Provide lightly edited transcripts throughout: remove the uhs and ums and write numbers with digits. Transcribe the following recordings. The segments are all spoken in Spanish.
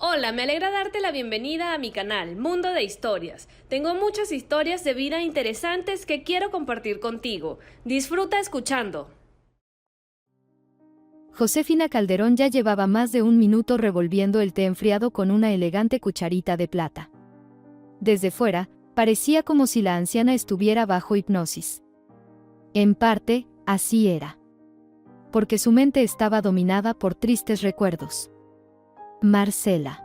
Hola, me alegra darte la bienvenida a mi canal, Mundo de Historias. Tengo muchas historias de vida interesantes que quiero compartir contigo. Disfruta escuchando. Josefina Calderón ya llevaba más de un minuto revolviendo el té enfriado con una elegante cucharita de plata. Desde fuera, parecía como si la anciana estuviera bajo hipnosis. En parte, así era. Porque su mente estaba dominada por tristes recuerdos. Marcela.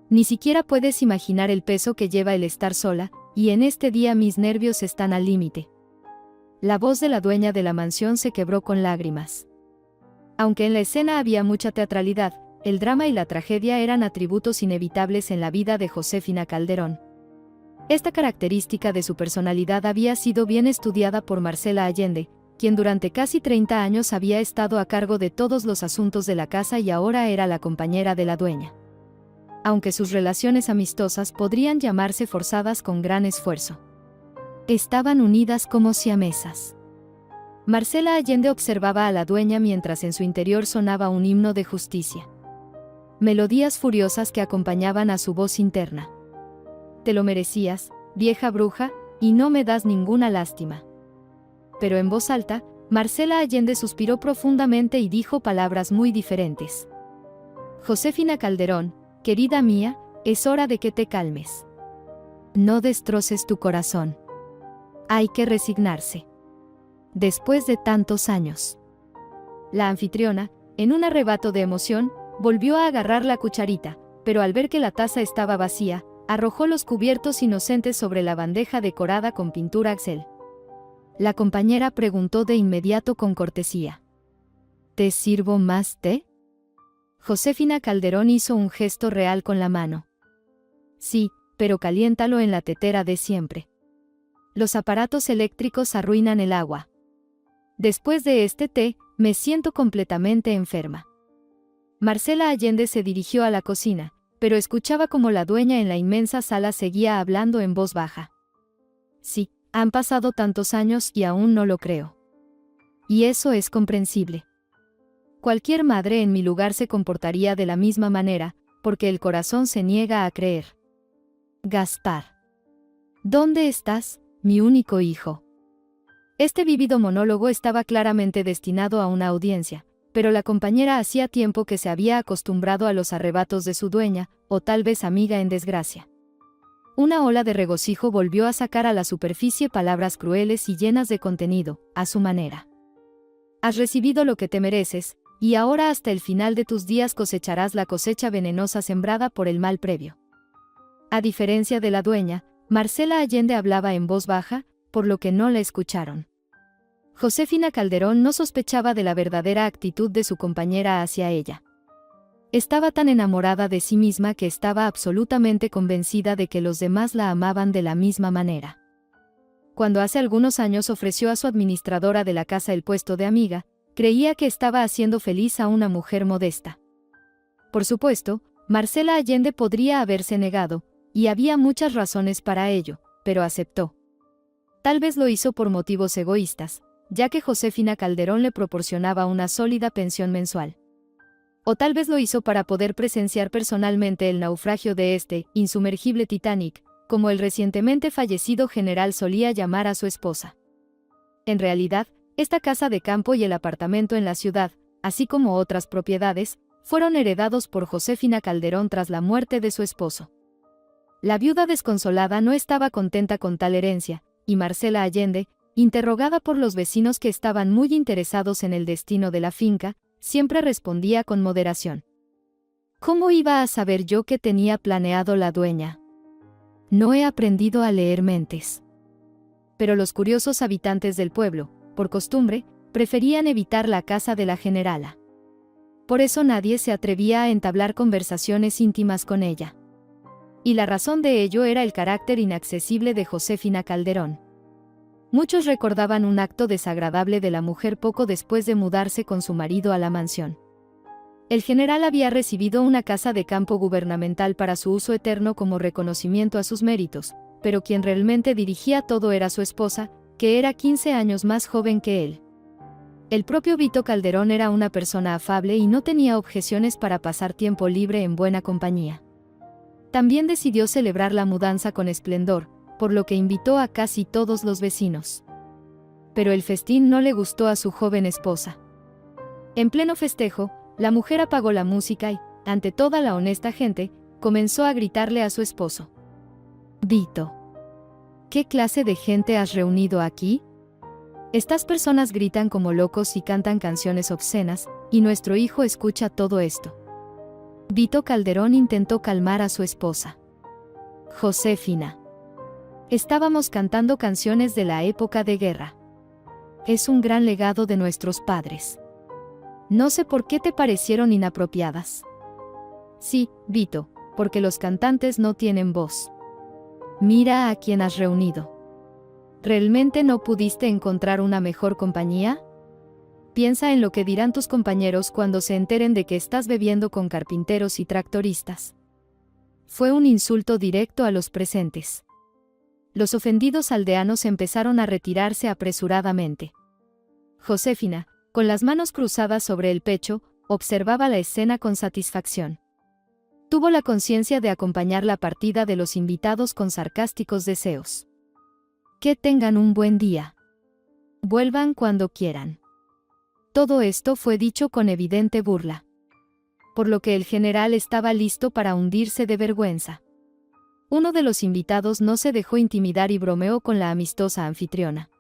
Ni siquiera puedes imaginar el peso que lleva el estar sola, y en este día mis nervios están al límite. La voz de la dueña de la mansión se quebró con lágrimas. Aunque en la escena había mucha teatralidad, el drama y la tragedia eran atributos inevitables en la vida de Josefina Calderón. Esta característica de su personalidad había sido bien estudiada por Marcela Allende, quien durante casi 30 años había estado a cargo de todos los asuntos de la casa y ahora era la compañera de la dueña. Aunque sus relaciones amistosas podrían llamarse forzadas con gran esfuerzo. Estaban unidas como siamesas. Marcela Allende observaba a la dueña mientras en su interior sonaba un himno de justicia. Melodías furiosas que acompañaban a su voz interna. Te lo merecías, vieja bruja, y no me das ninguna lástima. Pero en voz alta, Marcela Allende suspiró profundamente y dijo palabras muy diferentes. Josefina Calderón, querida mía, es hora de que te calmes. No destroces tu corazón. Hay que resignarse. Después de tantos años. La anfitriona, en un arrebato de emoción, volvió a agarrar la cucharita, pero al ver que la taza estaba vacía, arrojó los cubiertos inocentes sobre la bandeja decorada con pintura Axel. La compañera preguntó de inmediato con cortesía. ¿Te sirvo más té? Josefina Calderón hizo un gesto real con la mano. Sí, pero caliéntalo en la tetera de siempre. Los aparatos eléctricos arruinan el agua. Después de este té, me siento completamente enferma. Marcela Allende se dirigió a la cocina, pero escuchaba como la dueña en la inmensa sala seguía hablando en voz baja. Sí, han pasado tantos años y aún no lo creo. Y eso es comprensible. Cualquier madre en mi lugar se comportaría de la misma manera, porque el corazón se niega a creer. Gaspar. ¿Dónde estás, mi único hijo? Este vívido monólogo estaba claramente destinado a una audiencia, pero la compañera hacía tiempo que se había acostumbrado a los arrebatos de su dueña, o tal vez amiga en desgracia. Una ola de regocijo volvió a sacar a la superficie palabras crueles y llenas de contenido, a su manera. Has recibido lo que te mereces, y ahora hasta el final de tus días cosecharás la cosecha venenosa sembrada por el mal previo. A diferencia de la dueña, Marcela Allende hablaba en voz baja, por lo que no la escucharon. Josefina Calderón no sospechaba de la verdadera actitud de su compañera hacia ella. Estaba tan enamorada de sí misma que estaba absolutamente convencida de que los demás la amaban de la misma manera. Cuando hace algunos años ofreció a su administradora de la casa el puesto de amiga, creía que estaba haciendo feliz a una mujer modesta. Por supuesto, Marcela Allende podría haberse negado, y había muchas razones para ello, pero aceptó. Tal vez lo hizo por motivos egoístas, ya que Josefina Calderón le proporcionaba una sólida pensión mensual. O tal vez lo hizo para poder presenciar personalmente el naufragio de este insumergible Titanic, como el recientemente fallecido general solía llamar a su esposa. En realidad, esta casa de campo y el apartamento en la ciudad, así como otras propiedades, fueron heredados por Josefina Calderón tras la muerte de su esposo. La viuda desconsolada no estaba contenta con tal herencia, y Marcela Allende, interrogada por los vecinos que estaban muy interesados en el destino de la finca, siempre respondía con moderación. ¿Cómo iba a saber yo qué tenía planeado la dueña? No he aprendido a leer mentes. Pero los curiosos habitantes del pueblo, por costumbre, preferían evitar la casa de la generala. Por eso nadie se atrevía a entablar conversaciones íntimas con ella. Y la razón de ello era el carácter inaccesible de Josefina Calderón. Muchos recordaban un acto desagradable de la mujer poco después de mudarse con su marido a la mansión. El general había recibido una casa de campo gubernamental para su uso eterno como reconocimiento a sus méritos, pero quien realmente dirigía todo era su esposa, que era 15 años más joven que él. El propio Vito Calderón era una persona afable y no tenía objeciones para pasar tiempo libre en buena compañía. También decidió celebrar la mudanza con esplendor, por lo que invitó a casi todos los vecinos. Pero el festín no le gustó a su joven esposa. En pleno festejo, la mujer apagó la música y, ante toda la honesta gente, comenzó a gritarle a su esposo: «Vito, ¿qué clase de gente has reunido aquí? Estas personas gritan como locos y cantan canciones obscenas, y nuestro hijo escucha todo esto». Vito Calderón intentó calmar a su esposa. «Josefina, estábamos cantando canciones de la época de guerra. Es un gran legado de nuestros padres. No sé por qué te parecieron inapropiadas». «Sí, Vito, porque los cantantes no tienen voz. Mira a quién has reunido. ¿Realmente no pudiste encontrar una mejor compañía? Piensa en lo que dirán tus compañeros cuando se enteren de que estás bebiendo con carpinteros y tractoristas». Fue un insulto directo a los presentes. Los ofendidos aldeanos empezaron a retirarse apresuradamente. Josefina, con las manos cruzadas sobre el pecho, observaba la escena con satisfacción. Tuvo la conciencia de acompañar la partida de los invitados con sarcásticos deseos. «Que tengan un buen día. Vuelvan cuando quieran». Todo esto fue dicho con evidente burla, por lo que el general estaba listo para hundirse de vergüenza. Uno de los invitados no se dejó intimidar y bromeó con la amistosa anfitriona.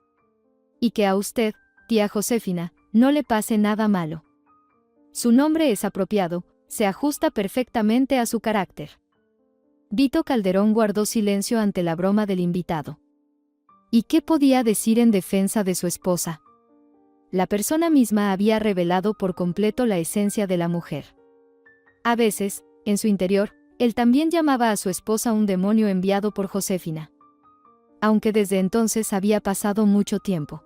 «Y que a usted, tía Josefina, no le pase nada malo. Su nombre es apropiado, se ajusta perfectamente a su carácter». Vito Calderón guardó silencio ante la broma del invitado. ¿Y qué podía decir en defensa de su esposa? La persona misma había revelado por completo la esencia de la mujer. A veces, en su interior, él también llamaba a su esposa un demonio enviado por Josefina. Aunque desde entonces había pasado mucho tiempo.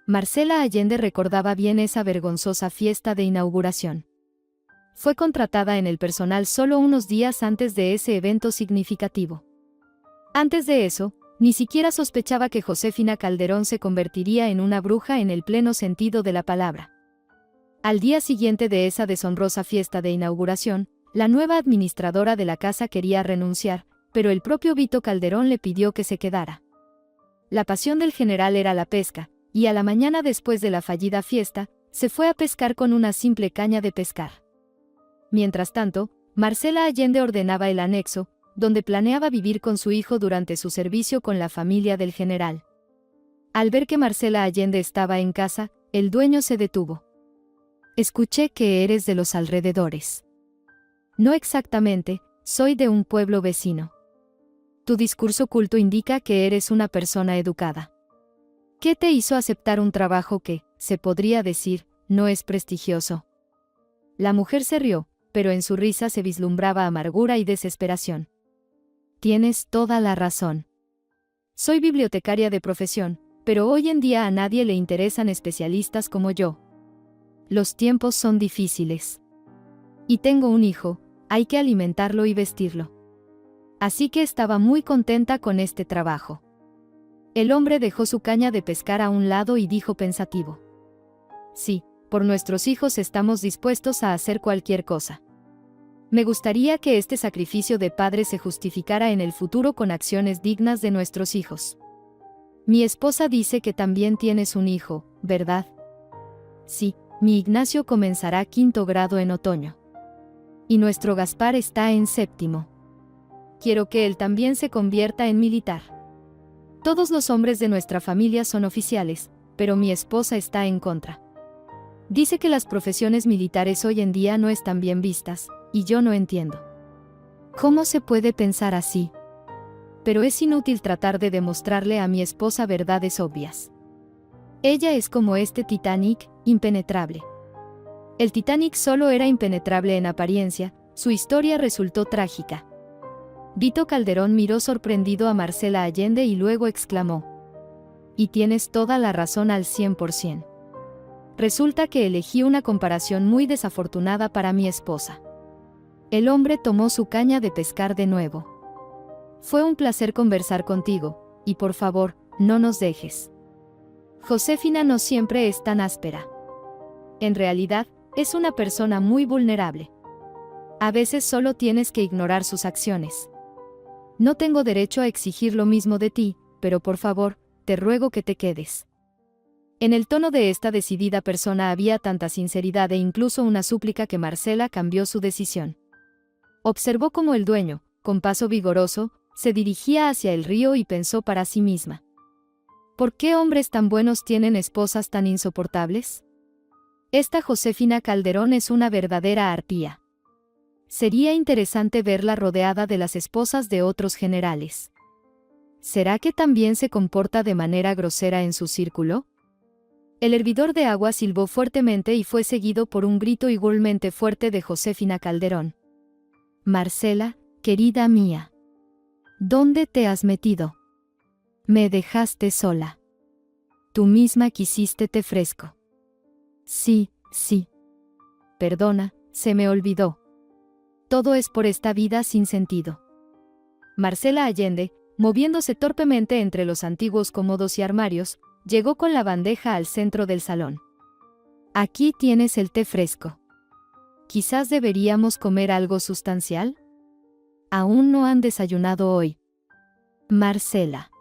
Marcela Allende recordaba bien esa vergonzosa fiesta de inauguración. Fue contratada en el personal solo unos días antes de ese evento significativo. Antes de eso, ni siquiera sospechaba que Josefina Calderón se convertiría en una bruja en el pleno sentido de la palabra. Al día siguiente de esa deshonrosa fiesta de inauguración, la nueva administradora de la casa quería renunciar, pero el propio Vito Calderón le pidió que se quedara. La pasión del general era la pesca, y a la mañana después de la fallida fiesta, se fue a pescar con una simple caña de pescar. Mientras tanto, Marcela Allende ordenaba el anexo, donde planeaba vivir con su hijo durante su servicio con la familia del general. Al ver que Marcela Allende estaba en casa, el dueño se detuvo. «Escuché que eres de los alrededores». «No exactamente, soy de un pueblo vecino». «Tu discurso culto indica que eres una persona educada. ¿Qué te hizo aceptar un trabajo que, se podría decir, no es prestigioso?» La mujer se rió, pero en su risa se vislumbraba amargura y desesperación. «Tienes toda la razón. Soy bibliotecaria de profesión, pero hoy en día a nadie le interesan especialistas como yo. Los tiempos son difíciles. Y tengo un hijo, hay que alimentarlo y vestirlo. Así que estaba muy contenta con este trabajo». El hombre dejó su caña de pescar a un lado y dijo pensativo: «Sí, por nuestros hijos estamos dispuestos a hacer cualquier cosa. Me gustaría que este sacrificio de padre se justificara en el futuro con acciones dignas de nuestros hijos. Mi esposa dice que también tienes un hijo, ¿verdad?» «Sí, mi Ignacio comenzará 5º grado en otoño. Y nuestro Gaspar está en 7º. Quiero que él también se convierta en militar. Todos los hombres de nuestra familia son oficiales, pero mi esposa está en contra. Dice que las profesiones militares hoy en día no están bien vistas, y yo no entiendo. ¿Cómo se puede pensar así? Pero es inútil tratar de demostrarle a mi esposa verdades obvias. Ella es como este Titanic, impenetrable. El Titanic solo era impenetrable en apariencia, su historia resultó trágica». Vito Calderón miró sorprendido a Marcela Allende y luego exclamó: «Y tienes toda la razón al 100%. Resulta que elegí una comparación muy desafortunada para mi esposa». El hombre tomó su caña de pescar de nuevo. «Fue un placer conversar contigo, y por favor, no nos dejes. Josefina no siempre es tan áspera». En realidad, es una persona muy vulnerable. A veces solo tienes que ignorar sus acciones. No tengo derecho a exigir lo mismo de ti, pero por favor, te ruego que te quedes. En el tono de esta decidida persona había tanta sinceridad e incluso una súplica que Marcela cambió su decisión. Observó cómo el dueño, con paso vigoroso, se dirigía hacia el río y pensó para sí misma: ¿por qué hombres tan buenos tienen esposas tan insoportables? Esta Josefina Calderón es una verdadera arpía. Sería interesante verla rodeada de las esposas de otros generales. ¿Será que también se comporta de manera grosera en su círculo? El hervidor de agua silbó fuertemente y fue seguido por un grito igualmente fuerte de Josefina Calderón. Marcela, querida mía. ¿Dónde te has metido? Me dejaste sola. Tú misma quisiste té fresco. Sí, sí. Perdona, se me olvidó. Todo es por esta vida sin sentido. Marcela Allende, moviéndose torpemente entre los antiguos cómodos y armarios, llegó con la bandeja al centro del salón. Aquí tienes el té fresco. Quizás deberíamos comer algo sustancial. Aún no han desayunado hoy. Marcela.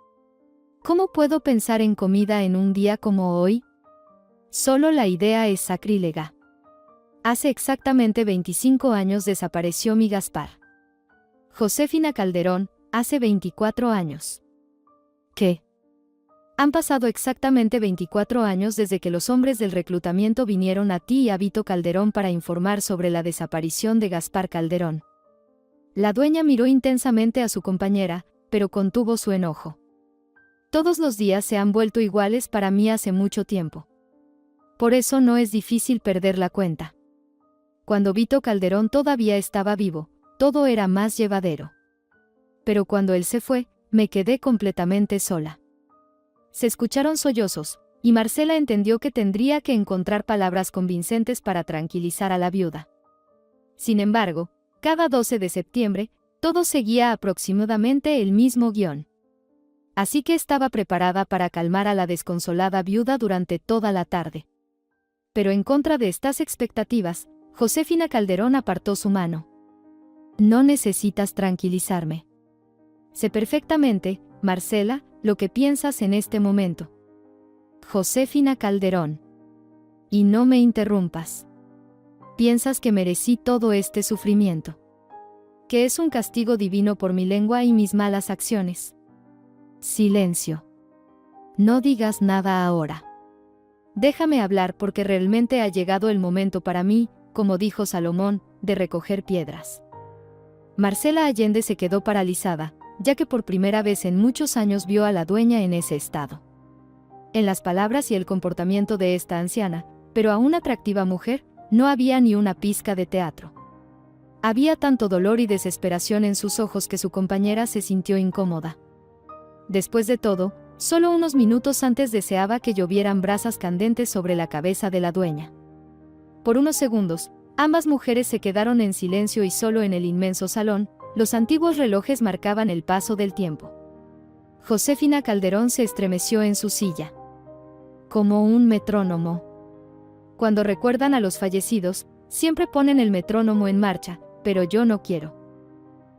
¿Cómo puedo pensar en comida en un día como hoy? Solo la idea es sacrílega. Hace exactamente 25 años desapareció mi Gaspar. Josefina Calderón, hace 24 años. ¿Qué? Han pasado exactamente 24 años desde que los hombres del reclutamiento vinieron a ti y a Vito Calderón para informar sobre la desaparición de Gaspar Calderón. La dueña miró intensamente a su compañera, pero contuvo su enojo. Todos los días se han vuelto iguales para mí hace mucho tiempo. Por eso no es difícil perder la cuenta. Cuando Vito Calderón todavía estaba vivo, todo era más llevadero. Pero cuando él se fue, me quedé completamente sola. Se escucharon sollozos, y Marcela entendió que tendría que encontrar palabras convincentes para tranquilizar a la viuda. Sin embargo, cada 12 de septiembre, todo seguía aproximadamente el mismo guión. Así que estaba preparada para calmar a la desconsolada viuda durante toda la tarde. Pero en contra de estas expectativas, Josefina Calderón apartó su mano. No necesitas tranquilizarme. Sé perfectamente, Marcela, lo que piensas en este momento. Josefina Calderón. Y no me interrumpas. Piensas que merecí todo este sufrimiento. Que es un castigo divino por mi lengua y mis malas acciones. Silencio. No digas nada ahora. Déjame hablar porque realmente ha llegado el momento para mí, como dijo Salomón, de recoger piedras. Marcela Allende se quedó paralizada, ya que por primera vez en muchos años vio a la dueña en ese estado. En las palabras y el comportamiento de esta anciana, pero aún atractiva mujer, no había ni una pizca de teatro. Había tanto dolor y desesperación en sus ojos que su compañera se sintió incómoda. Después de todo, solo unos minutos antes deseaba que llovieran brasas candentes sobre la cabeza de la dueña. Por unos segundos, ambas mujeres se quedaron en silencio y solo en el inmenso salón, los antiguos relojes marcaban el paso del tiempo. Josefina Calderón se estremeció en su silla. Como un metrónomo. Cuando recuerdan a los fallecidos, siempre ponen el metrónomo en marcha, pero yo no quiero.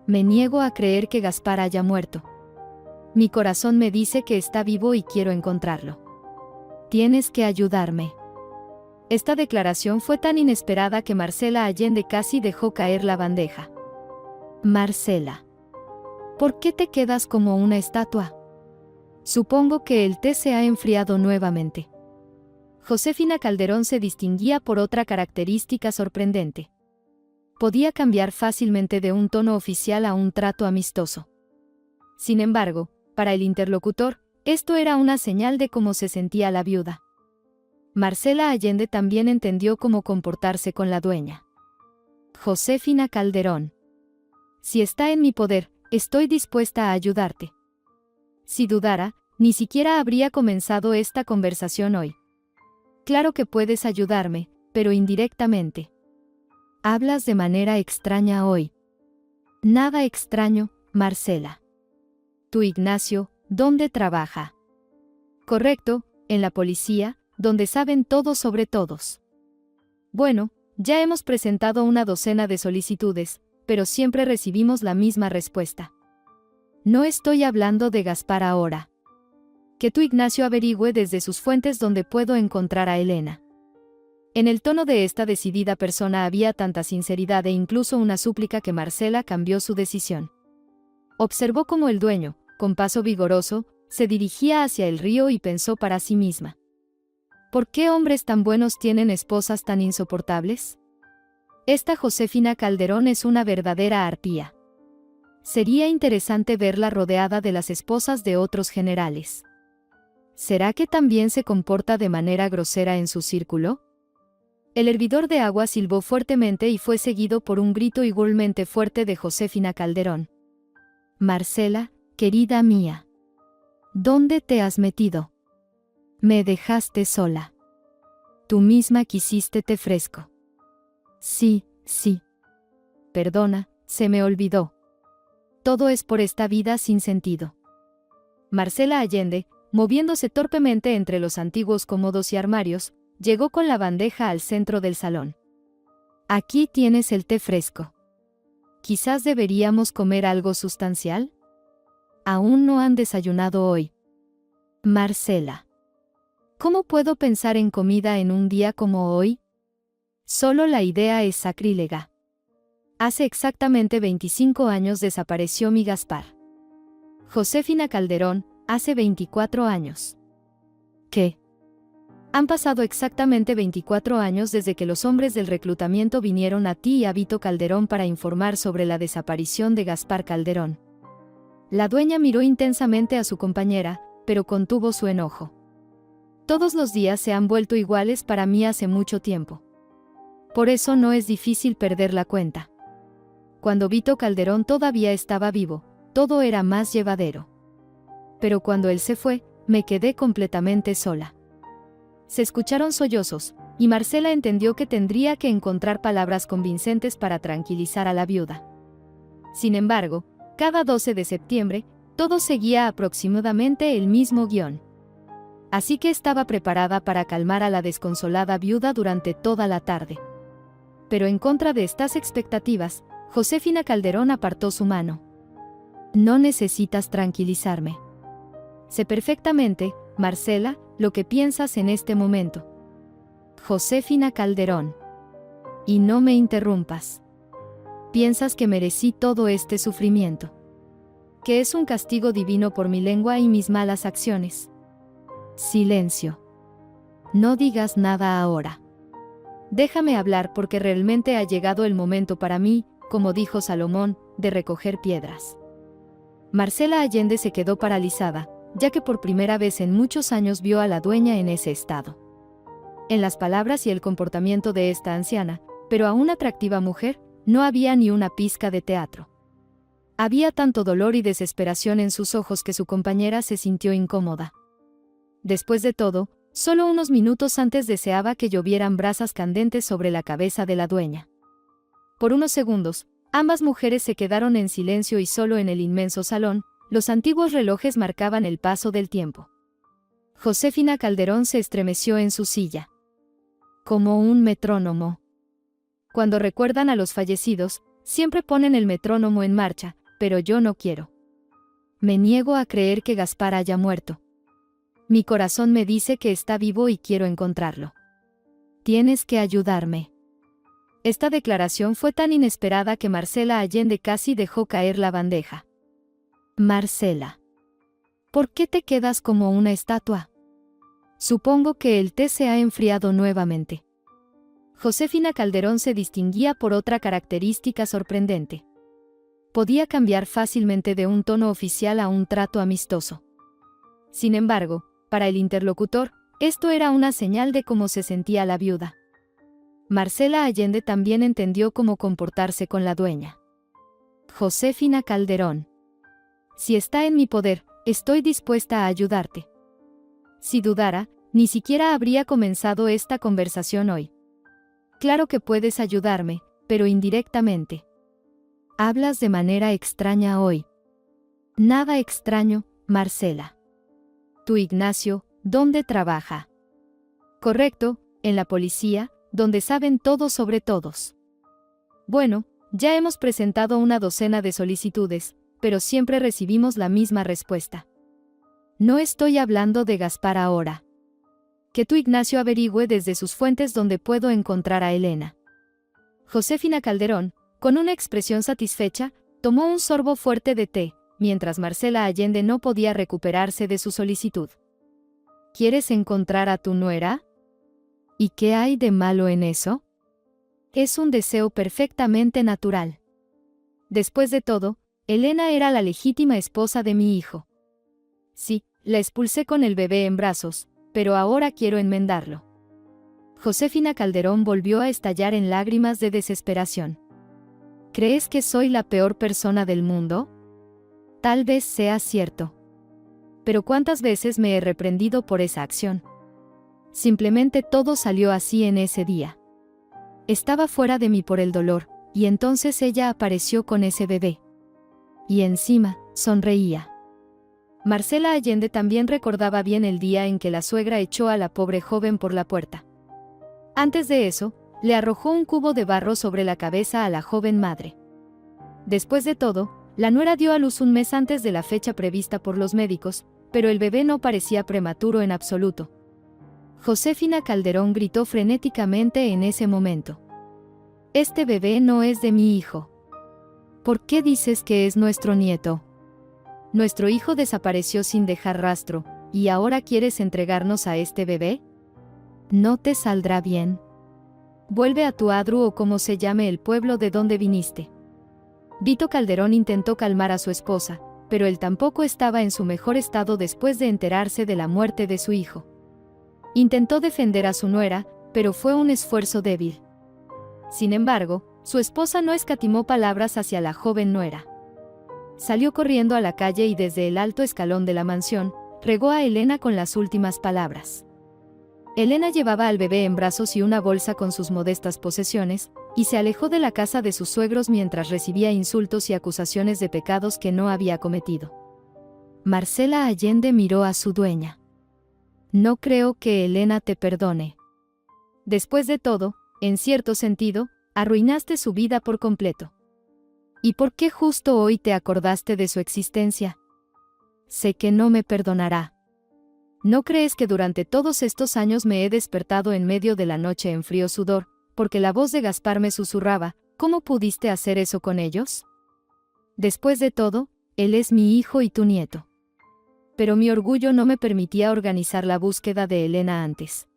Me niego a creer que Gaspar haya muerto. Mi corazón me dice que está vivo y quiero encontrarlo. Tienes que ayudarme. Esta declaración fue tan inesperada que Marcela Allende casi dejó caer la bandeja. Marcela. ¿Por qué te quedas como una estatua? Supongo que el té se ha enfriado nuevamente. Josefina Calderón se distinguía por otra característica sorprendente. Podía cambiar fácilmente de un tono oficial a un trato amistoso. Sin embargo, para el interlocutor, esto era una señal de cómo se sentía la viuda. Marcela Allende también entendió cómo comportarse con la dueña. Josefina Calderón. Si está en mi poder, estoy dispuesta a ayudarte. Si dudara, ni siquiera habría comenzado esta conversación hoy. Claro que puedes ayudarme, pero indirectamente. Hablas de manera extraña hoy. Nada extraño, Marcela. Tu Ignacio, ¿dónde trabaja? Correcto, en la policía, donde saben todo sobre todos. Bueno, ya hemos presentado una docena de solicitudes, pero siempre recibimos la misma respuesta. No estoy hablando de Gaspar ahora. Que tú, Ignacio, averigüe desde sus fuentes dónde puedo encontrar a Elena. En el tono de esta decidida persona había tanta sinceridad e incluso una súplica que Marcela cambió su decisión. Observó cómo el dueño, con paso vigoroso, se dirigía hacia el río y pensó para sí misma. ¿Por qué hombres tan buenos tienen esposas tan insoportables? Esta Josefina Calderón es una verdadera arpía. Sería interesante verla rodeada de las esposas de otros generales. ¿Será que también se comporta de manera grosera en su círculo? El hervidor de agua silbó fuertemente y fue seguido por un grito igualmente fuerte de Josefina Calderón. Marcela, querida mía. ¿Dónde te has metido? Me dejaste sola. Tú misma quisiste té fresco. Sí. Perdona, se me olvidó. Todo es por esta vida sin sentido. Marcela Allende, moviéndose torpemente entre los antiguos cómodos y armarios, llegó con la bandeja al centro del salón. Aquí tienes el té fresco. Quizás deberíamos comer algo sustancial. Aún no han desayunado hoy. Marcela. ¿Cómo puedo pensar en comida en un día como hoy? Solo la idea es sacrílega. Hace exactamente 25 años desapareció mi Gaspar. Josefina Calderón, hace 24 años. ¿Qué? Han pasado exactamente 24 años desde que los hombres del reclutamiento vinieron a ti y a Vito Calderón para informar sobre la desaparición de Gaspar Calderón. La dueña miró intensamente a su compañera, pero contuvo su enojo. Todos los días se han vuelto iguales para mí hace mucho tiempo. Por eso no es difícil perder la cuenta. Cuando Vito Calderón todavía estaba vivo, todo era más llevadero. Pero cuando él se fue, me quedé completamente sola. Se escucharon sollozos, y Marcela entendió que tendría que encontrar palabras convincentes para tranquilizar a la viuda. Sin embargo, cada 12 de septiembre, todo seguía aproximadamente el mismo guión. Así que estaba preparada para calmar a la desconsolada viuda durante toda la tarde. Pero en contra de estas expectativas, Josefina Calderón apartó su mano. No necesitas tranquilizarme. Sé perfectamente, Marcela, lo que piensas en este momento. Josefina Calderón. Y no me interrumpas. Piensas que merecí todo este sufrimiento. Que es un castigo divino por mi lengua y mis malas acciones. Silencio. No digas nada ahora. Déjame hablar porque realmente ha llegado el momento para mí, como dijo Salomón, de recoger piedras. Marcela Allende se quedó paralizada, ya que por primera vez en muchos años vio a la dueña en ese estado. En las palabras y el comportamiento de esta anciana, pero aún atractiva mujer, no había ni una pizca de teatro. Había tanto dolor y desesperación en sus ojos que su compañera se sintió incómoda. Después de todo, solo unos minutos antes deseaba que llovieran brasas candentes sobre la cabeza de la dueña. Por unos segundos, ambas mujeres se quedaron en silencio y solo en el inmenso salón, los antiguos relojes marcaban el paso del tiempo. Josefina Calderón se estremeció en su silla. Como un metrónomo. Cuando recuerdan a los fallecidos, siempre ponen el metrónomo en marcha, pero yo no quiero. Me niego a creer que Gaspar haya muerto. Mi corazón me dice que está vivo y quiero encontrarlo. Tienes que ayudarme. Esta declaración fue tan inesperada que Marcela Allende casi dejó caer la bandeja. Marcela. ¿Por qué te quedas como una estatua? Supongo que el té se ha enfriado nuevamente. Josefina Calderón se distinguía por otra característica sorprendente. Podía cambiar fácilmente de un tono oficial a un trato amistoso. Sin embargo, para el interlocutor, esto era una señal de cómo se sentía la viuda. Marcela Allende también entendió cómo comportarse con la dueña. Josefina Calderón. Si está en mi poder, estoy dispuesta a ayudarte. Si dudara, ni siquiera habría comenzado esta conversación hoy. Claro que puedes ayudarme, pero indirectamente. Hablas de manera extraña hoy. Nada extraño, Marcela. Tu Ignacio, ¿dónde trabaja? Correcto, en la policía, donde saben todo sobre todos. Bueno, ya hemos presentado una docena de solicitudes, pero siempre recibimos la misma respuesta. No estoy hablando de Gaspar ahora. Que tú, Ignacio, averigüe desde sus fuentes dónde puedo encontrar a Elena. Josefina Calderón, con una expresión satisfecha, tomó un sorbo fuerte de té, mientras Marcela Allende no podía recuperarse de su solicitud. ¿Quieres encontrar a tu nuera? ¿Y qué hay de malo en eso? Es un deseo perfectamente natural. Después de todo, Elena era la legítima esposa de mi hijo. Sí, la expulsé con el bebé en brazos, pero ahora quiero enmendarlo. Josefina Calderón volvió a estallar en lágrimas de desesperación. ¿Crees que soy la peor persona del mundo? Tal vez sea cierto. Pero ¿cuántas veces me he reprendido por esa acción? Simplemente todo salió así en ese día. Estaba fuera de mí por el dolor, y entonces ella apareció con ese bebé. Y encima, sonreía. Marcela Allende también recordaba bien el día en que la suegra echó a la pobre joven por la puerta. Antes de eso, le arrojó un cubo de barro sobre la cabeza a la joven madre. Después de todo, la nuera dio a luz un mes antes de la fecha prevista por los médicos, pero el bebé no parecía prematuro en absoluto. Josefina Calderón gritó frenéticamente en ese momento. Este bebé no es de mi hijo. ¿Por qué dices que es nuestro nieto? Nuestro hijo desapareció sin dejar rastro, ¿y ahora quieres entregarnos a este bebé? No te saldrá bien. Vuelve a tu Adru o como se llame el pueblo de donde viniste. Vito Calderón intentó calmar a su esposa, pero él tampoco estaba en su mejor estado después de enterarse de la muerte de su hijo. Intentó defender a su nuera, pero fue un esfuerzo débil. Sin embargo, su esposa no escatimó palabras hacia la joven nuera. Salió corriendo a la calle y desde el alto escalón de la mansión, regó a Elena con las últimas palabras. Elena llevaba al bebé en brazos y una bolsa con sus modestas posesiones, y se alejó de la casa de sus suegros mientras recibía insultos y acusaciones de pecados que no había cometido. Marcela Allende miró a su dueña. No creo que Elena te perdone. Después de todo, en cierto sentido, arruinaste su vida por completo. ¿Y por qué justo hoy te acordaste de su existencia? Sé que no me perdonará. ¿No crees que durante todos estos años me he despertado en medio de la noche en frío sudor, porque la voz de Gaspar me susurraba, ¿cómo pudiste hacer eso con ellos? Después de todo, él es mi hijo y tu nieto. Pero mi orgullo no me permitía organizar la búsqueda de Elena antes.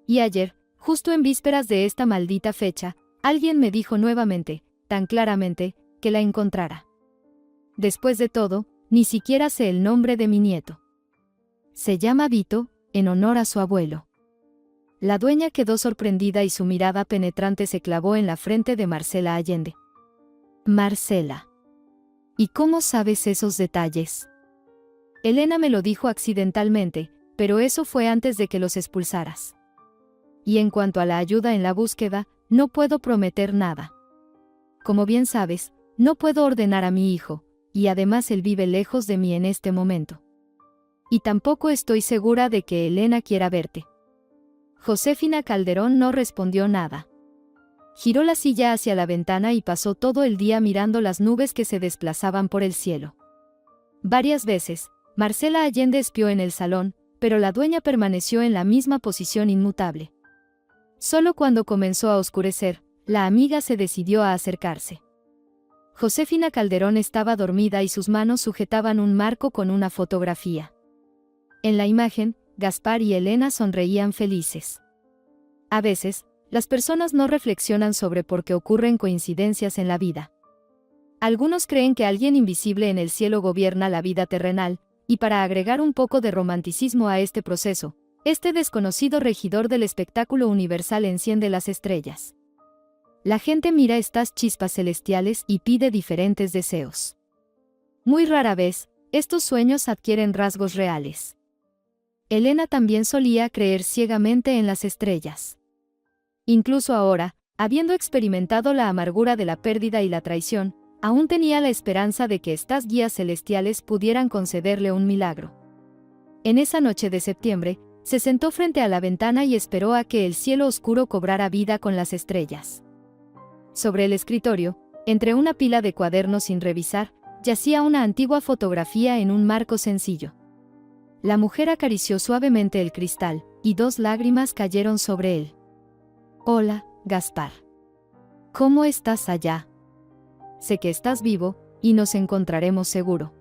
Y ayer, justo en vísperas de esta maldita fecha, alguien me dijo nuevamente, tan claramente, que la encontrara. Después de todo, ni siquiera sé el nombre de mi nieto. Se llama Vito, en honor a su abuelo. La dueña quedó sorprendida y su mirada penetrante se clavó en la frente de Marcela Allende. Marcela. ¿Y cómo sabes esos detalles? Elena me lo dijo accidentalmente, pero eso fue antes de que los expulsaras. Y en cuanto a la ayuda en la búsqueda, no puedo prometer nada. Como bien sabes, no puedo ordenar a mi hijo, y además él vive lejos de mí en este momento. Y tampoco estoy segura de que Elena quiera verte. Josefina Calderón no respondió nada. Giró la silla hacia la ventana y pasó todo el día mirando las nubes que se desplazaban por el cielo. Varias veces, Marcela Allende espió en el salón, pero la dueña permaneció en la misma posición inmutable. Solo cuando comenzó a oscurecer, la amiga se decidió a acercarse. Josefina Calderón estaba dormida y sus manos sujetaban un marco con una fotografía. En la imagen, Gaspar y Elena sonreían felices. A veces, las personas no reflexionan sobre por qué ocurren coincidencias en la vida. Algunos creen que alguien invisible en el cielo gobierna la vida terrenal, y para agregar un poco de romanticismo a este proceso, este desconocido regidor del espectáculo universal enciende las estrellas. La gente mira estas chispas celestiales y pide diferentes deseos. Muy rara vez, estos sueños adquieren rasgos reales. Elena también solía creer ciegamente en las estrellas. Incluso ahora, habiendo experimentado la amargura de la pérdida y la traición, aún tenía la esperanza de que estas guías celestiales pudieran concederle un milagro. En esa noche de septiembre, Se sentó frente a la ventana y esperó a que el cielo oscuro cobrara vida con las estrellas. Sobre el escritorio, entre una pila de cuadernos sin revisar, yacía una antigua fotografía en un marco sencillo. La mujer acarició suavemente el cristal, y 2 lágrimas cayeron sobre él. «Hola, Gaspar. ¿Cómo estás allá? Sé que estás vivo, y nos encontraremos seguro.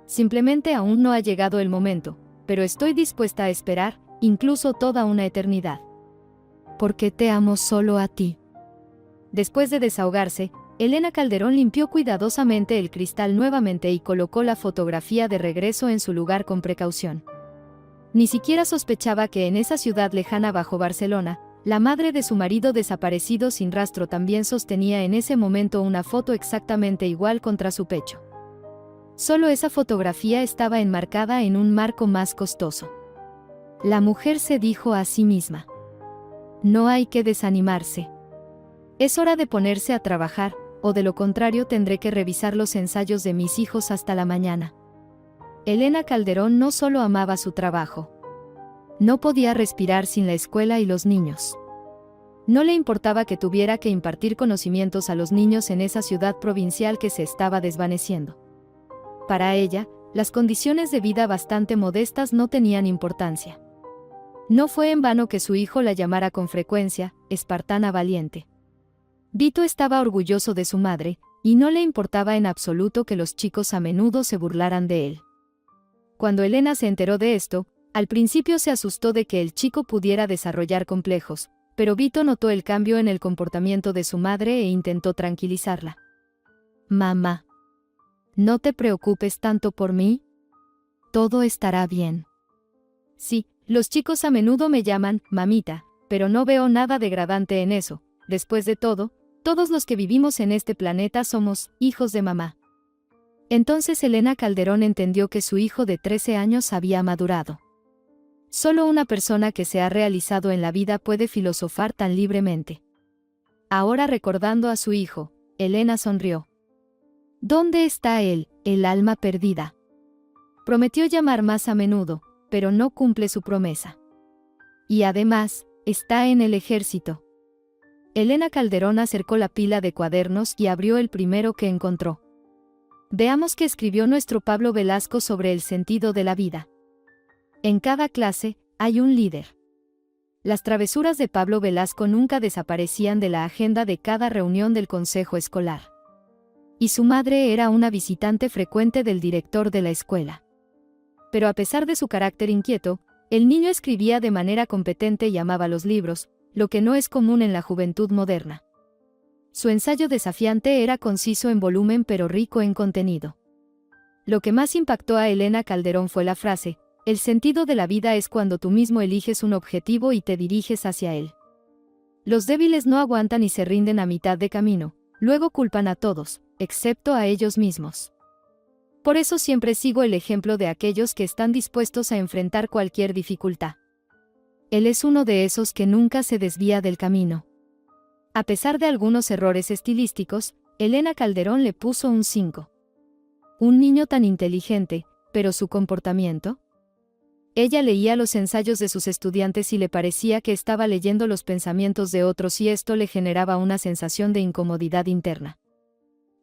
Simplemente aún no ha llegado el momento, pero estoy dispuesta a esperar, incluso toda una eternidad. Porque te amo solo a ti». Después de desahogarse, Elena Calderón limpió cuidadosamente el cristal nuevamente y colocó la fotografía de regreso en su lugar con precaución. Ni siquiera sospechaba que en esa ciudad lejana bajo Barcelona, la madre de su marido desaparecido sin rastro también sostenía en ese momento una foto exactamente igual contra su pecho. Solo esa fotografía estaba enmarcada en un marco más costoso. La mujer se dijo a sí misma: «No hay que desanimarse. Es hora de ponerse a trabajar, o de lo contrario tendré que revisar los ensayos de mis hijos hasta la mañana». Elena Calderón no solo amaba su trabajo. No podía respirar sin la escuela y los niños. No le importaba que tuviera que impartir conocimientos a los niños en esa ciudad provincial que se estaba desvaneciendo. Para ella, las condiciones de vida bastante modestas no tenían importancia. No fue en vano que su hijo la llamara con frecuencia espartana valiente. Vito estaba orgulloso de su madre, y no le importaba en absoluto que los chicos a menudo se burlaran de él. Cuando Elena se enteró de esto, al principio se asustó de que el chico pudiera desarrollar complejos, pero Vito notó el cambio en el comportamiento de su madre e intentó tranquilizarla. «Mamá, no te preocupes tanto por mí. Todo estará bien». Sí, los chicos a menudo me llaman mamita, pero no veo nada degradante en eso. Después de todo, todos los que vivimos en este planeta somos hijos de mamá. Entonces Elena Calderón entendió que su hijo de 13 años había madurado. Solo una persona que se ha realizado en la vida puede filosofar tan libremente. Ahora, recordando a su hijo, Elena sonrió. ¿Dónde está él, el alma perdida? Prometió llamar más a menudo, pero no cumple su promesa. Y además, está en el ejército. Elena Calderón acercó la pila de cuadernos y abrió el primero que encontró. Veamos qué escribió nuestro Pablo Velasco sobre el sentido de la vida. En cada clase, hay un líder. Las travesuras de Pablo Velasco nunca desaparecían de la agenda de cada reunión del consejo escolar. Y su madre era una visitante frecuente del director de la escuela. Pero a pesar de su carácter inquieto, el niño escribía de manera competente y amaba los libros, lo que no es común en la juventud moderna. Su ensayo desafiante era conciso en volumen pero rico en contenido. Lo que más impactó a Elena Calderón fue la frase: «El sentido de la vida es cuando tú mismo eliges un objetivo y te diriges hacia él. Los débiles no aguantan y se rinden a mitad de camino, luego culpan a todos, excepto a ellos mismos. Por eso siempre sigo el ejemplo de aquellos que están dispuestos a enfrentar cualquier dificultad. Él es uno de esos que nunca se desvía del camino». A pesar de algunos errores estilísticos, Elena Calderón le puso un 5. Un niño tan inteligente, pero su comportamiento. Ella leía los ensayos de sus estudiantes y le parecía que estaba leyendo los pensamientos de otros y esto le generaba una sensación de incomodidad interna.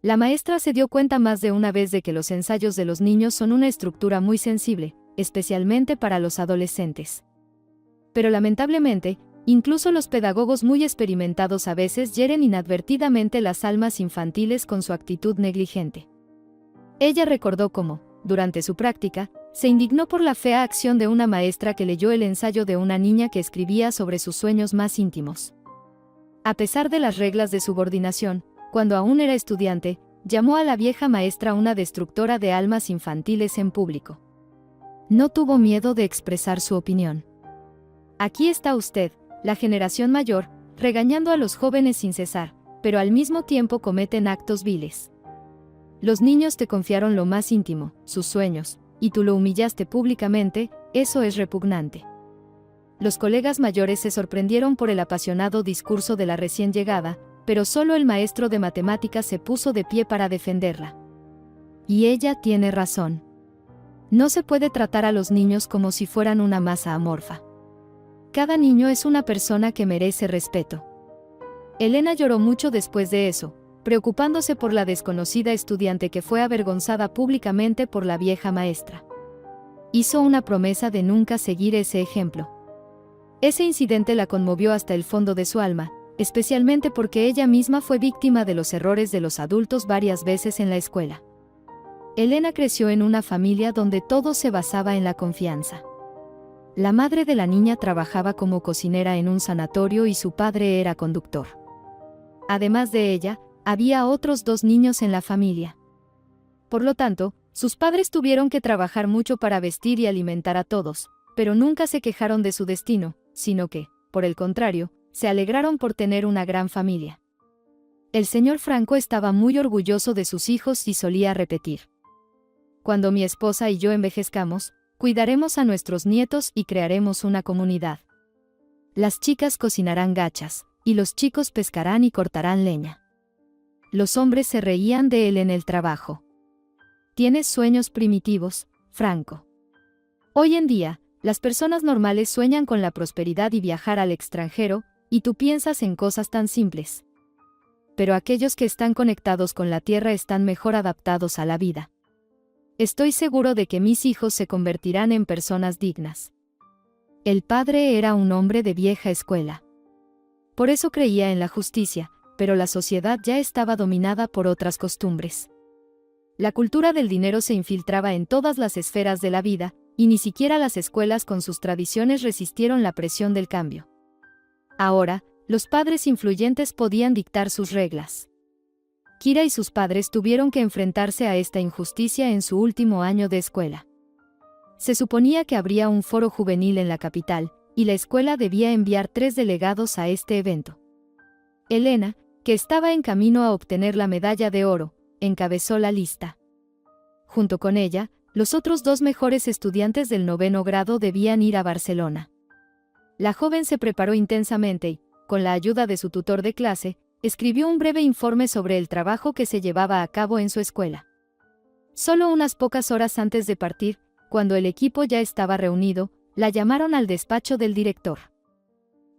La maestra se dio cuenta más de una vez de que los ensayos de los niños son una estructura muy sensible, especialmente para los adolescentes. Pero lamentablemente, incluso los pedagogos muy experimentados a veces hieren inadvertidamente las almas infantiles con su actitud negligente. Ella recordó cómo, durante su práctica, se indignó por la fea acción de una maestra que leyó el ensayo de una niña que escribía sobre sus sueños más íntimos. A pesar de las reglas de subordinación, cuando aún era estudiante, llamó a la vieja maestra una destructora de almas infantiles en público. No tuvo miedo de expresar su opinión. Aquí está usted, la generación mayor, regañando a los jóvenes sin cesar, pero al mismo tiempo cometen actos viles. Los niños te confiaron lo más íntimo, sus sueños, y tú lo humillaste públicamente, eso es repugnante. Los colegas mayores se sorprendieron por el apasionado discurso de la recién llegada, pero solo el maestro de matemáticas se puso de pie para defenderla. Y ella tiene razón. No se puede tratar a los niños como si fueran una masa amorfa. Cada niño es una persona que merece respeto. Elena lloró mucho después de eso, preocupándose por la desconocida estudiante que fue avergonzada públicamente por la vieja maestra. Hizo una promesa de nunca seguir ese ejemplo. Ese incidente la conmovió hasta el fondo de su alma, especialmente porque ella misma fue víctima de los errores de los adultos varias veces en la escuela. Elena creció en una familia donde todo se basaba en la confianza. La madre de la niña trabajaba como cocinera en un sanatorio y su padre era conductor. Además de ella, había otros 2 niños en la familia. Por lo tanto, sus padres tuvieron que trabajar mucho para vestir y alimentar a todos, pero nunca se quejaron de su destino, sino que, por el contrario, se alegraron por tener una gran familia. El señor Franco estaba muy orgulloso de sus hijos y solía repetir: cuando mi esposa y yo envejezcamos, cuidaremos a nuestros nietos y crearemos una comunidad. Las chicas cocinarán gachas, y los chicos pescarán y cortarán leña. Los hombres se reían de él en el trabajo. Tienes sueños primitivos, Franco. Hoy en día, las personas normales sueñan con la prosperidad y viajar al extranjero, y tú piensas en cosas tan simples. Pero aquellos que están conectados con la tierra están mejor adaptados a la vida. Estoy seguro de que mis hijos se convertirán en personas dignas. El padre era un hombre de vieja escuela. Por eso creía en la justicia, pero la sociedad ya estaba dominada por otras costumbres. La cultura del dinero se infiltraba en todas las esferas de la vida, y ni siquiera las escuelas con sus tradiciones resistieron la presión del cambio. Ahora, los padres influyentes podían dictar sus reglas. Kira y sus padres tuvieron que enfrentarse a esta injusticia en su último año de escuela. Se suponía que habría un foro juvenil en la capital, y la escuela debía enviar 3 delegados a este evento. Elena, que estaba en camino a obtener la medalla de oro, encabezó la lista. Junto con ella, los otros 2 mejores estudiantes del 9º grado debían ir a Barcelona. La joven se preparó intensamente y, con la ayuda de su tutor de clase, escribió un breve informe sobre el trabajo que se llevaba a cabo en su escuela. Solo unas pocas horas antes de partir, cuando el equipo ya estaba reunido, la llamaron al despacho del director.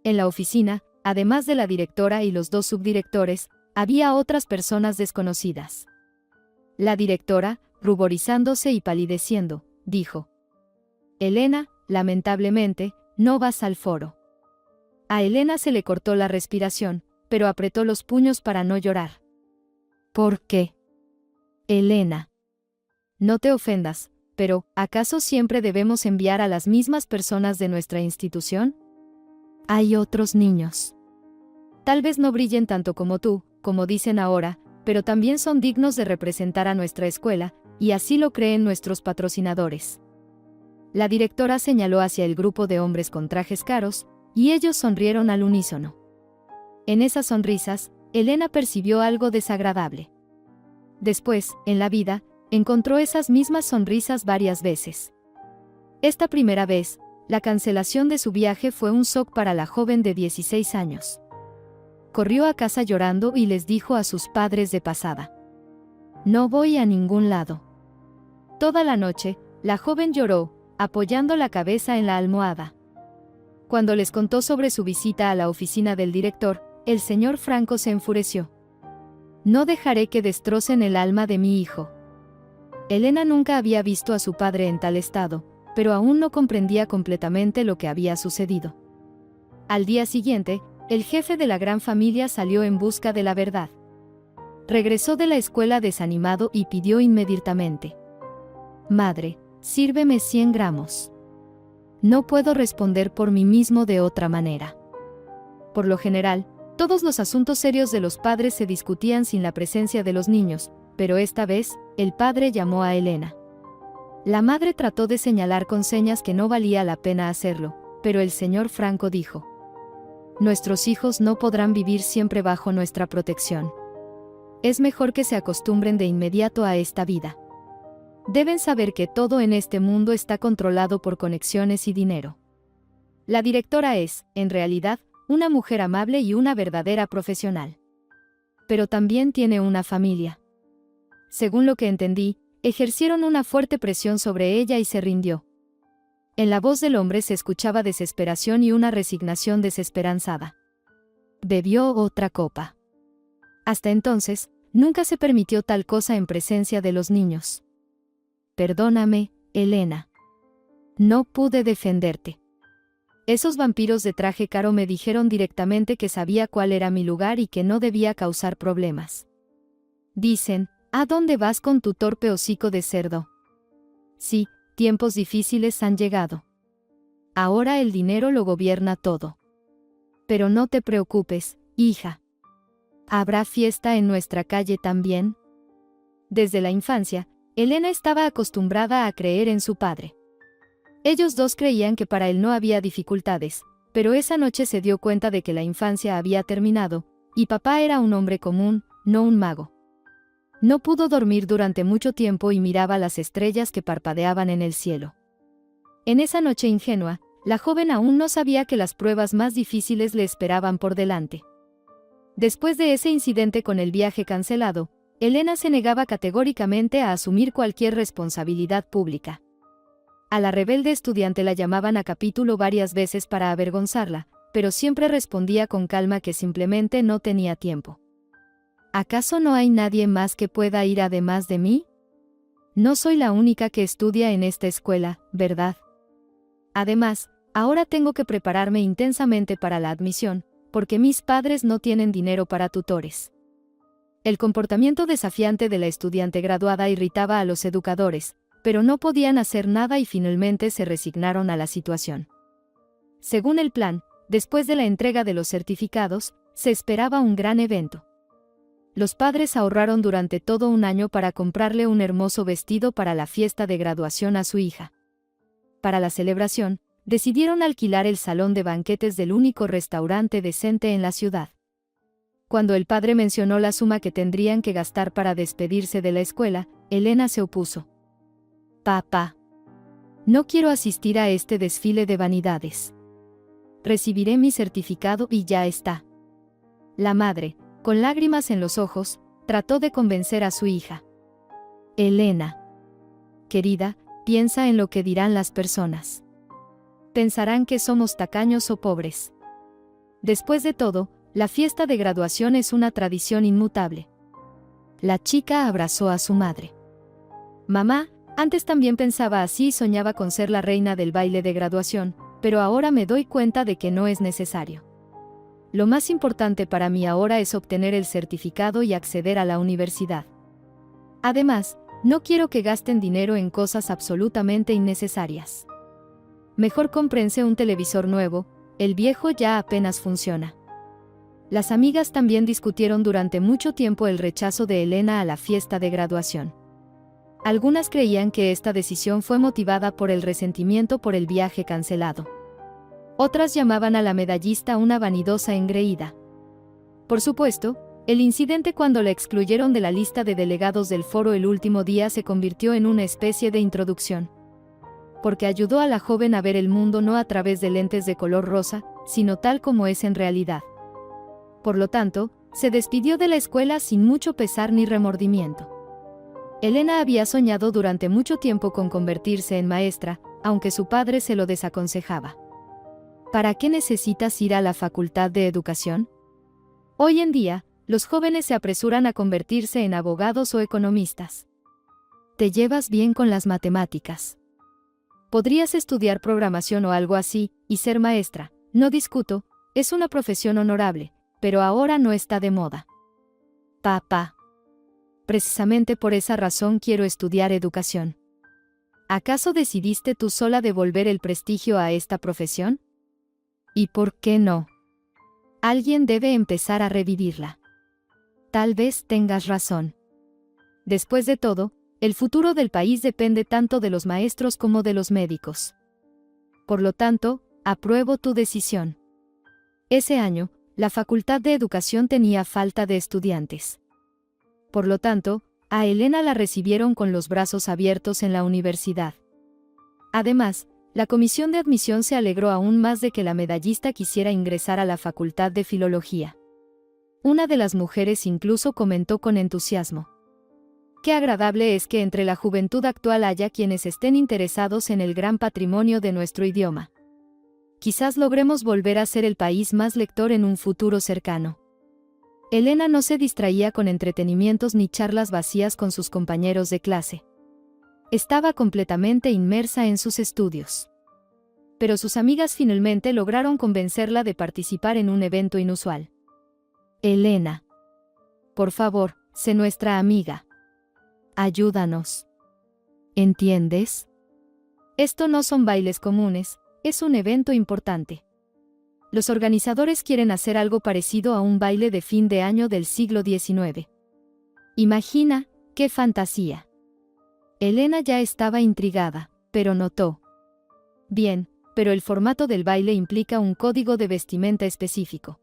En la oficina, además de la directora y los 2 subdirectores, había otras personas desconocidas. La directora, ruborizándose y palideciendo, dijo: Elena, lamentablemente, no vas al foro. A Elena se le cortó la respiración, pero apretó los puños para no llorar. ¿Por qué? Elena. No te ofendas, pero, ¿acaso siempre debemos enviar a las mismas personas de nuestra institución? Hay otros niños. Tal vez no brillen tanto como tú, como dicen ahora, pero también son dignos de representar a nuestra escuela, y así lo creen nuestros patrocinadores. La directora señaló hacia el grupo de hombres con trajes caros, y ellos sonrieron al unísono. En esas sonrisas, Elena percibió algo desagradable. Después, en la vida, encontró esas mismas sonrisas varias veces. Esta primera vez, la cancelación de su viaje fue un shock para la joven de 16 años. Corrió a casa llorando y les dijo a sus padres de pasada: no voy a ningún lado. Toda la noche, la joven lloró, apoyando la cabeza en la almohada. Cuando les contó sobre su visita a la oficina del director, el señor Franco se enfureció. No dejaré que destrocen el alma de mi hijo. Elena nunca había visto a su padre en tal estado, pero aún no comprendía completamente lo que había sucedido. Al día siguiente, el jefe de la gran familia salió en busca de la verdad. Regresó de la escuela desanimado y pidió inmediatamente: Madre, sírveme 100 gramos. No puedo responder por mí mismo de otra manera. Por lo general, todos los asuntos serios de los padres se discutían sin la presencia de los niños, pero esta vez, el padre llamó a Elena. La madre trató de señalar con señas que no valía la pena hacerlo, pero el señor Franco dijo: nuestros hijos no podrán vivir siempre bajo nuestra protección. Es mejor que se acostumbren de inmediato a esta vida. Deben saber que todo en este mundo está controlado por conexiones y dinero. La directora es, en realidad, una mujer amable y una verdadera profesional. Pero también tiene una familia. Según lo que entendí, ejercieron una fuerte presión sobre ella y se rindió. En la voz del hombre se escuchaba desesperación y una resignación desesperanzada. Bebió otra copa. Hasta entonces, nunca se permitió tal cosa en presencia de los niños. Perdóname, Elena. No pude defenderte. Esos vampiros de traje caro me dijeron directamente que sabía cuál era mi lugar y que no debía causar problemas. Dicen, ¿a dónde vas con tu torpe hocico de cerdo? Sí, tiempos difíciles han llegado. Ahora el dinero lo gobierna todo. Pero no te preocupes, hija. ¿Habrá fiesta en nuestra calle también? Desde la infancia, Elena estaba acostumbrada a creer en su padre. Ellos dos creían que para él no había dificultades, pero esa noche se dio cuenta de que la infancia había terminado, y papá era un hombre común, no un mago. No pudo dormir durante mucho tiempo y miraba las estrellas que parpadeaban en el cielo. En esa noche ingenua, la joven aún no sabía que las pruebas más difíciles le esperaban por delante. Después de ese incidente con el viaje cancelado, Elena se negaba categóricamente a asumir cualquier responsabilidad pública. A la rebelde estudiante la llamaban a capítulo varias veces para avergonzarla, pero siempre respondía con calma que simplemente no tenía tiempo. ¿Acaso no hay nadie más que pueda ir además de mí? No soy la única que estudia en esta escuela, ¿verdad? Además, ahora tengo que prepararme intensamente para la admisión, porque mis padres no tienen dinero para tutores. El comportamiento desafiante de la estudiante graduada irritaba a los educadores, pero no podían hacer nada y finalmente se resignaron a la situación. Según el plan, después de la entrega de los certificados, se esperaba un gran evento. Los padres ahorraron durante todo un año para comprarle un hermoso vestido para la fiesta de graduación a su hija. Para la celebración, decidieron alquilar el salón de banquetes del único restaurante decente en la ciudad. Cuando el padre mencionó la suma que tendrían que gastar para despedirse de la escuela, Elena se opuso. Papá. No quiero asistir a este desfile de vanidades. Recibiré mi certificado y ya está. La madre, con lágrimas en los ojos, trató de convencer a su hija. Elena. Querida, piensa en lo que dirán las personas. Pensarán que somos tacaños o pobres. Después de todo, la fiesta de graduación es una tradición inmutable. La chica abrazó a su madre. Mamá, antes también pensaba así y soñaba con ser la reina del baile de graduación, pero ahora me doy cuenta de que no es necesario. Lo más importante para mí ahora es obtener el certificado y acceder a la universidad. Además, no quiero que gasten dinero en cosas absolutamente innecesarias. Mejor cómprense un televisor nuevo, el viejo ya apenas funciona. Las amigas también discutieron durante mucho tiempo el rechazo de Elena a la fiesta de graduación. Algunas creían que esta decisión fue motivada por el resentimiento por el viaje cancelado. Otras llamaban a la medallista una vanidosa engreída. Por supuesto, el incidente cuando la excluyeron de la lista de delegados del foro el último día se convirtió en una especie de introducción. Porque ayudó a la joven a ver el mundo no a través de lentes de color rosa, sino tal como es en realidad. Por lo tanto, se despidió de la escuela sin mucho pesar ni remordimiento. Elena había soñado durante mucho tiempo con convertirse en maestra, aunque su padre se lo desaconsejaba. ¿Para qué necesitas ir a la Facultad de Educación? Hoy en día, los jóvenes se apresuran a convertirse en abogados o economistas. ¿Te llevas bien con las matemáticas? Podrías estudiar programación o algo así, y ser maestra, no discuto, es una profesión honorable, pero ahora no está de moda. Papá. Precisamente por esa razón quiero estudiar educación. ¿Acaso decidiste tú sola devolver el prestigio a esta profesión? ¿Y por qué no? Alguien debe empezar a revivirla. Tal vez tengas razón. Después de todo, el futuro del país depende tanto de los maestros como de los médicos. Por lo tanto, apruebo tu decisión. Ese año, la Facultad de Educación tenía falta de estudiantes. Por lo tanto, a Elena la recibieron con los brazos abiertos en la universidad. Además, la comisión de admisión se alegró aún más de que la medallista quisiera ingresar a la Facultad de Filología. Una de las mujeres incluso comentó con entusiasmo. Qué agradable es que entre la juventud actual haya quienes estén interesados en el gran patrimonio de nuestro idioma. Quizás logremos volver a ser el país más lector en un futuro cercano. Elena no se distraía con entretenimientos ni charlas vacías con sus compañeros de clase. Estaba completamente inmersa en sus estudios. Pero sus amigas finalmente lograron convencerla de participar en un evento inusual. Elena, por favor, sé nuestra amiga. Ayúdanos. ¿Entiendes? Esto no son bailes comunes, es un evento importante. Los organizadores quieren hacer algo parecido a un baile de fin de año del siglo XIX. Imagina, qué fantasía. Elena ya estaba intrigada, pero notó. Bien, pero el formato del baile implica un código de vestimenta específico.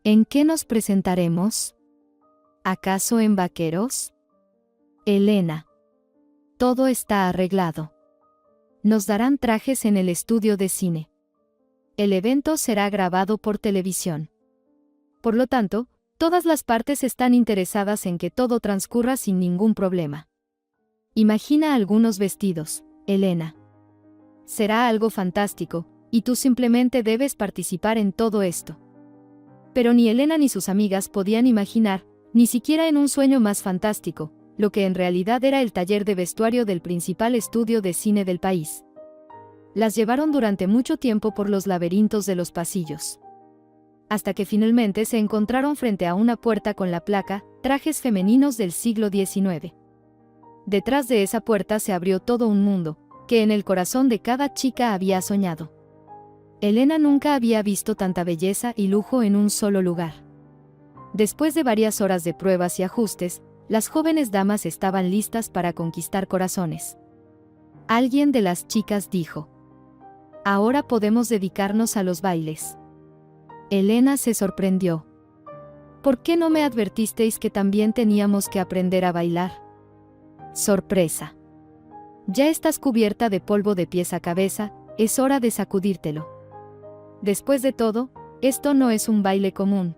¿En qué nos presentaremos? ¿Acaso en vaqueros? Elena. Todo está arreglado. Nos darán trajes en el estudio de cine. El evento será grabado por televisión. Por lo tanto, todas las partes están interesadas en que todo transcurra sin ningún problema. Imagina algunos vestidos, Elena. Será algo fantástico, y tú simplemente debes participar en todo esto. Pero ni Elena ni sus amigas podían imaginar, ni siquiera en un sueño más fantástico, lo que en realidad era el taller de vestuario del principal estudio de cine del país. Las llevaron durante mucho tiempo por los laberintos de los pasillos. Hasta que finalmente se encontraron frente a una puerta con la placa, trajes femeninos del siglo XIX. Detrás de esa puerta se abrió todo un mundo, que en el corazón de cada chica había soñado. Elena nunca había visto tanta belleza y lujo en un solo lugar. Después de varias horas de pruebas y ajustes, las jóvenes damas estaban listas para conquistar corazones. Alguien de las chicas dijo: «Ahora podemos dedicarnos a los bailes». Elena se sorprendió. «¿Por qué no me advertisteis que también teníamos que aprender a bailar?» Sorpresa. Ya estás cubierta de polvo de pies a cabeza, es hora de sacudírtelo. Después de todo, esto no es un baile común.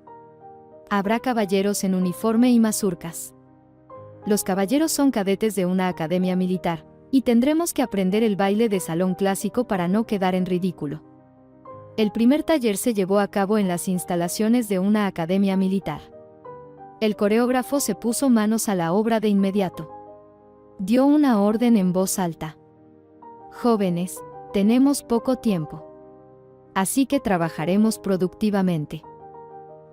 Habrá caballeros en uniforme y mazurcas. Los caballeros son cadetes de una academia militar, y tendremos que aprender el baile de salón clásico para no quedar en ridículo. El primer taller se llevó a cabo en las instalaciones de una academia militar. El coreógrafo se puso manos a la obra de inmediato. Dio una orden en voz alta. «Jóvenes, tenemos poco tiempo. Así que trabajaremos productivamente.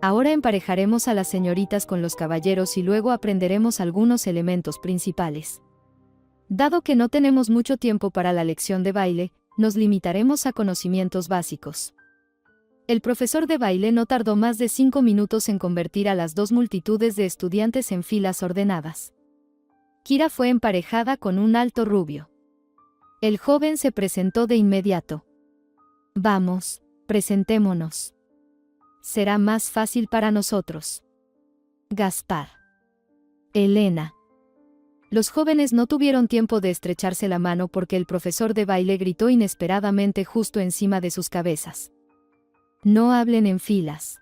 Ahora emparejaremos a las señoritas con los caballeros y luego aprenderemos algunos elementos principales. Dado que no tenemos mucho tiempo para la lección de baile, nos limitaremos a conocimientos básicos». El profesor de baile no tardó más de 5 minutos en convertir a las dos multitudes de estudiantes en filas ordenadas. Kira fue emparejada con un alto rubio. El joven se presentó de inmediato. «Vamos, presentémonos. Será más fácil para nosotros». Gaspar. Elena. Los jóvenes no tuvieron tiempo de estrecharse la mano porque el profesor de baile gritó inesperadamente justo encima de sus cabezas. «No hablen en filas.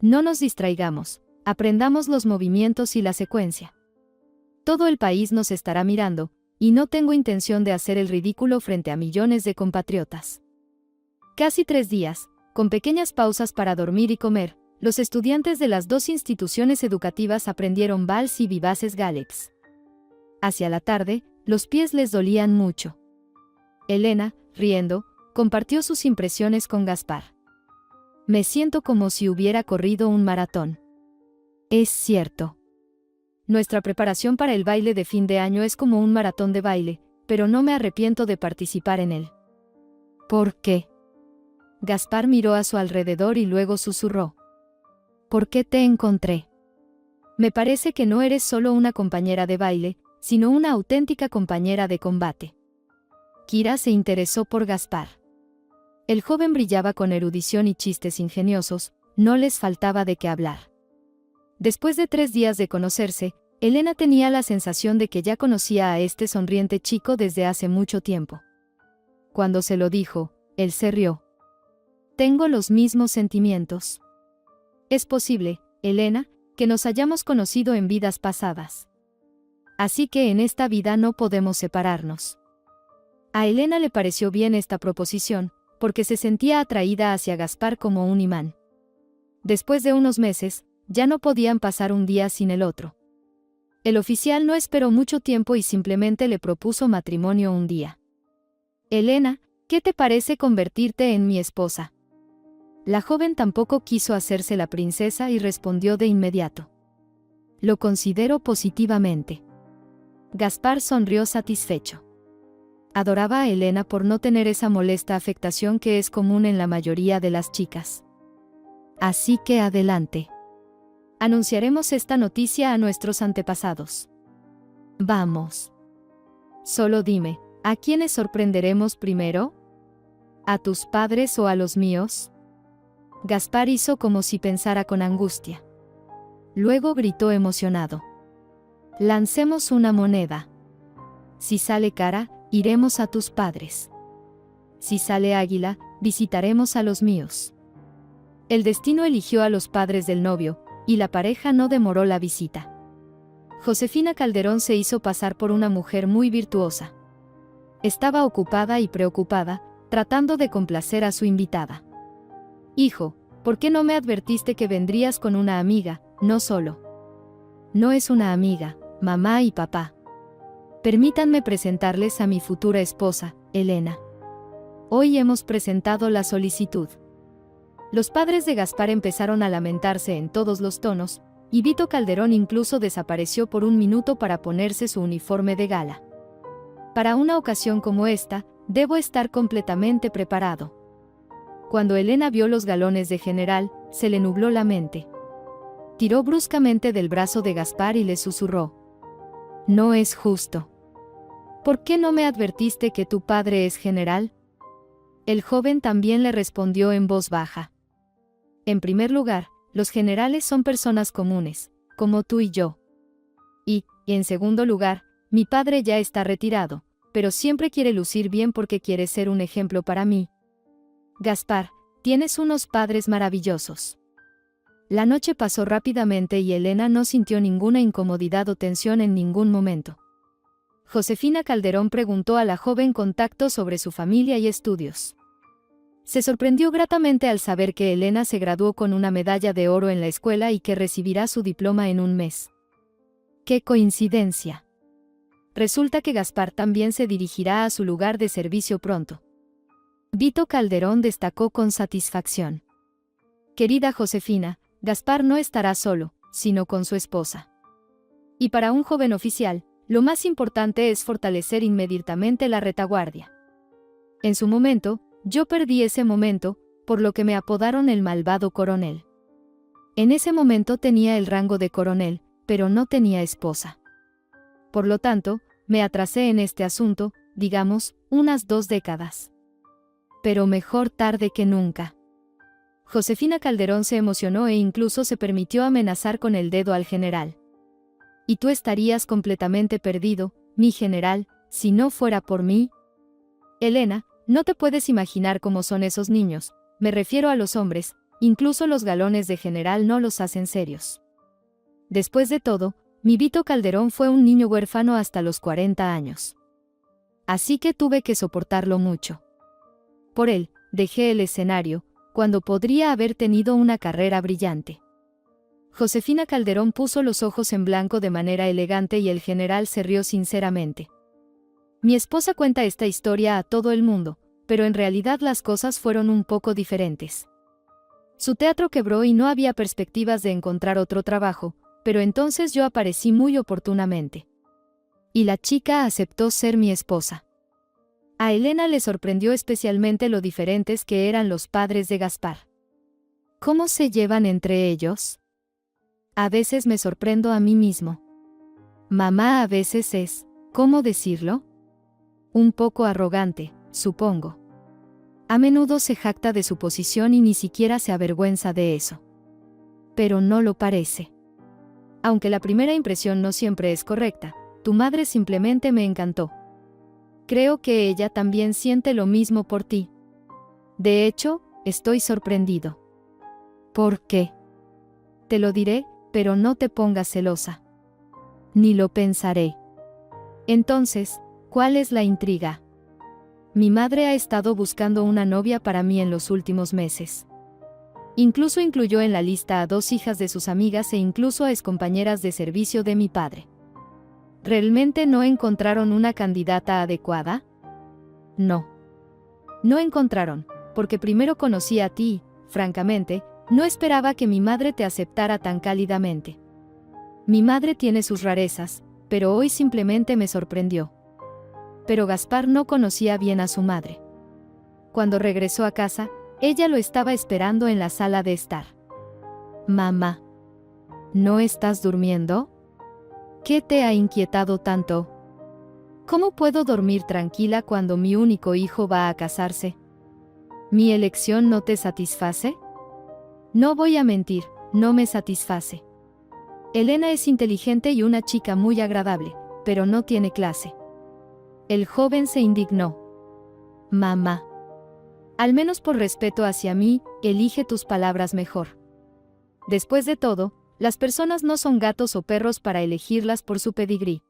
No nos distraigamos, aprendamos los movimientos y la secuencia. Todo el país nos estará mirando, y no tengo intención de hacer el ridículo frente a millones de compatriotas». Casi 3 días, con pequeñas pausas para dormir y comer, los estudiantes de las dos instituciones educativas aprendieron vals y vivaces galettes. Hacia la tarde, los pies les dolían mucho. Elena, riendo, compartió sus impresiones con Gaspar. «Me siento como si hubiera corrido un maratón». Es cierto. Nuestra preparación para el baile de fin de año es como un maratón de baile, pero no me arrepiento de participar en él. ¿Por qué? Gaspar miró a su alrededor y luego susurró. ¿Por qué te encontré? Me parece que no eres solo una compañera de baile, sino una auténtica compañera de combate. Kira se interesó por Gaspar. El joven brillaba con erudición y chistes ingeniosos, no les faltaba de qué hablar. Después de 3 días de conocerse, Elena tenía la sensación de que ya conocía a este sonriente chico desde hace mucho tiempo. Cuando se lo dijo, él se rió. «Tengo los mismos sentimientos. Es posible, Elena, que nos hayamos conocido en vidas pasadas». Así que en esta vida no podemos separarnos. A Elena le pareció bien esta proposición, porque se sentía atraída hacia Gaspar como un imán. Después de unos meses, ya no podían pasar un día sin el otro. El oficial no esperó mucho tiempo y simplemente le propuso matrimonio un día. Elena, ¿qué te parece convertirte en mi esposa? La joven tampoco quiso hacerse la princesa y respondió de inmediato. Lo considero positivamente. Gaspar sonrió satisfecho. Adoraba a Elena por no tener esa molesta afectación que es común en la mayoría de las chicas. Así que adelante. Anunciaremos esta noticia a nuestros antepasados. Vamos. Solo dime, ¿a quiénes sorprenderemos primero? ¿A tus padres o a los míos? Gaspar hizo como si pensara con angustia. Luego gritó emocionado. Lancemos una moneda. Si sale cara, iremos a tus padres. Si sale águila, visitaremos a los míos. El destino eligió a los padres del novio, y la pareja no demoró la visita. Josefina Calderón se hizo pasar por una mujer muy virtuosa. Estaba ocupada y preocupada, tratando de complacer a su invitada. Hijo, ¿por qué no me advertiste que vendrías con una amiga, no solo? No es una amiga, mamá y papá. Permítanme presentarles a mi futura esposa, Elena. Hoy hemos presentado la solicitud. Los padres de Gaspar empezaron a lamentarse en todos los tonos, y Vito Calderón incluso desapareció por un minuto para ponerse su uniforme de gala. Para una ocasión como esta, debo estar completamente preparado. Cuando Elena vio los galones de general, se le nubló la mente. Tiró bruscamente del brazo de Gaspar y le susurró. No es justo. ¿Por qué no me advertiste que tu padre es general? El joven también le respondió en voz baja. En primer lugar, los generales son personas comunes, como tú y yo. Y, en segundo lugar, mi padre ya está retirado, pero siempre quiere lucir bien porque quiere ser un ejemplo para mí. Gaspar, tienes unos padres maravillosos. La noche pasó rápidamente y Elena no sintió ninguna incomodidad o tensión en ningún momento. Josefina Calderón preguntó a la joven contacto sobre su familia y estudios. Se sorprendió gratamente al saber que Elena se graduó con una medalla de oro en la escuela y que recibirá su diploma en un mes. ¡Qué coincidencia! Resulta que Gaspar también se dirigirá a su lugar de servicio pronto. Vito Calderón destacó con satisfacción. Querida Josefina, Gaspar no estará solo, sino con su esposa. Y para un joven oficial, lo más importante es fortalecer inmediatamente la retaguardia. En su momento, yo perdí ese momento, por lo que me apodaron el malvado coronel. En ese momento tenía el rango de coronel, pero no tenía esposa. Por lo tanto, me atrasé en este asunto, digamos, unas 2 décadas. Pero mejor tarde que nunca. Josefina Calderón se emocionó e incluso se permitió amenazar con el dedo al general. Y tú estarías completamente perdido, mi general, si no fuera por mí. Elena, no te puedes imaginar cómo son esos niños, me refiero a los hombres, incluso los galones de general no los hacen serios. Después de todo, mi Vito Calderón fue un niño huérfano hasta los 40 años. Así que tuve que soportarlo mucho. Por él, dejé el escenario, cuando podría haber tenido una carrera brillante. Josefina Calderón puso los ojos en blanco de manera elegante y el general se rió sinceramente. Mi esposa cuenta esta historia a todo el mundo, pero en realidad las cosas fueron un poco diferentes. Su teatro quebró y no había perspectivas de encontrar otro trabajo, pero entonces yo aparecí muy oportunamente. Y la chica aceptó ser mi esposa. A Elena le sorprendió especialmente lo diferentes que eran los padres de Gaspar. ¿Cómo se llevan entre ellos? A veces me sorprendo a mí mismo. Mamá a veces es, ¿cómo decirlo? Un poco arrogante, supongo. A menudo se jacta de su posición y ni siquiera se avergüenza de eso. Pero no lo parece. Aunque la primera impresión no siempre es correcta, tu madre simplemente me encantó. Creo que ella también siente lo mismo por ti. De hecho, estoy sorprendido. ¿Por qué? Te lo diré, pero no te pongas celosa. Ni lo pensaré. Entonces, ¿cuál es la intriga? Mi madre ha estado buscando una novia para mí en los últimos meses. Incluso incluyó en la lista a 2 hijas de sus amigas e incluso a excompañeras de servicio de mi padre. ¿Realmente no encontraron una candidata adecuada? No. No encontraron, porque primero conocí a ti, francamente, no esperaba que mi madre te aceptara tan cálidamente. Mi madre tiene sus rarezas, pero hoy simplemente me sorprendió. Pero Gaspar no conocía bien a su madre. Cuando regresó a casa, ella lo estaba esperando en la sala de estar. Mamá, ¿no estás durmiendo? ¿Qué te ha inquietado tanto? ¿Cómo puedo dormir tranquila cuando mi único hijo va a casarse? ¿Mi elección no te satisface? No voy a mentir, no me satisface. Elena es inteligente y una chica muy agradable, pero no tiene clase. El joven se indignó. Mamá. Al menos por respeto hacia mí, elige tus palabras mejor. Después de todo, las personas no son gatos o perros para elegirlas por su pedigrí.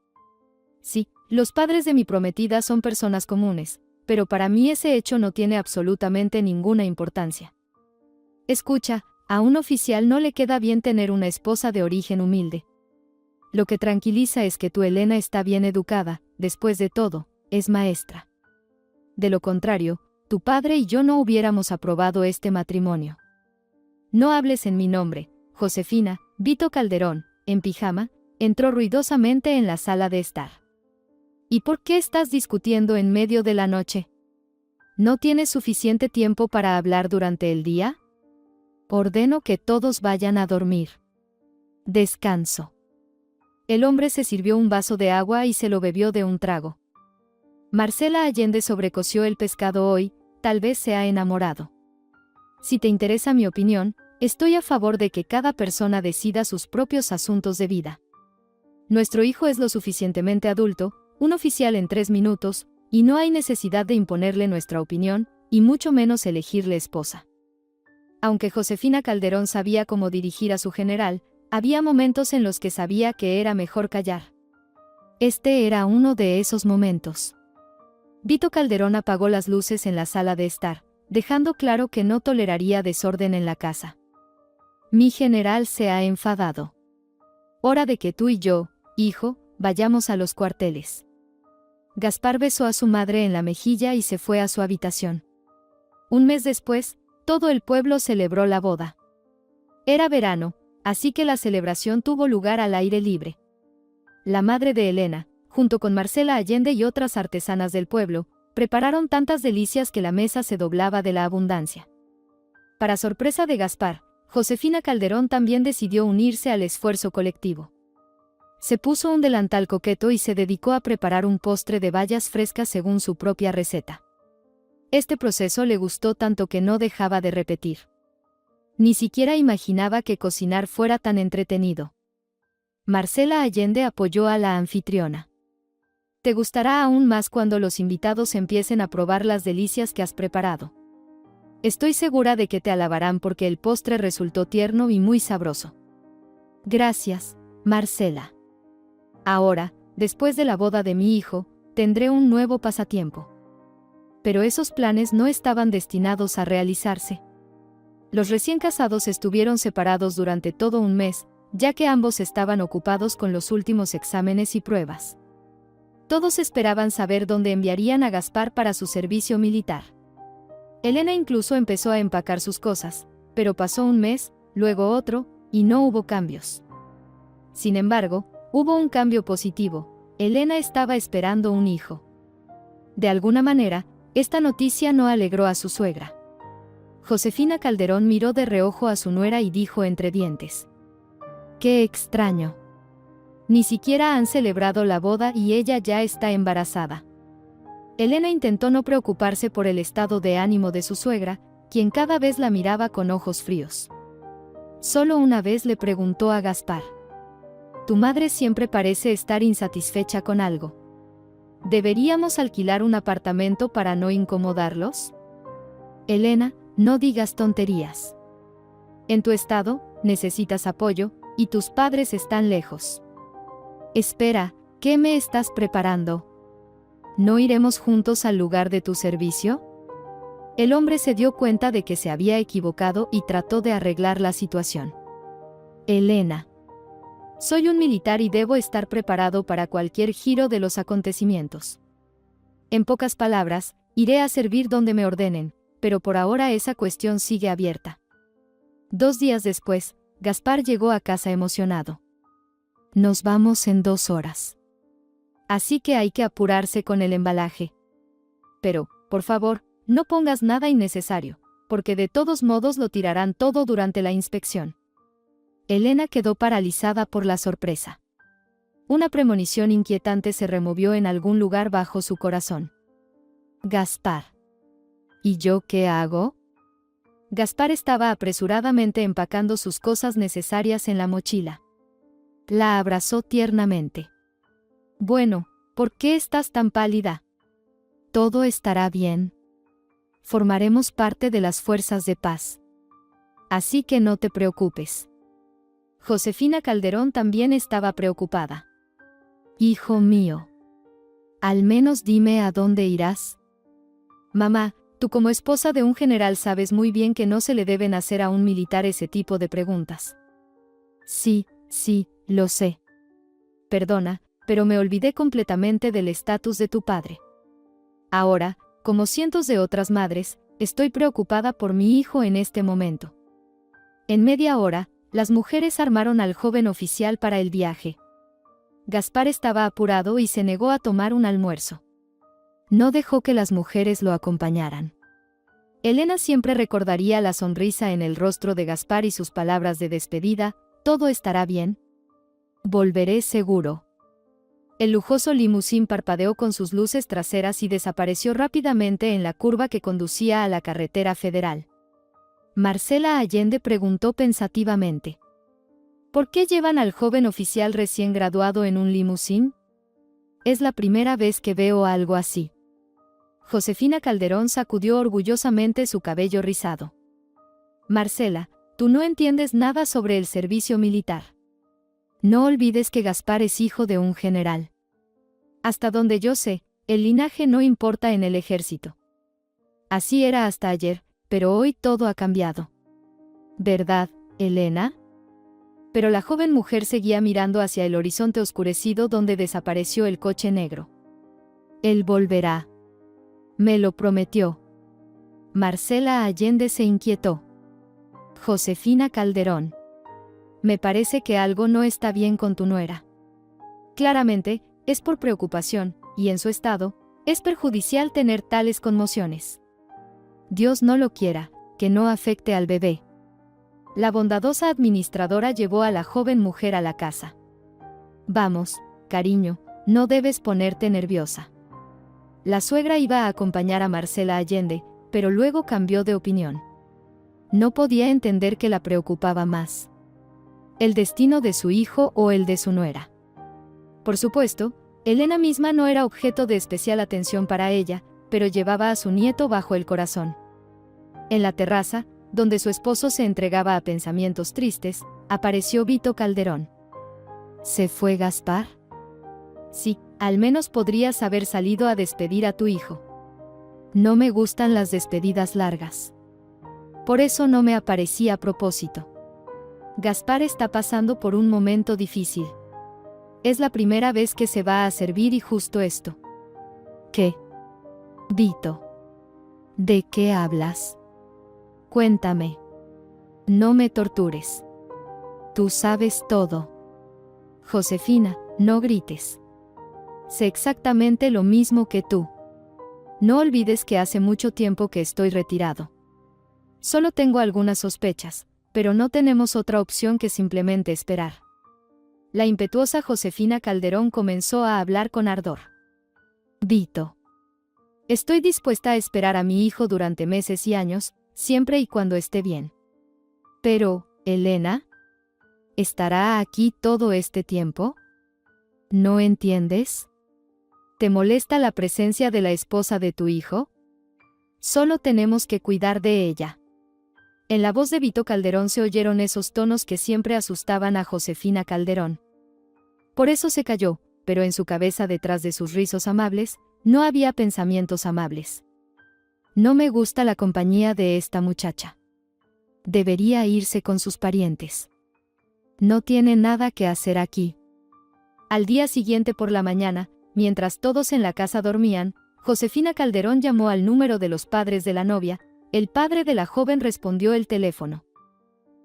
Sí, los padres de mi prometida son personas comunes, pero para mí ese hecho no tiene absolutamente ninguna importancia. Escucha, a un oficial no le queda bien tener una esposa de origen humilde. Lo que tranquiliza es que tu Elena está bien educada, después de todo, es maestra. De lo contrario, tu padre y yo no hubiéramos aprobado este matrimonio. No hables en mi nombre, Josefina. Vito Calderón, en pijama, entró ruidosamente en la sala de estar. ¿Y por qué estás discutiendo en medio de la noche? ¿No tienes suficiente tiempo para hablar durante el día? Ordeno que todos vayan a dormir. Descanso. El hombre se sirvió un vaso de agua y se lo bebió de un trago. Marcela Allende sobrecoció el pescado hoy, tal vez se ha enamorado. Si te interesa mi opinión, estoy a favor de que cada persona decida sus propios asuntos de vida. Nuestro hijo es lo suficientemente adulto, un oficial en 3 minutos, y no hay necesidad de imponerle nuestra opinión, y mucho menos elegirle esposa. Aunque Josefina Calderón sabía cómo dirigir a su general, había momentos en los que sabía que era mejor callar. Este era uno de esos momentos. Vito Calderón apagó las luces en la sala de estar, dejando claro que no toleraría desorden en la casa. Mi general se ha enfadado. Hora de que tú y yo, hijo, vayamos a los cuarteles. Gaspar besó a su madre en la mejilla y se fue a su habitación. Un mes después, todo el pueblo celebró la boda. Era verano, así que la celebración tuvo lugar al aire libre. La madre de Elena, junto con Marcela Allende y otras artesanas del pueblo, prepararon tantas delicias que la mesa se doblaba de la abundancia. Para sorpresa de Gaspar, Josefina Calderón también decidió unirse al esfuerzo colectivo. Se puso un delantal coqueto y se dedicó a preparar un postre de bayas frescas según su propia receta. Este proceso le gustó tanto que no dejaba de repetir. Ni siquiera imaginaba que cocinar fuera tan entretenido. Marcela Allende apoyó a la anfitriona. Te gustará aún más cuando los invitados empiecen a probar las delicias que has preparado. Estoy segura de que te alabarán porque el postre resultó tierno y muy sabroso. Gracias, Marcela. Ahora, después de la boda de mi hijo, tendré un nuevo pasatiempo. Pero esos planes no estaban destinados a realizarse. Los recién casados estuvieron separados durante todo un mes, ya que ambos estaban ocupados con los últimos exámenes y pruebas. Todos esperaban saber dónde enviarían a Gaspar para su servicio militar. Elena incluso empezó a empacar sus cosas, pero pasó un mes, luego otro, y no hubo cambios. Sin embargo, hubo un cambio positivo. Elena estaba esperando un hijo. De alguna manera, esta noticia no alegró a su suegra. Josefina Calderón miró de reojo a su nuera y dijo entre dientes: ¡Qué extraño! Ni siquiera han celebrado la boda y ella ya está embarazada. Elena intentó no preocuparse por el estado de ánimo de su suegra, quien cada vez la miraba con ojos fríos. Solo una vez le preguntó a Gaspar: Tu madre siempre parece estar insatisfecha con algo. ¿Deberíamos alquilar un apartamento para no incomodarlos? Elena, no digas tonterías. En tu estado, necesitas apoyo, y tus padres están lejos. Espera, ¿Qué me estás preparando? ¿No iremos juntos al lugar de tu servicio? El hombre se dio cuenta de que se había equivocado y trató de arreglar la situación. Elena. Soy un militar y debo estar preparado para cualquier giro de los acontecimientos. En pocas palabras, iré a servir donde me ordenen, pero por ahora esa cuestión sigue abierta. 2 días después, Gaspar llegó a casa emocionado. Nos vamos en 2 horas. Así que hay que apurarse con el embalaje. Pero, por favor, no pongas nada innecesario, porque de todos modos lo tirarán todo durante la inspección. Elena quedó paralizada por la sorpresa. Una premonición inquietante se removió en algún lugar bajo su corazón. Gaspar. ¿Y yo qué hago? Gaspar estaba apresuradamente empacando sus cosas necesarias en la mochila. La abrazó tiernamente. Bueno, ¿por qué estás tan pálida? Todo estará bien. Formaremos parte de las fuerzas de paz. Así que no te preocupes. Josefina Calderón también estaba preocupada. Hijo mío. Al menos dime a dónde irás. Mamá, tú como esposa de un general sabes muy bien que no se le deben hacer a un militar ese tipo de preguntas. Sí, lo sé. Perdona, pero me olvidé completamente del estatus de tu padre. Ahora, como cientos de otras madres, estoy preocupada por mi hijo en este momento. En media hora, las mujeres armaron al joven oficial para el viaje. Gaspar estaba apurado y se negó a tomar un almuerzo. No dejó que las mujeres lo acompañaran. Elena siempre recordaría la sonrisa en el rostro de Gaspar y sus palabras de despedida: todo estará bien. Volveré seguro. El lujoso limusín parpadeó con sus luces traseras y desapareció rápidamente en la curva que conducía a la carretera federal. Marcela Allende preguntó pensativamente: ¿por qué llevan al joven oficial recién graduado en un limusín? Es la primera vez que veo algo así. Josefina Calderón sacudió orgullosamente su cabello rizado. Marcela, tú no entiendes nada sobre el servicio militar. No olvides que Gaspar es hijo de un general. Hasta donde yo sé, el linaje no importa en el ejército. Así era hasta ayer, pero hoy todo ha cambiado. ¿Verdad, Elena? Pero la joven mujer seguía mirando hacia el horizonte oscurecido donde desapareció el coche negro. Él volverá. Me lo prometió. Marcela Allende se inquietó. Josefina Calderón. Me parece que algo no está bien con tu nuera. Claramente, es por preocupación, y en su estado, es perjudicial tener tales conmociones. Dios no lo quiera, que no afecte al bebé. La bondadosa administradora llevó a la joven mujer a la casa. Vamos, cariño, no debes ponerte nerviosa. La suegra iba a acompañar a Marcela Allende, pero luego cambió de opinión. No podía entender qué la preocupaba más: el destino de su hijo o el de su nuera. Por supuesto, Elena misma no era objeto de especial atención para ella, pero llevaba a su nieto bajo el corazón. En la terraza, donde su esposo se entregaba a pensamientos tristes, apareció Vito Calderón. ¿Se fue Gaspar? Sí, al menos podrías haber salido a despedir a tu hijo. No me gustan las despedidas largas. Por eso no me aparecí a propósito. Gaspar está pasando por un momento difícil. Es la primera vez que se va a servir y justo esto. ¿Qué? Vito. ¿De qué hablas? Cuéntame. No me tortures. Tú sabes todo. Josefina, no grites. Sé exactamente lo mismo que tú. No olvides que hace mucho tiempo que estoy retirado. Solo tengo algunas sospechas, pero no tenemos otra opción que simplemente esperar. La impetuosa Josefina Calderón comenzó a hablar con ardor. Vito. Estoy dispuesta a esperar a mi hijo durante meses y años, siempre y cuando esté bien. Pero, Elena, ¿estará aquí todo este tiempo? ¿No entiendes? ¿Te molesta la presencia de la esposa de tu hijo? Solo tenemos que cuidar de ella. En la voz de Vito Calderón se oyeron esos tonos que siempre asustaban a Josefina Calderón. Por eso se calló, pero en su cabeza, detrás de sus rizos amables, no había pensamientos amables. No me gusta la compañía de esta muchacha. Debería irse con sus parientes. No tiene nada que hacer aquí. Al día siguiente por la mañana, mientras todos en la casa dormían, Josefina Calderón llamó al número de los padres de la novia. El padre de la joven respondió el teléfono.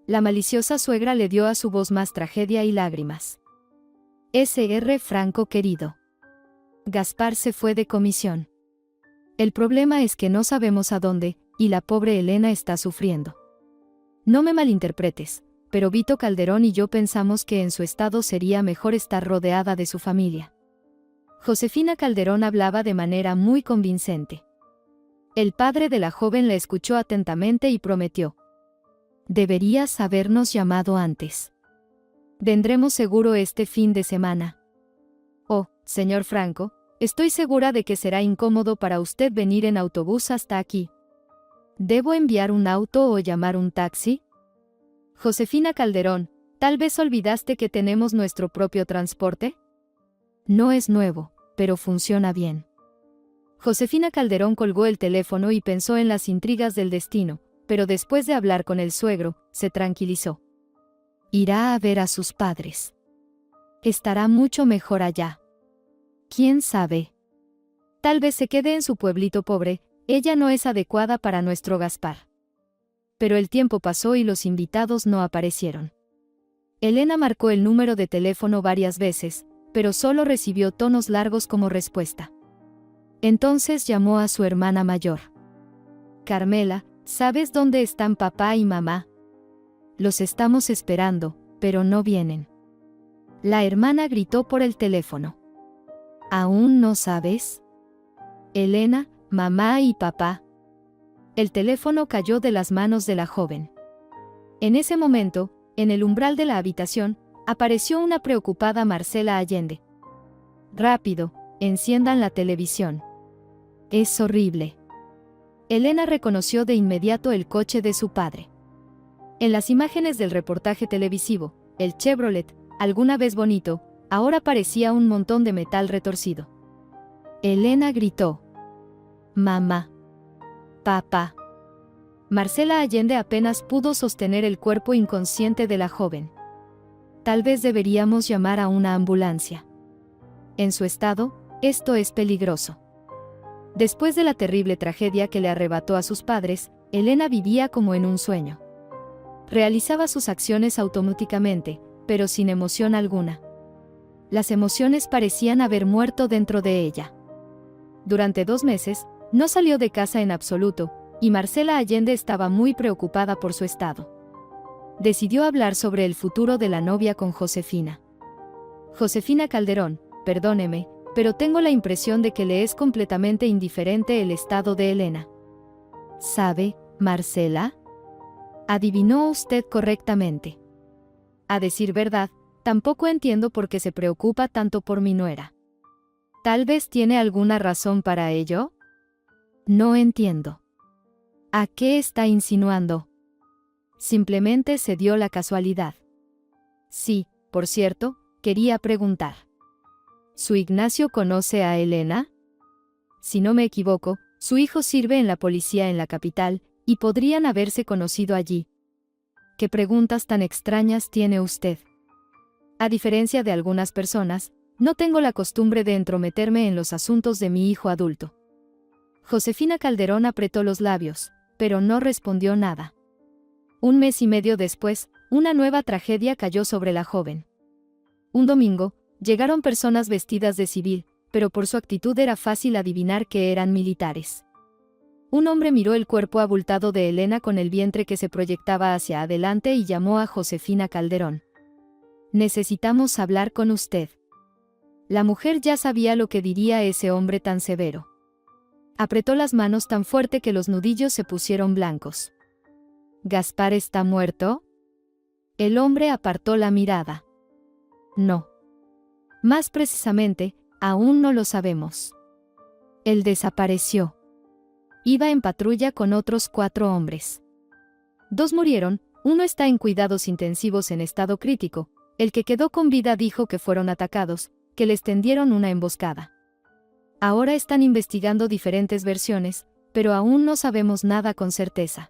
La maliciosa suegra le dio a su voz más tragedia y lágrimas. Sr. Franco querido. Gaspar se fue de comisión. El problema es que no sabemos a dónde, y la pobre Elena está sufriendo. No me malinterpretes, pero Vito Calderón y yo pensamos que en su estado sería mejor estar rodeada de su familia. Josefina Calderón hablaba de manera muy convincente. El padre de la joven la escuchó atentamente y prometió. Deberías habernos llamado antes. Vendremos seguro este fin de semana. Oh, señor Franco, estoy segura de que será incómodo para usted venir en autobús hasta aquí. ¿Debo enviar un auto o llamar un taxi? Josefina Calderón, ¿tal vez olvidaste que tenemos nuestro propio transporte? No es nuevo, pero funciona bien. Josefina Calderón colgó el teléfono y pensó en las intrigas del destino, pero después de hablar con el suegro, se tranquilizó. Irá a ver a sus padres. Estará mucho mejor allá. ¿Quién sabe? Tal vez se quede en su pueblito pobre, ella no es adecuada para nuestro Gaspar. Pero el tiempo pasó y los invitados no aparecieron. Elena marcó el número de teléfono varias veces, pero solo recibió tonos largos como respuesta. Entonces llamó a su hermana mayor. Carmela, ¿sabes dónde están papá y mamá? Los estamos esperando, pero no vienen. La hermana gritó por el teléfono. ¿Aún no sabes? Elena, mamá y papá. El teléfono cayó de las manos de la joven. En ese momento, en el umbral de la habitación, apareció una preocupada Marcela Allende. Rápido, enciendan la televisión. Es horrible. Elena reconoció de inmediato el coche de su padre. En las imágenes del reportaje televisivo, el Chevrolet, alguna vez bonito, ahora parecía un montón de metal retorcido. Elena gritó. Mamá. Papá. Marcela Allende apenas pudo sostener el cuerpo inconsciente de la joven. Tal vez deberíamos llamar a una ambulancia. En su estado, esto es peligroso. Después de la terrible tragedia que le arrebató a sus padres, Elena vivía como en un sueño. Realizaba sus acciones automáticamente, pero sin emoción alguna. Las emociones parecían haber muerto dentro de ella. Durante 2 meses, no salió de casa en absoluto, y Marcela Allende estaba muy preocupada por su estado. Decidió hablar sobre el futuro de la novia con Josefina. Josefina Calderón, perdóneme, pero tengo la impresión de que le es completamente indiferente el estado de Elena. ¿Sabe, Marcela? Adivinó usted correctamente. A decir verdad, tampoco entiendo por qué se preocupa tanto por mi nuera. ¿Tal vez tiene alguna razón para ello? No entiendo. ¿A qué está insinuando? Simplemente se dio la casualidad. Sí, por cierto, quería preguntar. ¿Su Ignacio conoce a Elena? Si no me equivoco, su hijo sirve en la policía en la capital, y podrían haberse conocido allí. ¿Qué preguntas tan extrañas tiene usted? A diferencia de algunas personas, no tengo la costumbre de entrometerme en los asuntos de mi hijo adulto. Josefina Calderón apretó los labios, pero no respondió nada. 1 mes y medio después, una nueva tragedia cayó sobre la joven. Un domingo, llegaron personas vestidas de civil, pero por su actitud era fácil adivinar que eran militares. Un hombre miró el cuerpo abultado de Elena con el vientre que se proyectaba hacia adelante y llamó a Josefina Calderón. Necesitamos hablar con usted. La mujer ya sabía lo que diría ese hombre tan severo. Apretó las manos tan fuerte que los nudillos se pusieron blancos. ¿Gaspar está muerto? El hombre apartó la mirada. No. Más precisamente, aún no lo sabemos. Él desapareció. Iba en patrulla con otros 4 hombres. 2 murieron, uno está en cuidados intensivos en estado crítico. El que quedó con vida dijo que fueron atacados, que les tendieron una emboscada. Ahora están investigando diferentes versiones, pero aún no sabemos nada con certeza.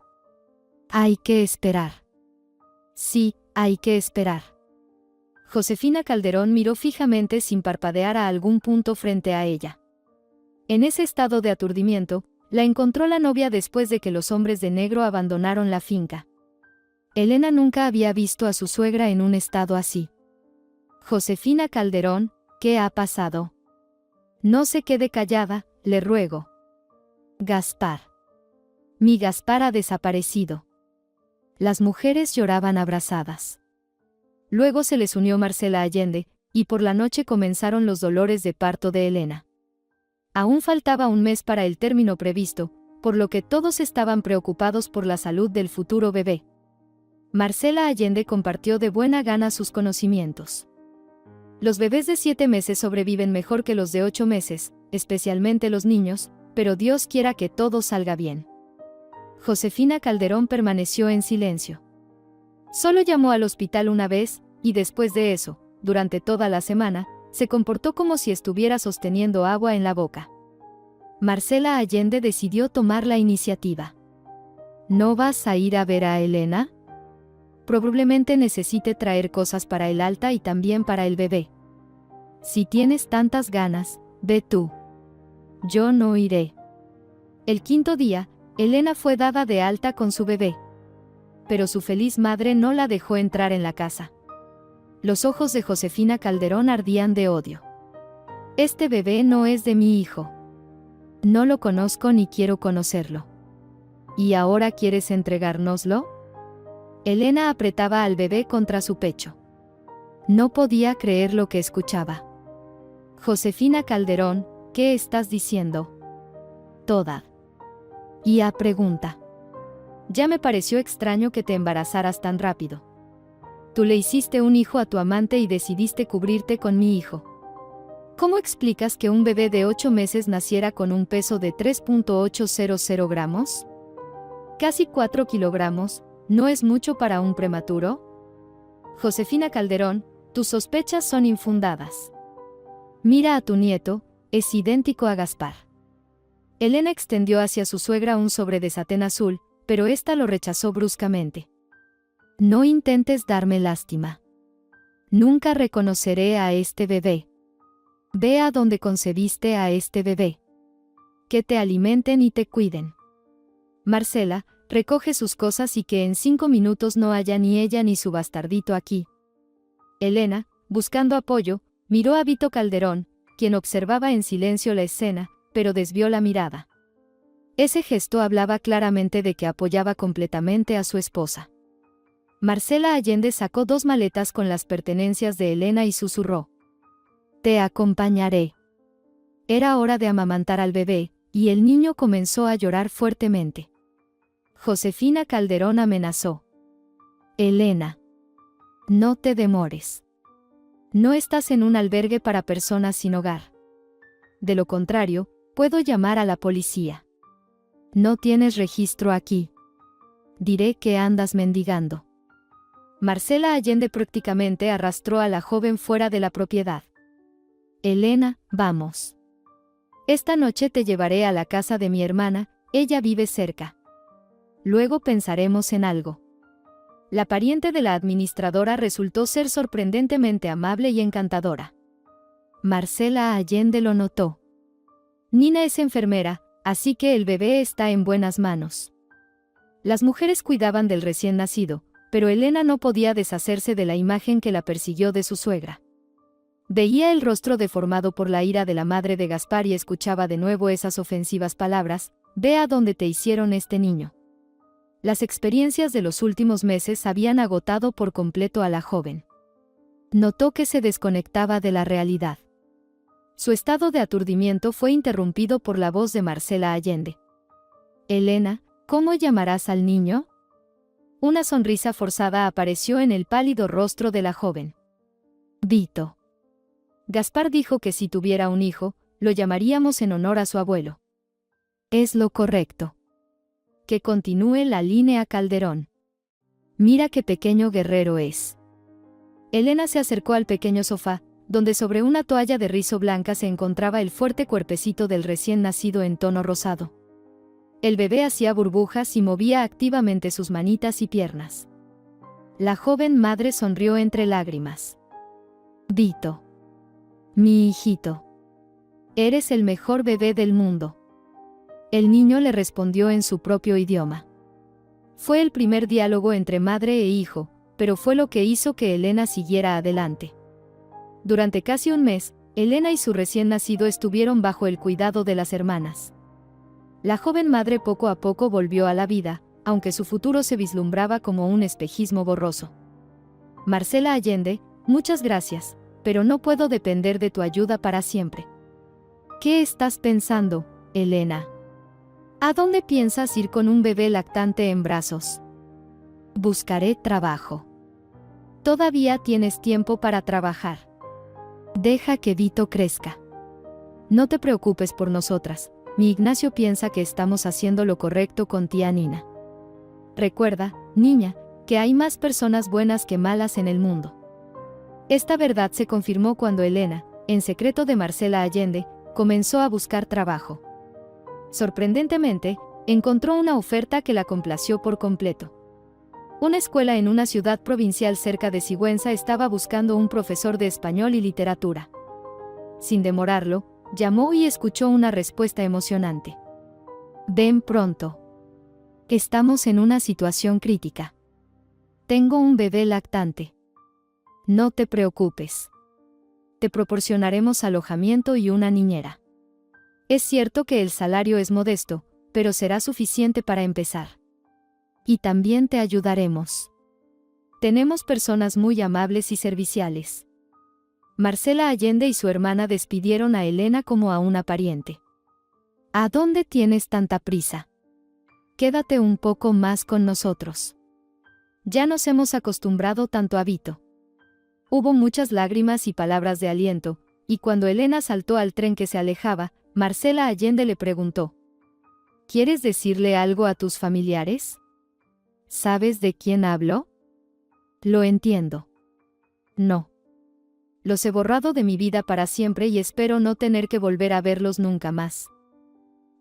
Hay que esperar. Sí, hay que esperar. Josefina Calderón miró fijamente sin parpadear a algún punto frente a ella. En ese estado de aturdimiento, la encontró la novia después de que los hombres de negro abandonaron la finca. Elena nunca había visto a su suegra en un estado así. Josefina Calderón, ¿qué ha pasado? No se quede callada, le ruego. Gaspar. Mi Gaspar ha desaparecido. Las mujeres lloraban abrazadas. Luego se les unió Marcela Allende, y por la noche comenzaron los dolores de parto de Elena. Aún faltaba un mes para el término previsto, por lo que todos estaban preocupados por la salud del futuro bebé. Marcela Allende compartió de buena gana sus conocimientos. Los bebés de 7 meses sobreviven mejor que los de 8 meses, especialmente los niños, pero Dios quiera que todo salga bien. Josefina Calderón permaneció en silencio. Solo llamó al hospital una vez, y después de eso, durante toda la semana, se comportó como si estuviera sosteniendo agua en la boca. Marcela Allende decidió tomar la iniciativa. ¿No vas a ir a ver a Elena? Probablemente necesite traer cosas para el alta y también para el bebé. Si tienes tantas ganas, ve tú. Yo no iré. El quinto día, Elena fue dada de alta con su bebé. Pero su feliz madre no la dejó entrar en la casa. Los ojos de Josefina Calderón ardían de odio. Este bebé no es de mi hijo. No lo conozco ni quiero conocerlo. ¿Y ahora quieres entregárnoslo? Elena apretaba al bebé contra su pecho. No podía creer lo que escuchaba. Josefina Calderón, ¿qué estás diciendo? Toda. Y a pregunta. Ya me pareció extraño que te embarazaras tan rápido. Tú le hiciste un hijo a tu amante y decidiste cubrirte con mi hijo. ¿Cómo explicas que un bebé de 8 meses naciera con un peso de 3.800 gramos? Casi 4 kilogramos, ¿no es mucho para un prematuro? Josefina Calderón, tus sospechas son infundadas. Mira a tu nieto, es idéntico a Gaspar. Elena extendió hacia su suegra un sobre de satén azul, pero ésta lo rechazó bruscamente. No intentes darme lástima. Nunca reconoceré a este bebé. Ve a donde concebiste a este bebé. Que te alimenten y te cuiden. Marcela, recoge sus cosas y que en 5 minutos no haya ni ella ni su bastardito aquí. Elena, buscando apoyo, miró a Vito Calderón, quien observaba en silencio la escena, pero desvió la mirada. Ese gesto hablaba claramente de que apoyaba completamente a su esposa. Marcela Allende sacó 2 maletas con las pertenencias de Elena y susurró. Te acompañaré. Era hora de amamantar al bebé, y el niño comenzó a llorar fuertemente. Josefina Calderón amenazó. Elena. No te demores. No estás en un albergue para personas sin hogar. De lo contrario, puedo llamar a la policía. No tienes registro aquí. Diré que andas mendigando. Marcela Allende prácticamente arrastró a la joven fuera de la propiedad. Elena, vamos. Esta noche te llevaré a la casa de mi hermana, ella vive cerca. Luego pensaremos en algo. La pariente de la administradora resultó ser sorprendentemente amable y encantadora. Marcela Allende lo notó. Nina es enfermera, así que el bebé está en buenas manos. Las mujeres cuidaban del recién nacido, pero Elena no podía deshacerse de la imagen que la persiguió de su suegra. Veía el rostro deformado por la ira de la madre de Gaspar y escuchaba de nuevo esas ofensivas palabras, ve a dónde te hicieron este niño. Las experiencias de los últimos meses habían agotado por completo a la joven. Notó que se desconectaba de la realidad. Su estado de aturdimiento fue interrumpido por la voz de Marcela Allende. Elena, ¿cómo llamarás al niño? Una sonrisa forzada apareció en el pálido rostro de la joven. Vito. Gaspar dijo que si tuviera un hijo, lo llamaríamos en honor a su abuelo. Es lo correcto. Que continúe la línea Calderón. Mira qué pequeño guerrero es. Elena se acercó al pequeño sofá, donde sobre una toalla de rizo blanca se encontraba el fuerte cuerpecito del recién nacido en tono rosado. El bebé hacía burbujas y movía activamente sus manitas y piernas. La joven madre sonrió entre lágrimas. Vito. Mi hijito. Eres el mejor bebé del mundo. El niño le respondió en su propio idioma. Fue el primer diálogo entre madre e hijo, pero fue lo que hizo que Elena siguiera adelante. Durante casi un mes, Elena y su recién nacido estuvieron bajo el cuidado de las hermanas. La joven madre poco a poco volvió a la vida, aunque su futuro se vislumbraba como un espejismo borroso. Marcela Allende, muchas gracias, pero no puedo depender de tu ayuda para siempre. ¿Qué estás pensando, Elena? ¿A dónde piensas ir con un bebé lactante en brazos? Buscaré trabajo. Todavía tienes tiempo para trabajar. Deja que Vito crezca. No te preocupes por nosotras, mi Ignacio piensa que estamos haciendo lo correcto con tía Nina. Recuerda, niña, que hay más personas buenas que malas en el mundo. Esta verdad se confirmó cuando Elena, en secreto de Marcela Allende, comenzó a buscar trabajo. Sorprendentemente, encontró una oferta que la complació por completo. Una escuela en una ciudad provincial cerca de Sigüenza estaba buscando un profesor de español y literatura. Sin demorarlo, llamó y escuchó una respuesta emocionante. Ven pronto. Estamos en una situación crítica. Tengo un bebé lactante. No te preocupes. Te proporcionaremos alojamiento y una niñera. Es cierto que el salario es modesto, pero será suficiente para empezar. Y también te ayudaremos. Tenemos personas muy amables y serviciales. Marcela Allende y su hermana despidieron a Elena como a una pariente. ¿A dónde tienes tanta prisa? Quédate un poco más con nosotros. Ya nos hemos acostumbrado tanto a Vito. Hubo muchas lágrimas y palabras de aliento, y cuando Elena saltó al tren que se alejaba, Marcela Allende le preguntó: ¿Quieres decirle algo a tus familiares? ¿Sabes de quién hablo? Lo entiendo. No. Los he borrado de mi vida para siempre y espero no tener que volver a verlos nunca más.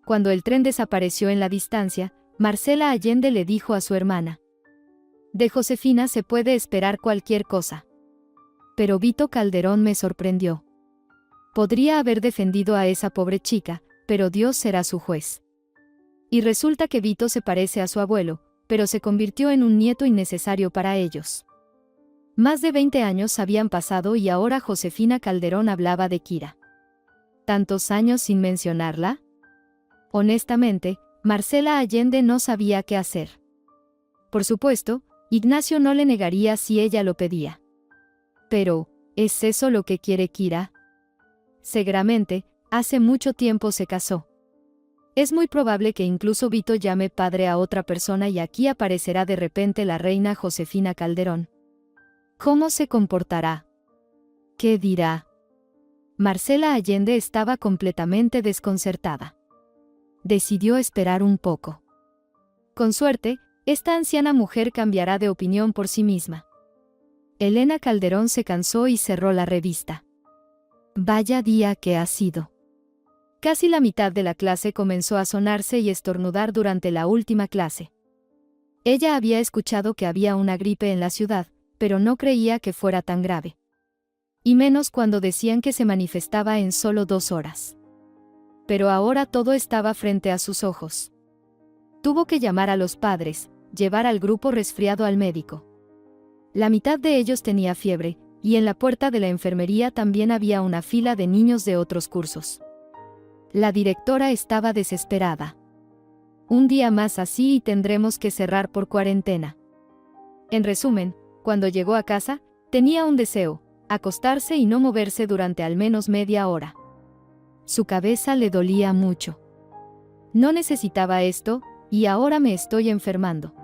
Cuando el tren desapareció en la distancia, Marcela Allende le dijo a su hermana: De Josefina se puede esperar cualquier cosa. Pero Vito Calderón me sorprendió. Podría haber defendido a esa pobre chica, pero Dios será su juez. Y resulta que Vito se parece a su abuelo, pero se convirtió en un nieto innecesario para ellos. Más de 20 años habían pasado y ahora Josefina Calderón hablaba de Kira. ¿Tantos años sin mencionarla? Honestamente, Marcela Allende no sabía qué hacer. Por supuesto, Ignacio no le negaría si ella lo pedía. Pero, ¿es eso lo que quiere Kira? Seguramente, hace mucho tiempo se casó. Es muy probable que incluso Vito llame padre a otra persona y aquí aparecerá de repente la reina Josefina Calderón. ¿Cómo se comportará? ¿Qué dirá? Marcela Allende estaba completamente desconcertada. Decidió esperar un poco. Con suerte, esta anciana mujer cambiará de opinión por sí misma. Elena Calderón se cansó y cerró la revista. Vaya día que ha sido. Casi la mitad de la clase comenzó a sonarse y estornudar durante la última clase. Ella había escuchado que había una gripe en la ciudad, pero no creía que fuera tan grave. Y menos cuando decían que se manifestaba en solo 2 horas. Pero ahora todo estaba frente a sus ojos. Tuvo que llamar a los padres, llevar al grupo resfriado al médico. La mitad de ellos tenía fiebre, y en la puerta de la enfermería también había una fila de niños de otros cursos. La directora estaba desesperada. Un día más así y tendremos que cerrar por cuarentena. En resumen, cuando llegó a casa, tenía un deseo: acostarse y no moverse durante al menos media hora. Su cabeza le dolía mucho. No necesitaba esto, y ahora me estoy enfermando.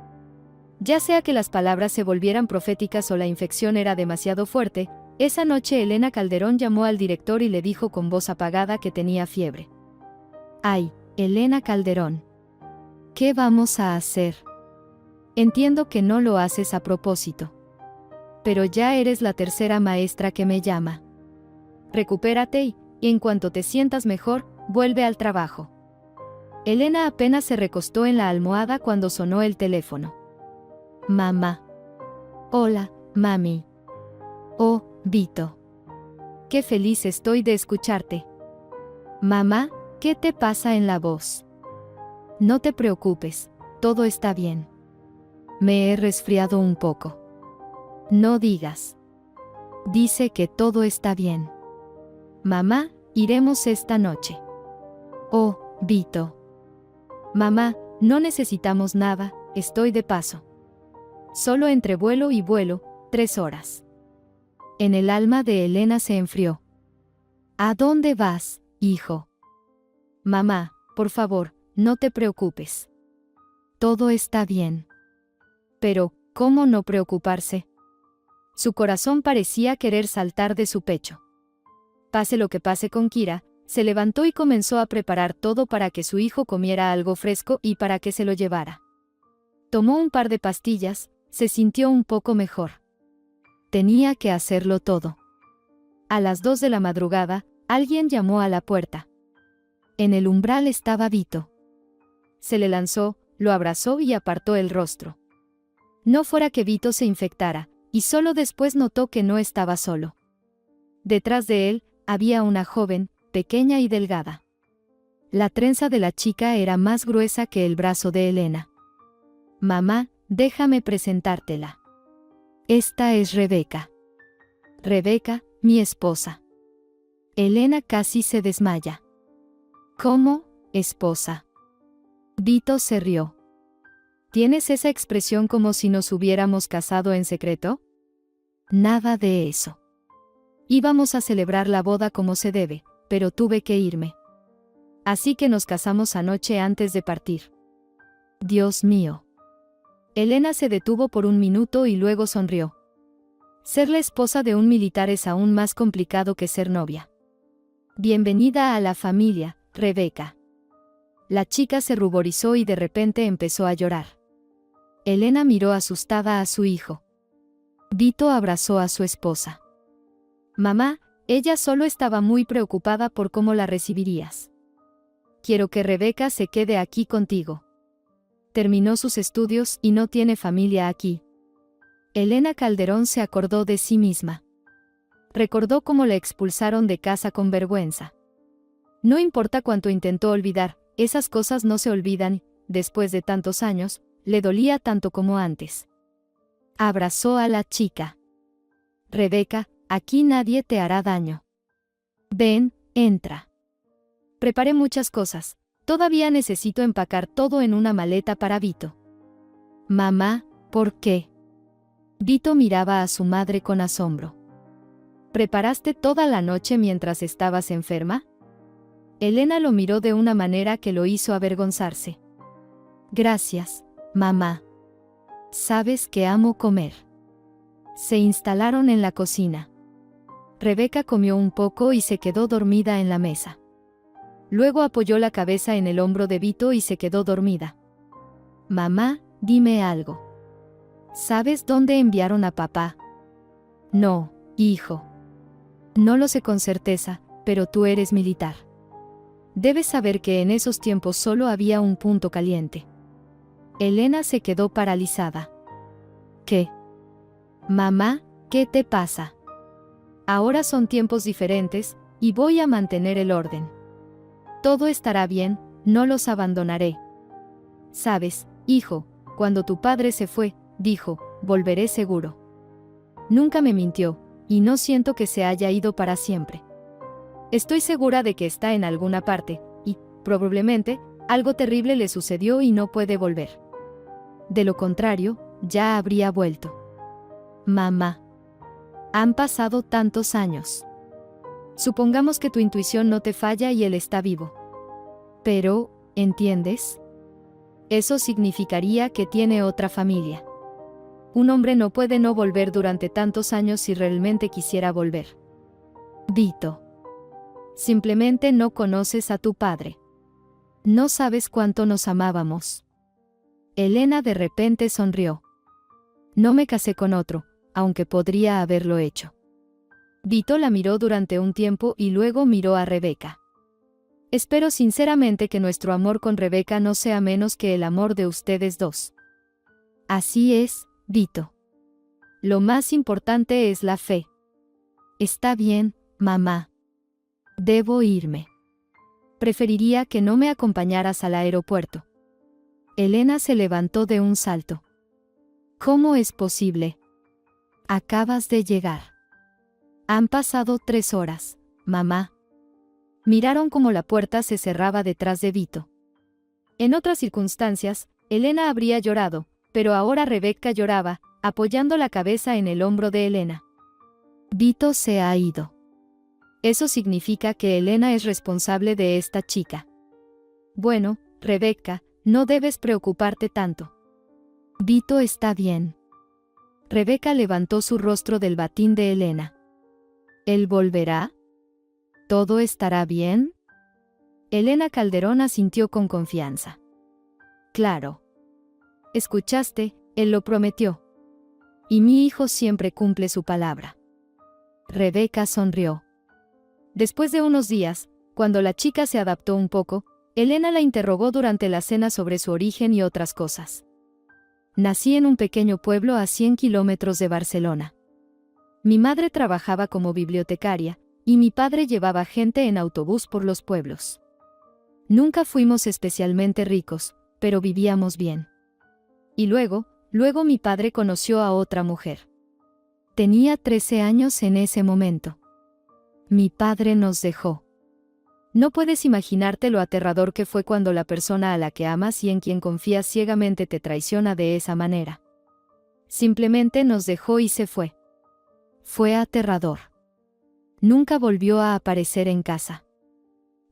Ya sea que las palabras se volvieran proféticas o la infección era demasiado fuerte, esa noche Elena Calderón llamó al director y le dijo con voz apagada que tenía fiebre. Ay, Elena Calderón. ¿Qué vamos a hacer? Entiendo que no lo haces a propósito. Pero ya eres la tercera maestra que me llama. Recupérate y, en cuanto te sientas mejor, vuelve al trabajo. Elena apenas se recostó en la almohada cuando sonó el teléfono. Mamá. Hola, mami. Oh, Vito. Qué feliz estoy de escucharte. Mamá, ¿qué te pasa en la voz? No te preocupes, todo está bien. Me he resfriado un poco. No digas. Dice que todo está bien. Mamá, iremos esta noche. Oh, Vito. Mamá, no necesitamos nada, estoy de paso. Solo entre vuelo y vuelo, 3 horas. En el alma de Elena se enfrió. ¿A dónde vas, hijo? Mamá, por favor, no te preocupes. Todo está bien. Pero, ¿cómo no preocuparse? Su corazón parecía querer saltar de su pecho. Pase lo que pase con Kira, se levantó y comenzó a preparar todo para que su hijo comiera algo fresco y para que se lo llevara. Tomó un par de pastillas, se sintió un poco mejor. Tenía que hacerlo todo. A las 2 de la madrugada, alguien llamó a la puerta. En el umbral estaba Vito. Se le lanzó, lo abrazó y apartó el rostro. No fuera que Vito se infectara, y solo después notó que no estaba solo. Detrás de él, había una joven, pequeña y delgada. La trenza de la chica era más gruesa que el brazo de Elena. Mamá, déjame presentártela. Esta es Rebeca. Rebeca, mi esposa. Elena casi se desmaya. ¿Cómo, esposa? Vito se rió. ¿Tienes esa expresión como si nos hubiéramos casado en secreto? Nada de eso. Íbamos a celebrar la boda como se debe, pero tuve que irme. Así que nos casamos anoche antes de partir. Dios mío. Elena se detuvo por un minuto y luego sonrió. Ser la esposa de un militar es aún más complicado que ser novia. Bienvenida a la familia, Rebeca. La chica se ruborizó y de repente empezó a llorar. Elena miró asustada a su hijo. Vito abrazó a su esposa. Mamá, ella solo estaba muy preocupada por cómo la recibirías. Quiero que Rebeca se quede aquí contigo. Terminó sus estudios y no tiene familia aquí. Elena Calderón se acordó de sí misma. Recordó cómo la expulsaron de casa con vergüenza. No importa cuánto intentó olvidar, esas cosas no se olvidan, después de tantos años, le dolía tanto como antes. Abrazó a la chica. Rebeca, aquí nadie te hará daño. Ven, entra. Preparé muchas cosas. Todavía necesito empacar todo en una maleta para Vito. Mamá, ¿por qué? Vito miraba a su madre con asombro. ¿Preparaste toda la noche mientras estabas enferma? Elena lo miró de una manera que lo hizo avergonzarse. Gracias, mamá. Sabes que amo comer. Se instalaron en la cocina. Rebeca comió un poco y se quedó dormida en la mesa. Luego apoyó la cabeza en el hombro de Vito y se quedó dormida. Mamá, dime algo. ¿Sabes dónde enviaron a papá? No, hijo. No lo sé con certeza, pero tú eres militar. Debes saber que en esos tiempos solo había un punto caliente. Elena se quedó paralizada. ¿Qué? Mamá, ¿qué te pasa? Ahora son tiempos diferentes, y voy a mantener el orden. Todo estará bien, no los abandonaré. Sabes, hijo, cuando tu padre se fue, dijo, volveré seguro. Nunca me mintió, y no siento que se haya ido para siempre. Estoy segura de que está en alguna parte, y, probablemente, algo terrible le sucedió y no puede volver. De lo contrario, ya habría vuelto. Mamá. Han pasado tantos años. Supongamos que tu intuición no te falla y él está vivo. Pero, ¿entiendes? Eso significaría que tiene otra familia. Un hombre no puede no volver durante tantos años si realmente quisiera volver. Vito. Simplemente no conoces a tu padre. No sabes cuánto nos amábamos. Elena de repente sonrió. No me casé con otro, aunque podría haberlo hecho. Vito la miró durante un tiempo y luego miró a Rebeca. Espero sinceramente que nuestro amor con Rebeca no sea menos que el amor de ustedes dos. Así es, Vito. Lo más importante es la fe. Está bien, mamá. Debo irme. Preferiría que no me acompañaras al aeropuerto. Elena se levantó de un salto. ¿Cómo es posible? Acabas de llegar. Han pasado 3 horas, mamá. Miraron cómo la puerta se cerraba detrás de Vito. En otras circunstancias, Elena habría llorado, pero ahora Rebeca lloraba, apoyando la cabeza en el hombro de Elena. Vito se ha ido. Eso significa que Elena es responsable de esta chica. Bueno, Rebeca, no debes preocuparte tanto. Vito está bien. Rebeca levantó su rostro del batín de Elena. ¿Él volverá? ¿Todo estará bien? Elena Calderón asintió con confianza. Claro. Escuchaste, él lo prometió. Y mi hijo siempre cumple su palabra. Rebeca sonrió. Después de unos días, cuando la chica se adaptó un poco, Elena la interrogó durante la cena sobre su origen y otras cosas. Nací en un pequeño pueblo a 100 kilómetros de Barcelona. Mi madre trabajaba como bibliotecaria, y mi padre llevaba gente en autobús por los pueblos. Nunca fuimos especialmente ricos, pero vivíamos bien. Y luego mi padre conoció a otra mujer. Tenía 13 años en ese momento. Mi padre nos dejó. No puedes imaginarte lo aterrador que fue cuando la persona a la que amas y en quien confías ciegamente te traiciona de esa manera. Simplemente nos dejó y se fue. Fue aterrador. Nunca volvió a aparecer en casa.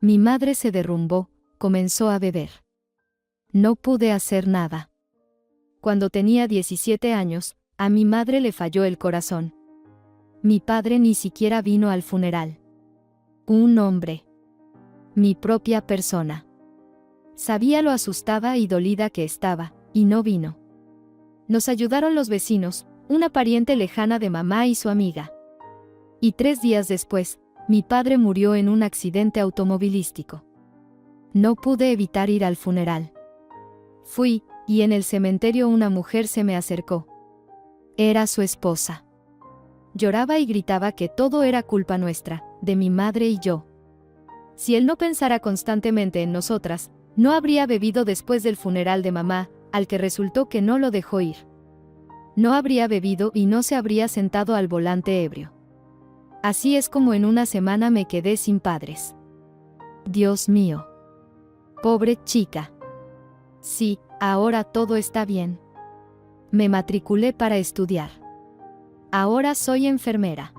Mi madre se derrumbó, comenzó a beber. No pude hacer nada. Cuando tenía 17 años, a mi madre le falló el corazón. Mi padre ni siquiera vino al funeral. Un hombre. Mi propia persona. Sabía lo asustada y dolida que estaba, y no vino. Nos ayudaron los vecinos, una pariente lejana de mamá y su amiga. Y 3 días después, mi padre murió en un accidente automovilístico. No pude evitar ir al funeral. Fui, y en el cementerio una mujer se me acercó. Era su esposa. Lloraba y gritaba que todo era culpa nuestra, de mi madre y yo. Si él no pensara constantemente en nosotras, no habría bebido después del funeral de mamá, al que resultó que no lo dejó ir. No habría bebido y no se habría sentado al volante ebrio. Así es como en una semana me quedé sin padres. Dios mío. Pobre chica. Sí, ahora todo está bien. Me matriculé para estudiar. Ahora soy enfermera.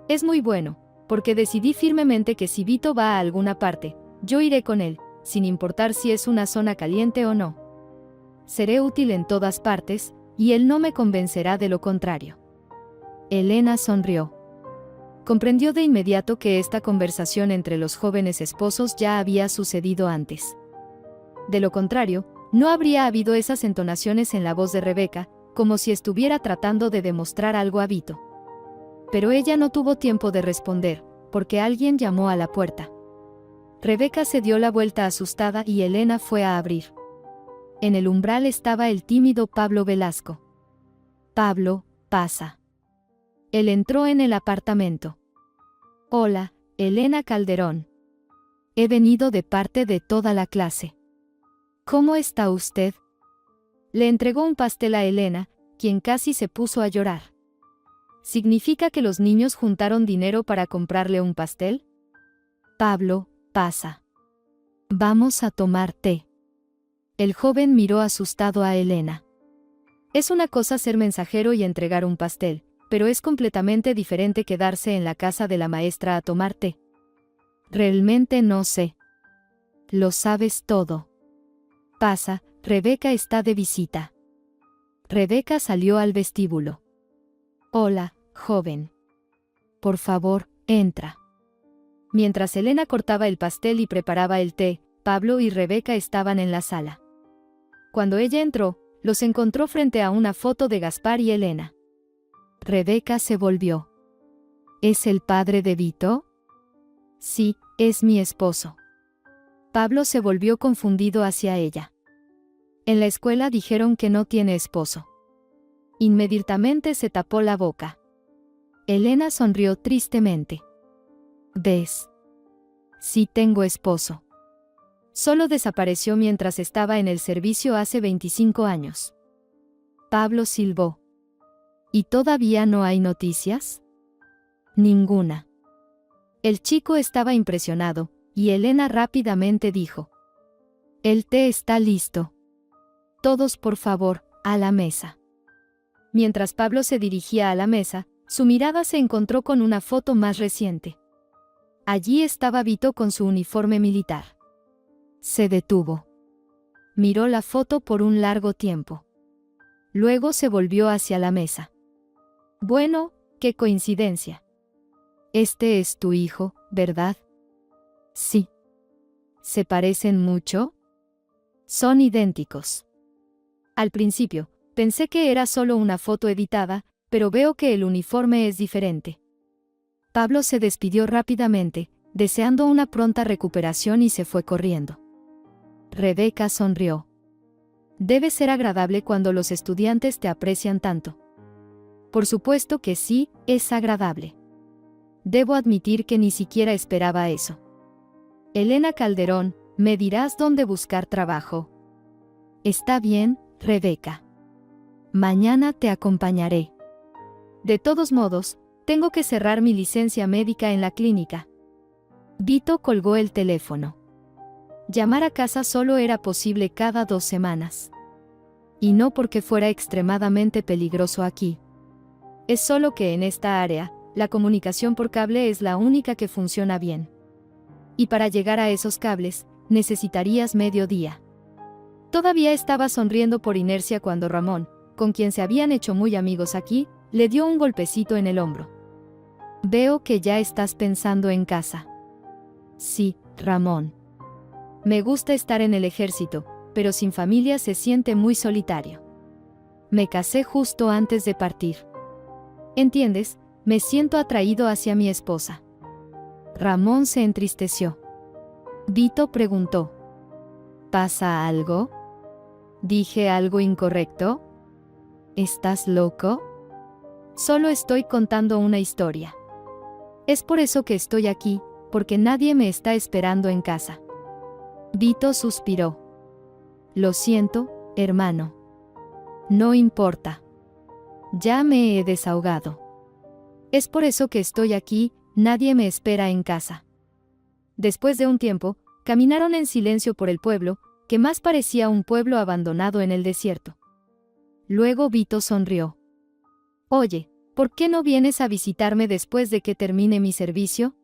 Es muy bueno, porque decidí firmemente que si Vito va a alguna parte, yo iré con él, sin importar si es una zona caliente o no. Seré útil en todas partes, y él no me convencerá de lo contrario. Elena sonrió. Comprendió de inmediato que esta conversación entre los jóvenes esposos ya había sucedido antes. De lo contrario, no habría habido esas entonaciones en la voz de Rebeca, como si estuviera tratando de demostrar algo a Vito. Pero ella no tuvo tiempo de responder, porque alguien llamó a la puerta. Rebeca se dio la vuelta asustada y Elena fue a abrir. En el umbral estaba el tímido Pablo Velasco. Pablo, pasa. Él entró en el apartamento. Hola, Elena Calderón. He venido de parte de toda la clase. ¿Cómo está usted? Le entregó un pastel a Elena, quien casi se puso a llorar. ¿Significa que los niños juntaron dinero para comprarle un pastel? Pablo, pasa. Vamos a tomar té. El joven miró asustado a Elena. Es una cosa ser mensajero y entregar un pastel, pero es completamente diferente quedarse en la casa de la maestra a tomar té. Realmente no sé. Lo sabes todo. Pasa, Rebeca está de visita. Rebeca salió al vestíbulo. Hola, joven. Por favor, entra. Mientras Elena cortaba el pastel y preparaba el té, Pablo y Rebeca estaban en la sala. Cuando ella entró, los encontró frente a una foto de Gaspar y Elena. Rebeca se volvió. ¿Es el padre de Vito? Sí, es mi esposo. Pablo se volvió confundido hacia ella. En la escuela dijeron que no tiene esposo. Inmediatamente se tapó la boca. Elena sonrió tristemente. ¿Ves? Sí tengo esposo. Solo desapareció mientras estaba en el servicio hace 25 años. Pablo silbó. ¿Y todavía no hay noticias? Ninguna. El chico estaba impresionado, y Elena rápidamente dijo: El té está listo. Todos, por favor, a la mesa. Mientras Pablo se dirigía a la mesa, su mirada se encontró con una foto más reciente. Allí estaba Vito con su uniforme militar. Se detuvo. Miró la foto por un largo tiempo. Luego se volvió hacia la mesa. Bueno, qué coincidencia. Este es tu hijo, ¿verdad? Sí. ¿Se parecen mucho? Son idénticos. Al principio, pensé que era solo una foto editada, pero veo que el uniforme es diferente. Pablo se despidió rápidamente, deseando una pronta recuperación, y se fue corriendo. Rebeca sonrió. Debe ser agradable cuando los estudiantes te aprecian tanto. Por supuesto que sí, es agradable. Debo admitir que ni siquiera esperaba eso. Elena Calderón, ¿me dirás dónde buscar trabajo? Está bien, Rebeca. Mañana te acompañaré. De todos modos, tengo que cerrar mi licencia médica en la clínica. Vito colgó el teléfono. Llamar a casa solo era posible cada 2 semanas. Y no porque fuera extremadamente peligroso aquí. Es solo que en esta área, la comunicación por cable es la única que funciona bien. Y para llegar a esos cables, necesitarías medio día. Todavía estaba sonriendo por inercia cuando Ramón, con quien se habían hecho muy amigos aquí, le dio un golpecito en el hombro. Veo que ya estás pensando en casa. Sí, Ramón. Me gusta estar en el ejército, pero sin familia se siente muy solitario. Me casé justo antes de partir. ¿Entiendes? Me siento atraído hacia mi esposa. Ramón se entristeció. Vito preguntó: ¿Pasa algo? ¿Dije algo incorrecto? ¿Estás loco? Solo estoy contando una historia. Es por eso que estoy aquí, porque nadie me está esperando en casa. Vito suspiró. Lo siento, hermano. No importa. Ya me he desahogado. Es por eso que estoy aquí, nadie me espera en casa. Después de un tiempo, caminaron en silencio por el pueblo, que más parecía un pueblo abandonado en el desierto. Luego Vito sonrió. Oye, ¿por qué no vienes a visitarme después de que termine mi servicio?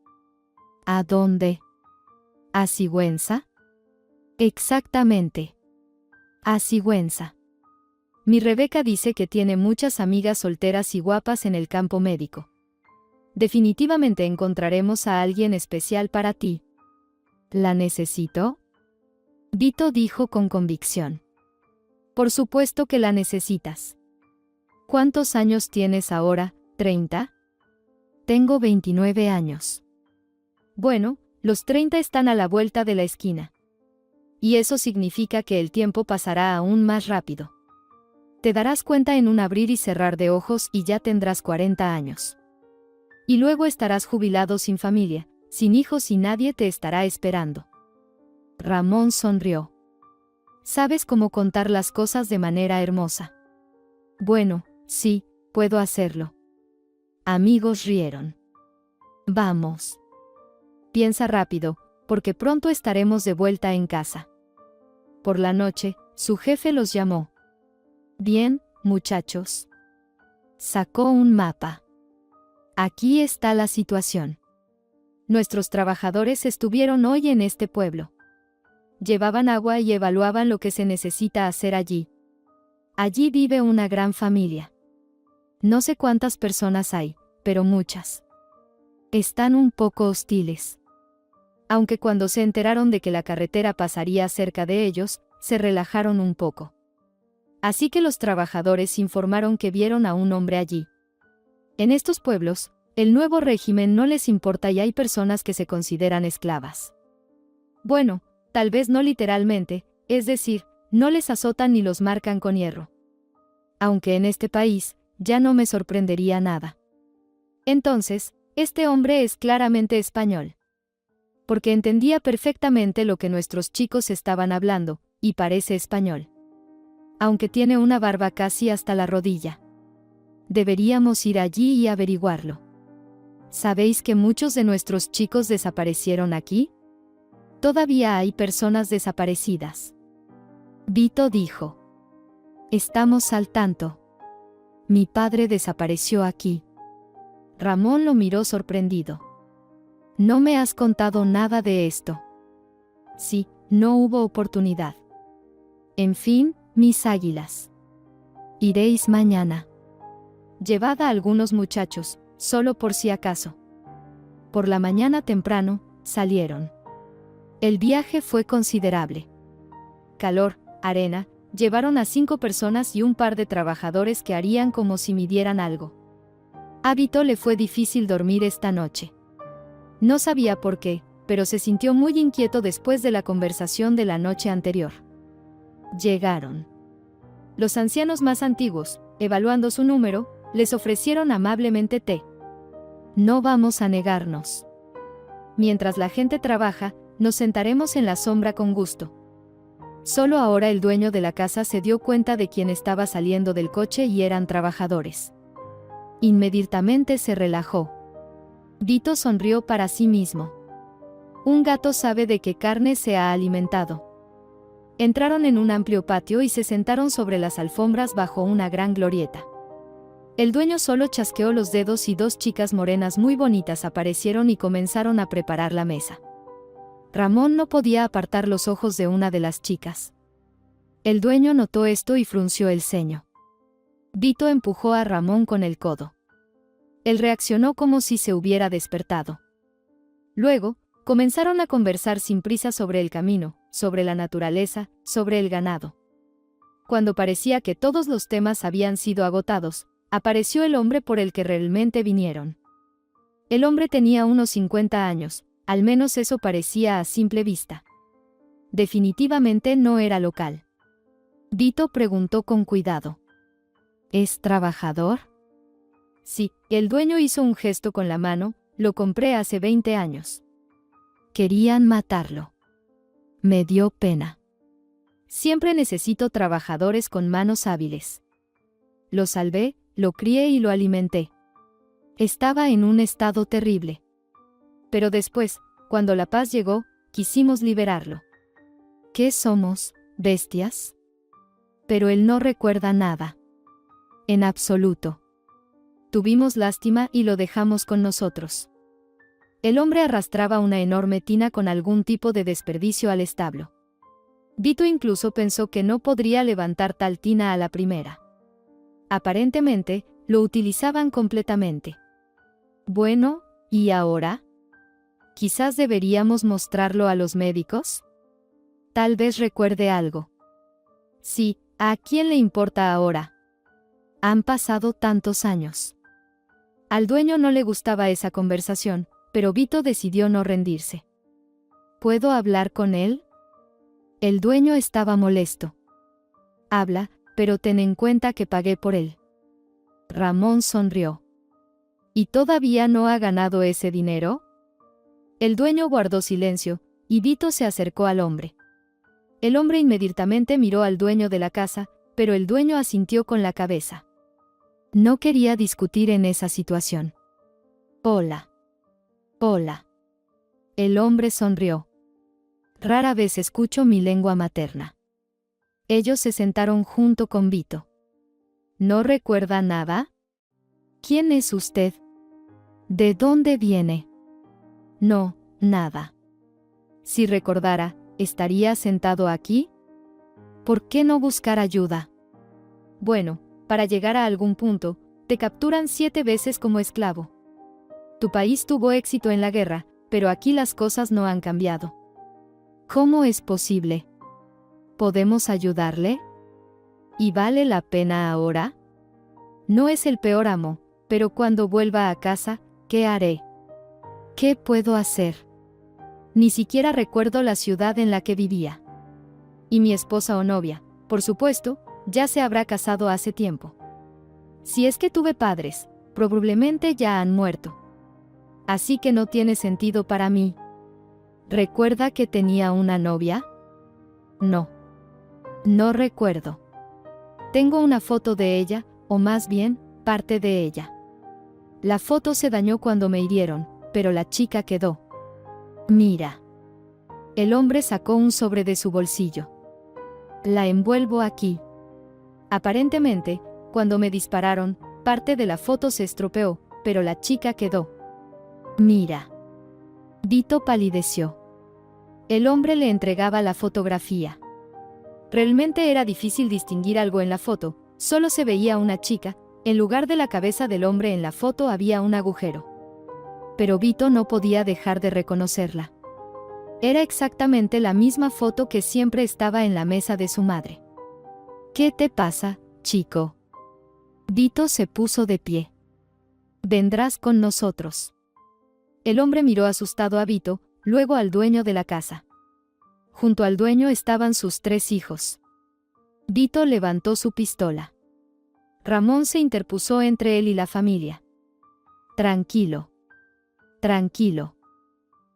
¿A dónde? ¿A Sigüenza? Exactamente. A Sigüenza. Mi Rebeca dice que tiene muchas amigas solteras y guapas en el campo médico. Definitivamente encontraremos a alguien especial para ti. ¿La necesito? Vito dijo con convicción. Por supuesto que la necesitas. ¿Cuántos años tienes ahora? ¿30? Tengo 29 años. Bueno, los 30 están a la vuelta de la esquina. Y eso significa que el tiempo pasará aún más rápido. Te darás cuenta en un abrir y cerrar de ojos y ya tendrás 40 años. Y luego estarás jubilado sin familia, sin hijos, y nadie te estará esperando. Ramón sonrió. Sabes cómo contar las cosas de manera hermosa. Bueno, sí, puedo hacerlo. Amigos rieron. Vamos. Piensa rápido, porque pronto estaremos de vuelta en casa. Por la noche, su jefe los llamó. Bien, muchachos. Sacó un mapa. Aquí está la situación. Nuestros trabajadores estuvieron hoy en este pueblo. Llevaban agua y evaluaban lo que se necesita hacer allí. Allí vive una gran familia. No sé cuántas personas hay, pero muchas. Están un poco hostiles. Aunque cuando se enteraron de que la carretera pasaría cerca de ellos, se relajaron un poco. Así que los trabajadores informaron que vieron a un hombre allí. En estos pueblos, El nuevo régimen no les importa y hay personas que se consideran esclavas. Bueno, tal vez no literalmente, es decir, no les azotan ni los marcan con hierro. Aunque en este país, ya no me sorprendería nada. Entonces, este hombre es claramente español. Porque entendía perfectamente lo que nuestros chicos estaban hablando, y parece español. Aunque tiene una barba casi hasta la rodilla. Deberíamos ir allí y averiguarlo. ¿Sabéis que muchos de nuestros chicos desaparecieron aquí? Todavía hay personas desaparecidas. Vito dijo. Estamos al tanto. Mi padre desapareció aquí. Ramón lo miró sorprendido. No me has contado nada de esto. Sí, no hubo oportunidad. En fin, mis águilas. Iréis mañana. Llevad a algunos muchachos, solo por si acaso. Por la mañana temprano, salieron. El viaje fue considerable. Calor, arena, llevaron a 5 personas y un par de trabajadores que harían como si midieran algo. A Vito le fue difícil dormir esta noche. No sabía por qué, pero se sintió muy inquieto después de la conversación de la noche anterior. Llegaron. Los ancianos más antiguos, evaluando su número, les ofrecieron amablemente té. No vamos a negarnos. Mientras la gente trabaja, nos sentaremos en la sombra con gusto. Solo ahora el dueño de la casa se dio cuenta de quién estaba saliendo del coche y eran trabajadores. Inmediatamente se relajó. Vito sonrió para sí mismo. Un gato sabe de qué carne se ha alimentado. Entraron en un amplio patio y se sentaron sobre las alfombras bajo una gran glorieta. El dueño solo chasqueó los dedos y 2 chicas morenas muy bonitas aparecieron y comenzaron a preparar la mesa. Ramón no podía apartar los ojos de una de las chicas. El dueño notó esto y frunció el ceño. Vito empujó a Ramón con el codo. Él reaccionó como si se hubiera despertado. Luego, comenzaron a conversar sin prisa sobre el camino, sobre la naturaleza, sobre el ganado. Cuando parecía que todos los temas habían sido agotados, apareció el hombre por el que realmente vinieron. El hombre tenía unos 50 años, al menos eso parecía a simple vista. Definitivamente no era local. Vito preguntó con cuidado. ¿Es trabajador? Sí, el dueño hizo un gesto con la mano, lo compré hace 20 años. Querían matarlo. Me dio pena. Siempre necesito trabajadores con manos hábiles. Lo salvé, lo crié y lo alimenté. Estaba en un estado terrible. Pero después, cuando la paz llegó, quisimos liberarlo. ¿Qué somos, bestias? Pero él no recuerda nada. En absoluto. Tuvimos lástima y lo dejamos con nosotros. El hombre arrastraba una enorme tina con algún tipo de desperdicio al establo. Vito incluso pensó que no podría levantar tal tina a la primera. Aparentemente, lo utilizaban completamente. Bueno, ¿y ahora? ¿Quizás deberíamos mostrarlo a los médicos? Tal vez recuerde algo. Sí, ¿a quién le importa ahora? Han pasado tantos años. Al dueño no le gustaba esa conversación, pero Vito decidió no rendirse. ¿Puedo hablar con él? El dueño estaba molesto. Habla, pero ten en cuenta que pagué por él. Ramón sonrió. ¿Y todavía no ha ganado ese dinero? El dueño guardó silencio, y Vito se acercó al hombre. El hombre inmediatamente miró al dueño de la casa, pero el dueño asintió con la cabeza. No quería discutir en esa situación. Hola. Hola. El hombre sonrió. Rara vez escucho mi lengua materna. Ellos se sentaron junto con Vito. ¿No recuerda nada? ¿Quién es usted? ¿De dónde viene? No, nada. Si recordara, ¿estaría sentado aquí? ¿Por qué no buscar ayuda? Bueno, para llegar a algún punto, te capturan 7 veces como esclavo. Tu país tuvo éxito en la guerra, pero aquí las cosas no han cambiado. ¿Cómo es posible? ¿Podemos ayudarle? ¿Y vale la pena ahora? No es el peor amo, pero cuando vuelva a casa, ¿Qué haré? ¿Qué puedo hacer? Ni siquiera recuerdo la ciudad en la que vivía. Y mi esposa o novia, por supuesto, ya se habrá casado hace tiempo. Si es que tuve padres, probablemente ya han muerto. Así que no tiene sentido para mí. ¿Recuerda que tenía una novia? No. No recuerdo. Tengo una foto de ella, o más bien, parte de ella. La foto se dañó cuando me hirieron, pero la chica quedó. Mira. El hombre sacó un sobre de su bolsillo. La envuelvo aquí. Aparentemente, cuando me dispararon, parte de la foto se estropeó, pero la chica quedó. Mira. Vito palideció. El hombre le entregaba la fotografía. Realmente era difícil distinguir algo en la foto, solo se veía una chica, en lugar de la cabeza del hombre en la foto había un agujero. Pero Vito no podía dejar de reconocerla. Era exactamente la misma foto que siempre estaba en la mesa de su madre. ¿Qué te pasa, chico? Vito se puso de pie. Vendrás con nosotros. El hombre miró asustado a Vito, luego al dueño de la casa. Junto al dueño estaban sus 3 hijos. Vito levantó su pistola. Ramón se interpuso entre él y la familia. Tranquilo. Tranquilo.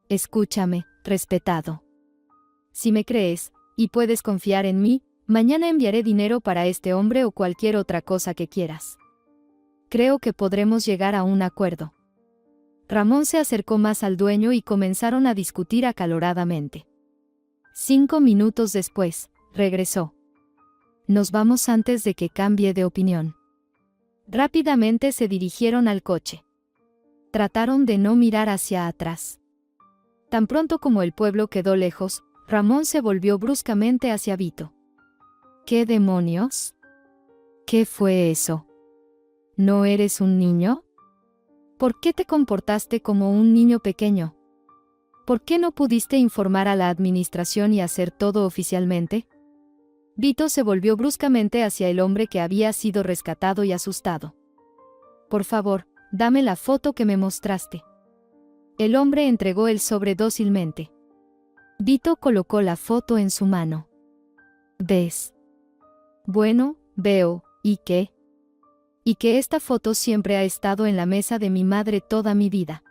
Escúchame, respetado. Si me crees, y puedes confiar en mí, mañana enviaré dinero para este hombre o cualquier otra cosa que quieras. Creo que podremos llegar a un acuerdo. Ramón se acercó más al dueño y comenzaron a discutir acaloradamente. 5 minutos después, regresó. Nos vamos antes de que cambie de opinión. Rápidamente se dirigieron al coche. Trataron de no mirar hacia atrás. Tan pronto como el pueblo quedó lejos, Ramón se volvió bruscamente hacia Vito. ¿Qué demonios? ¿Qué fue eso? ¿No eres un niño? ¿Por qué te comportaste como un niño pequeño? ¿Por qué no pudiste informar a la administración y hacer todo oficialmente? Vito se volvió bruscamente hacia el hombre que había sido rescatado y asustado. Por favor, dame la foto que me mostraste. El hombre entregó el sobre dócilmente. Vito colocó la foto en su mano. ¿Ves? Bueno, veo, ¿y qué? Y que esta foto siempre ha estado en la mesa de mi madre toda mi vida.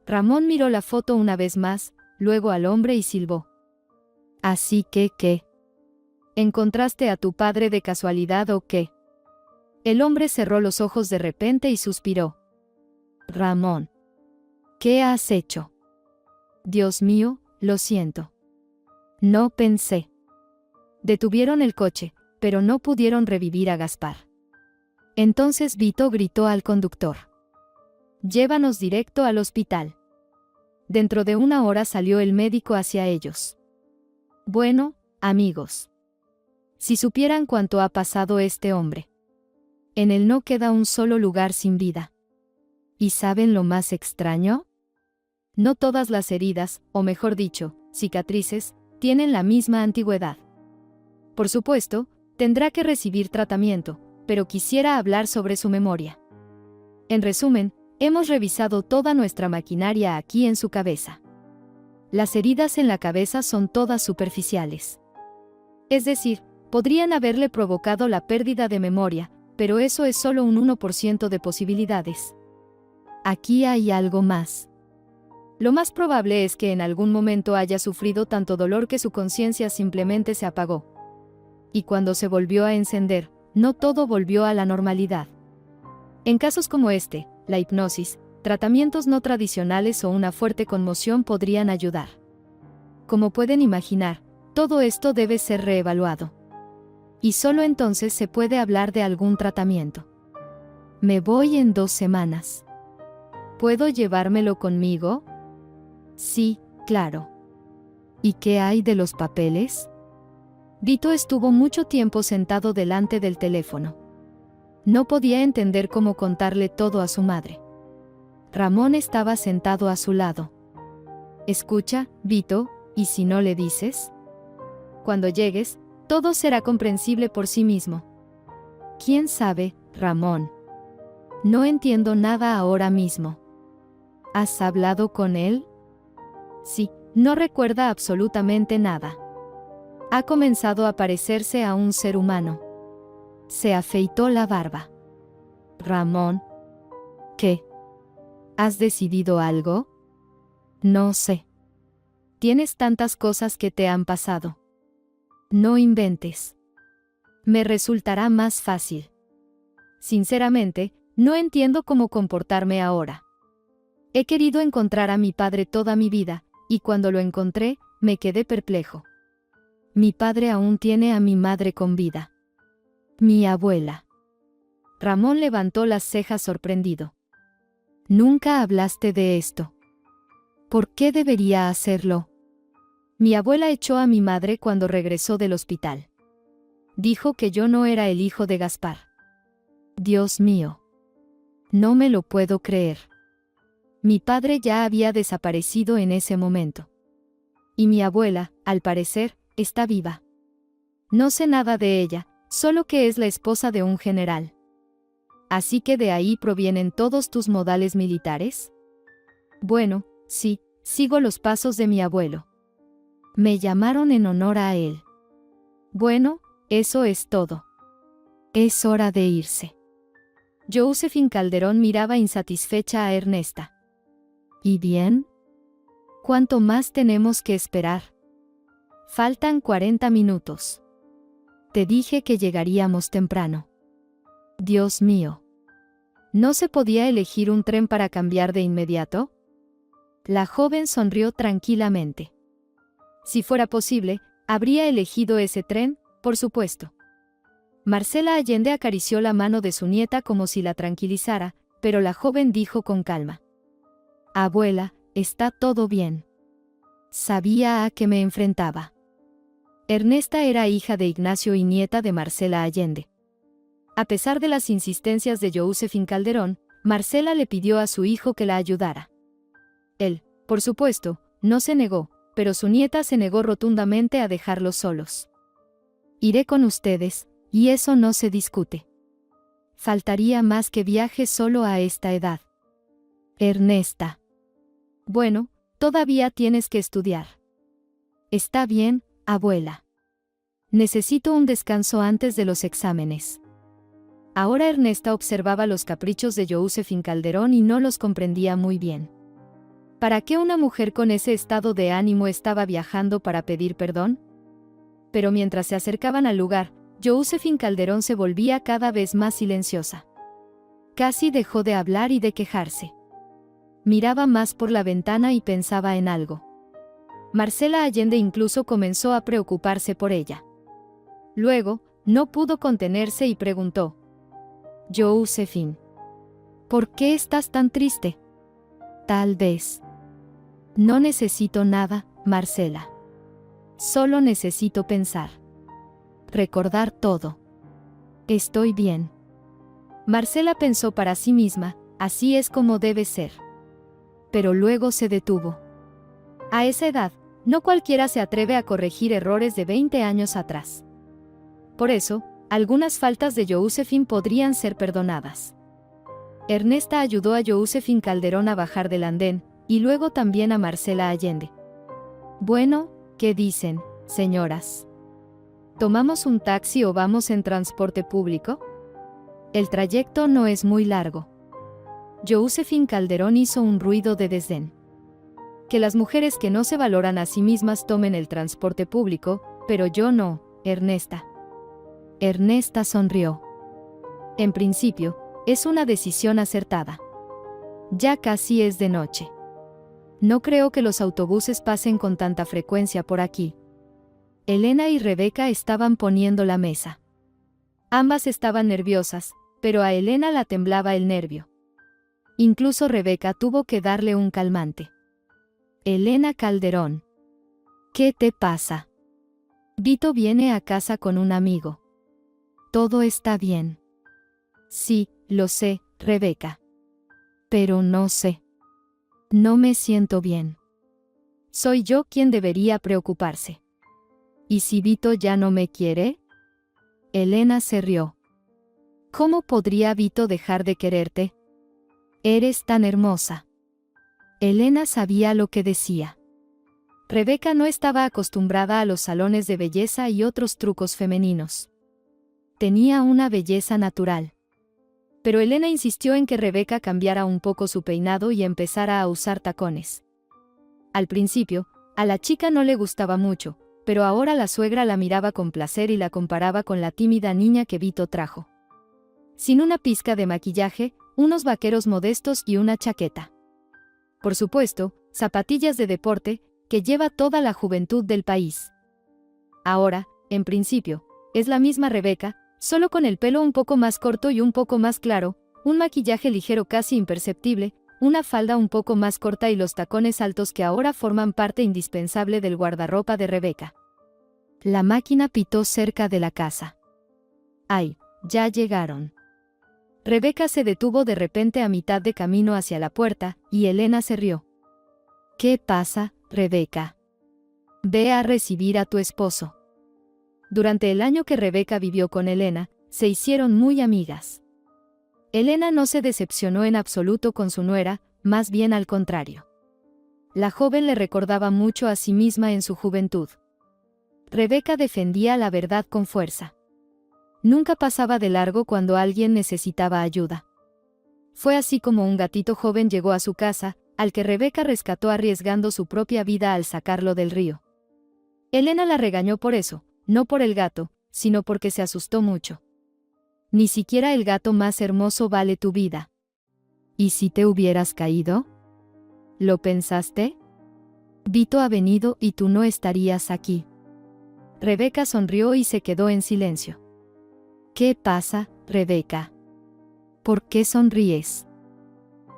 Ramón miró la foto una vez más, luego al hombre y silbó. Así que, ¿qué? ¿Encontraste a tu padre de casualidad o qué? El hombre cerró los ojos de repente y suspiró. Ramón. ¿Qué has hecho? Dios mío, lo siento. No pensé. Detuvieron el coche, pero no pudieron revivir a Gaspar. Entonces Vito gritó al conductor. Llévanos directo al hospital. Dentro de 1 hora salió el médico hacia ellos. Bueno, amigos. Si supieran cuánto ha pasado este hombre. En él no queda un solo lugar sin vida. ¿Y saben lo más extraño? No todas las heridas, o mejor dicho, cicatrices, tienen la misma antigüedad. Por supuesto, tendrá que recibir tratamiento, pero quisiera hablar sobre su memoria. En resumen, hemos revisado toda nuestra maquinaria aquí en su cabeza. Las heridas en la cabeza son todas superficiales. Es decir, podrían haberle provocado la pérdida de memoria, pero eso es solo un 1% de posibilidades. Aquí hay algo más. Lo más probable es que en algún momento haya sufrido tanto dolor que su conciencia simplemente se apagó. Y cuando se volvió a encender, no todo volvió a la normalidad. En casos como este, la hipnosis, tratamientos no tradicionales o una fuerte conmoción podrían ayudar. Como pueden imaginar, todo esto debe ser reevaluado. Y solo entonces se puede hablar de algún tratamiento. Me voy en 2 semanas. ¿Puedo llevármelo conmigo? Sí, claro. ¿Y qué hay de los papeles? Vito estuvo mucho tiempo sentado delante del teléfono. No podía entender cómo contarle todo a su madre. Ramón estaba sentado a su lado. Escucha, Vito, ¿y si no le dices? Cuando llegues, todo será comprensible por sí mismo. ¿Quién sabe, Ramón? No entiendo nada ahora mismo. ¿Has hablado con él? Sí, no recuerda absolutamente nada. Ha comenzado a parecerse a un ser humano. Se afeitó la barba. Ramón. ¿Qué? ¿Has decidido algo? No sé. Tienes tantas cosas que te han pasado. No inventes. Me resultará más fácil. Sinceramente, no entiendo cómo comportarme ahora. He querido encontrar a mi padre toda mi vida, y cuando lo encontré, me quedé perplejo. Mi padre aún tiene a mi madre con vida. Mi abuela. Ramón levantó las cejas sorprendido. Nunca hablaste de esto. ¿Por qué debería hacerlo? Mi abuela echó a mi madre cuando regresó del hospital. Dijo que yo no era el hijo de Gaspar. Dios mío. No me lo puedo creer. Mi padre ya había desaparecido en ese momento. Y mi abuela, al parecer, está viva. No sé nada de ella, solo que es la esposa de un general. ¿Así que de ahí provienen todos tus modales militares? Bueno, sí, sigo los pasos de mi abuelo. Me llamaron en honor a él. Bueno, eso es todo. Es hora de irse. Josephine Calderón miraba insatisfecha a Ernesta. ¿Y bien? ¿Cuánto más tenemos que esperar? Faltan 40 minutos. Te dije que llegaríamos temprano. Dios mío. ¿No se podía elegir un tren para cambiar de inmediato? La joven sonrió tranquilamente. Si fuera posible, habría elegido ese tren, por supuesto. Marcela Allende acarició la mano de su nieta como si la tranquilizara, pero la joven dijo con calma. Abuela, está todo bien. Sabía a qué me enfrentaba. Ernesta era hija de Ignacio y nieta de Marcela Allende. A pesar de las insistencias de Josephine Calderón, Marcela le pidió a su hijo que la ayudara. Él, por supuesto, no se negó, pero su nieta se negó rotundamente a dejarlos solos. Iré con ustedes, y eso no se discute. Faltaría más que viaje solo a esta edad. Ernesta. Bueno, todavía tienes que estudiar. Está bien, abuela. Necesito un descanso antes de los exámenes. Ahora Ernesta observaba los caprichos de Josephine Calderón y no los comprendía muy bien. ¿Para qué una mujer con ese estado de ánimo estaba viajando para pedir perdón? Pero mientras se acercaban al lugar, Josephine Calderón se volvía cada vez más silenciosa. Casi dejó de hablar y de quejarse. Miraba más por la ventana y pensaba en algo. Marcela Allende incluso comenzó a preocuparse por ella. Luego, no pudo contenerse y preguntó. Josephine. ¿Por qué estás tan triste? Tal vez. No necesito nada, Marcela. Solo necesito pensar. Recordar todo. Estoy bien. Marcela pensó para sí misma, así es como debe ser. Pero luego se detuvo. A esa edad, no cualquiera se atreve a corregir errores de 20 años atrás. Por eso, algunas faltas de Josephine podrían ser perdonadas. Ernesta ayudó a Josephine Calderón a bajar del andén, y luego también a Marcela Allende. Bueno, ¿qué dicen, señoras? ¿Tomamos un taxi o vamos en transporte público? El trayecto no es muy largo. Josephine Calderón hizo un ruido de desdén. Que las mujeres que no se valoran a sí mismas tomen el transporte público, pero yo no, Ernesta. Ernesta sonrió. En principio, es una decisión acertada. Ya casi es de noche. No creo que los autobuses pasen con tanta frecuencia por aquí. Elena y Rebeca estaban poniendo la mesa. Ambas estaban nerviosas, pero a Elena la temblaba el nervio. Incluso Rebeca tuvo que darle un calmante. Elena Calderón. ¿Qué te pasa? Vito viene a casa con un amigo. Todo está bien. Sí, lo sé, Rebeca. Pero no sé. No me siento bien. Soy yo quien debería preocuparse. ¿Y si Vito ya no me quiere? Elena se rió. ¿Cómo podría Vito dejar de quererte? Eres tan hermosa. Elena sabía lo que decía. Rebeca no estaba acostumbrada a los salones de belleza y otros trucos femeninos. Tenía una belleza natural. Pero Elena insistió en que Rebeca cambiara un poco su peinado y empezara a usar tacones. Al principio, a la chica no le gustaba mucho, pero ahora la suegra la miraba con placer y la comparaba con la tímida niña que Vito trajo. Sin una pizca de maquillaje, unos vaqueros modestos y una chaqueta. Por supuesto, zapatillas de deporte, que lleva toda la juventud del país. Ahora, en principio, es la misma Rebeca, solo con el pelo un poco más corto y un poco más claro, un maquillaje ligero casi imperceptible, una falda un poco más corta y los tacones altos que ahora forman parte indispensable del guardarropa de Rebeca. La máquina pitó cerca de la casa. ¡Ay, ya llegaron! Rebeca se detuvo de repente a mitad de camino hacia la puerta, y Elena se rió. ¿Qué pasa, Rebeca? Ve a recibir a tu esposo. Durante el año que Rebeca vivió con Elena, se hicieron muy amigas. Elena no se decepcionó en absoluto con su nuera, más bien al contrario. La joven le recordaba mucho a sí misma en su juventud. Rebeca defendía la verdad con fuerza. Nunca pasaba de largo cuando alguien necesitaba ayuda. Fue así como un gatito joven llegó a su casa, al que Rebeca rescató arriesgando su propia vida al sacarlo del río. Elena la regañó por eso, no por el gato, sino porque se asustó mucho. Ni siquiera el gato más hermoso vale tu vida. ¿Y si te hubieras caído? ¿Lo pensaste? Vito ha venido y tú no estarías aquí. Rebeca sonrió y se quedó en silencio. ¿Qué pasa, Rebeca? ¿Por qué sonríes?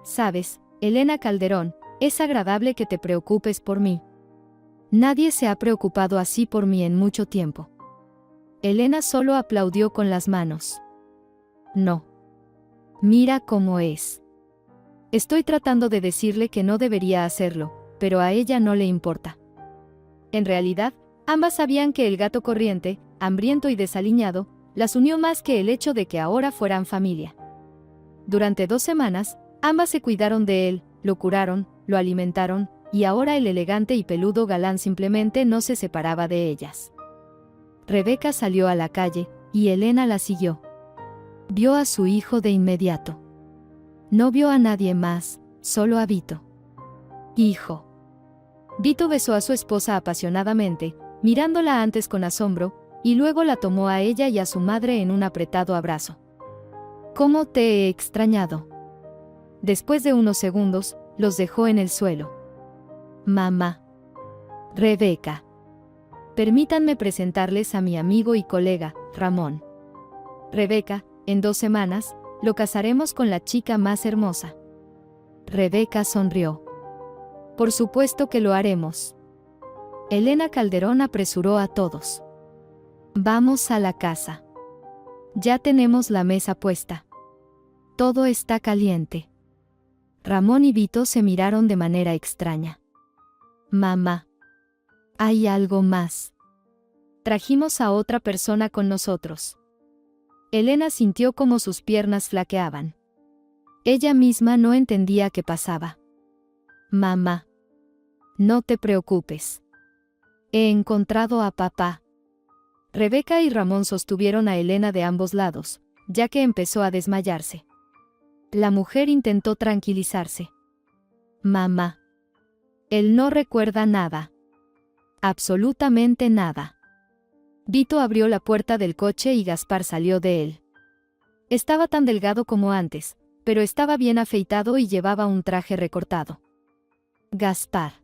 Sabes, Elena Calderón, es agradable que te preocupes por mí. Nadie se ha preocupado así por mí en mucho tiempo. Elena solo aplaudió con las manos. No. Mira cómo es. Estoy tratando de decirle que no debería hacerlo, pero a ella no le importa. En realidad, ambas sabían que el gato corriente, hambriento y desaliñado, las unió más que el hecho de que ahora fueran familia. Durante 2 semanas, ambas se cuidaron de él, lo curaron, lo alimentaron, y ahora el elegante y peludo galán simplemente no se separaba de ellas. Rebeca salió a la calle, y Elena la siguió. Vio a su hijo de inmediato. No vio a nadie más, solo a Vito. Hijo. Vito besó a su esposa apasionadamente, mirándola antes con asombro, y luego la tomó a ella y a su madre en un apretado abrazo. ¿Cómo te he extrañado? Después de unos segundos, los dejó en el suelo. Mamá. Rebeca. Permítanme presentarles a mi amigo y colega, Ramón. Rebeca, en 2 semanas, lo casaremos con la chica más hermosa. Rebeca sonrió. Por supuesto que lo haremos. Elena Calderón apresuró a todos. Vamos a la casa. Ya tenemos la mesa puesta. Todo está caliente. Ramón y Vito se miraron de manera extraña. Mamá. Hay algo más. Trajimos a otra persona con nosotros. Elena sintió como sus piernas flaqueaban. Ella misma no entendía qué pasaba. Mamá. No te preocupes. He encontrado a papá. Rebeca y Ramón sostuvieron a Elena de ambos lados, ya que empezó a desmayarse. La mujer intentó tranquilizarse. Mamá. Él no recuerda nada. Absolutamente nada. Vito abrió la puerta del coche y Gaspar salió de él. Estaba tan delgado como antes, pero estaba bien afeitado y llevaba un traje recortado. Gaspar.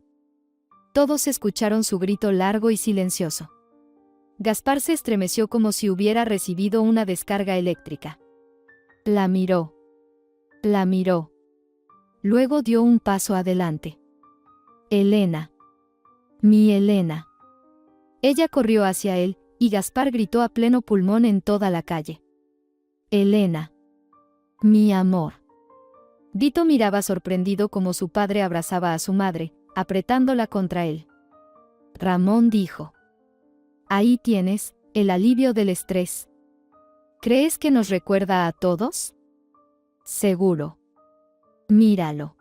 Todos escucharon su grito largo y silencioso. Gaspar se estremeció como si hubiera recibido una descarga eléctrica. La miró. La miró. Luego dio un paso adelante. Elena. Mi Elena. Ella corrió hacia él, y Gaspar gritó a pleno pulmón en toda la calle. Elena. Mi amor. Vito miraba sorprendido como su padre abrazaba a su madre, apretándola contra él. Ramón dijo. Ahí tienes, el alivio del estrés. ¿Crees que nos recuerda a todos? Seguro. Míralo.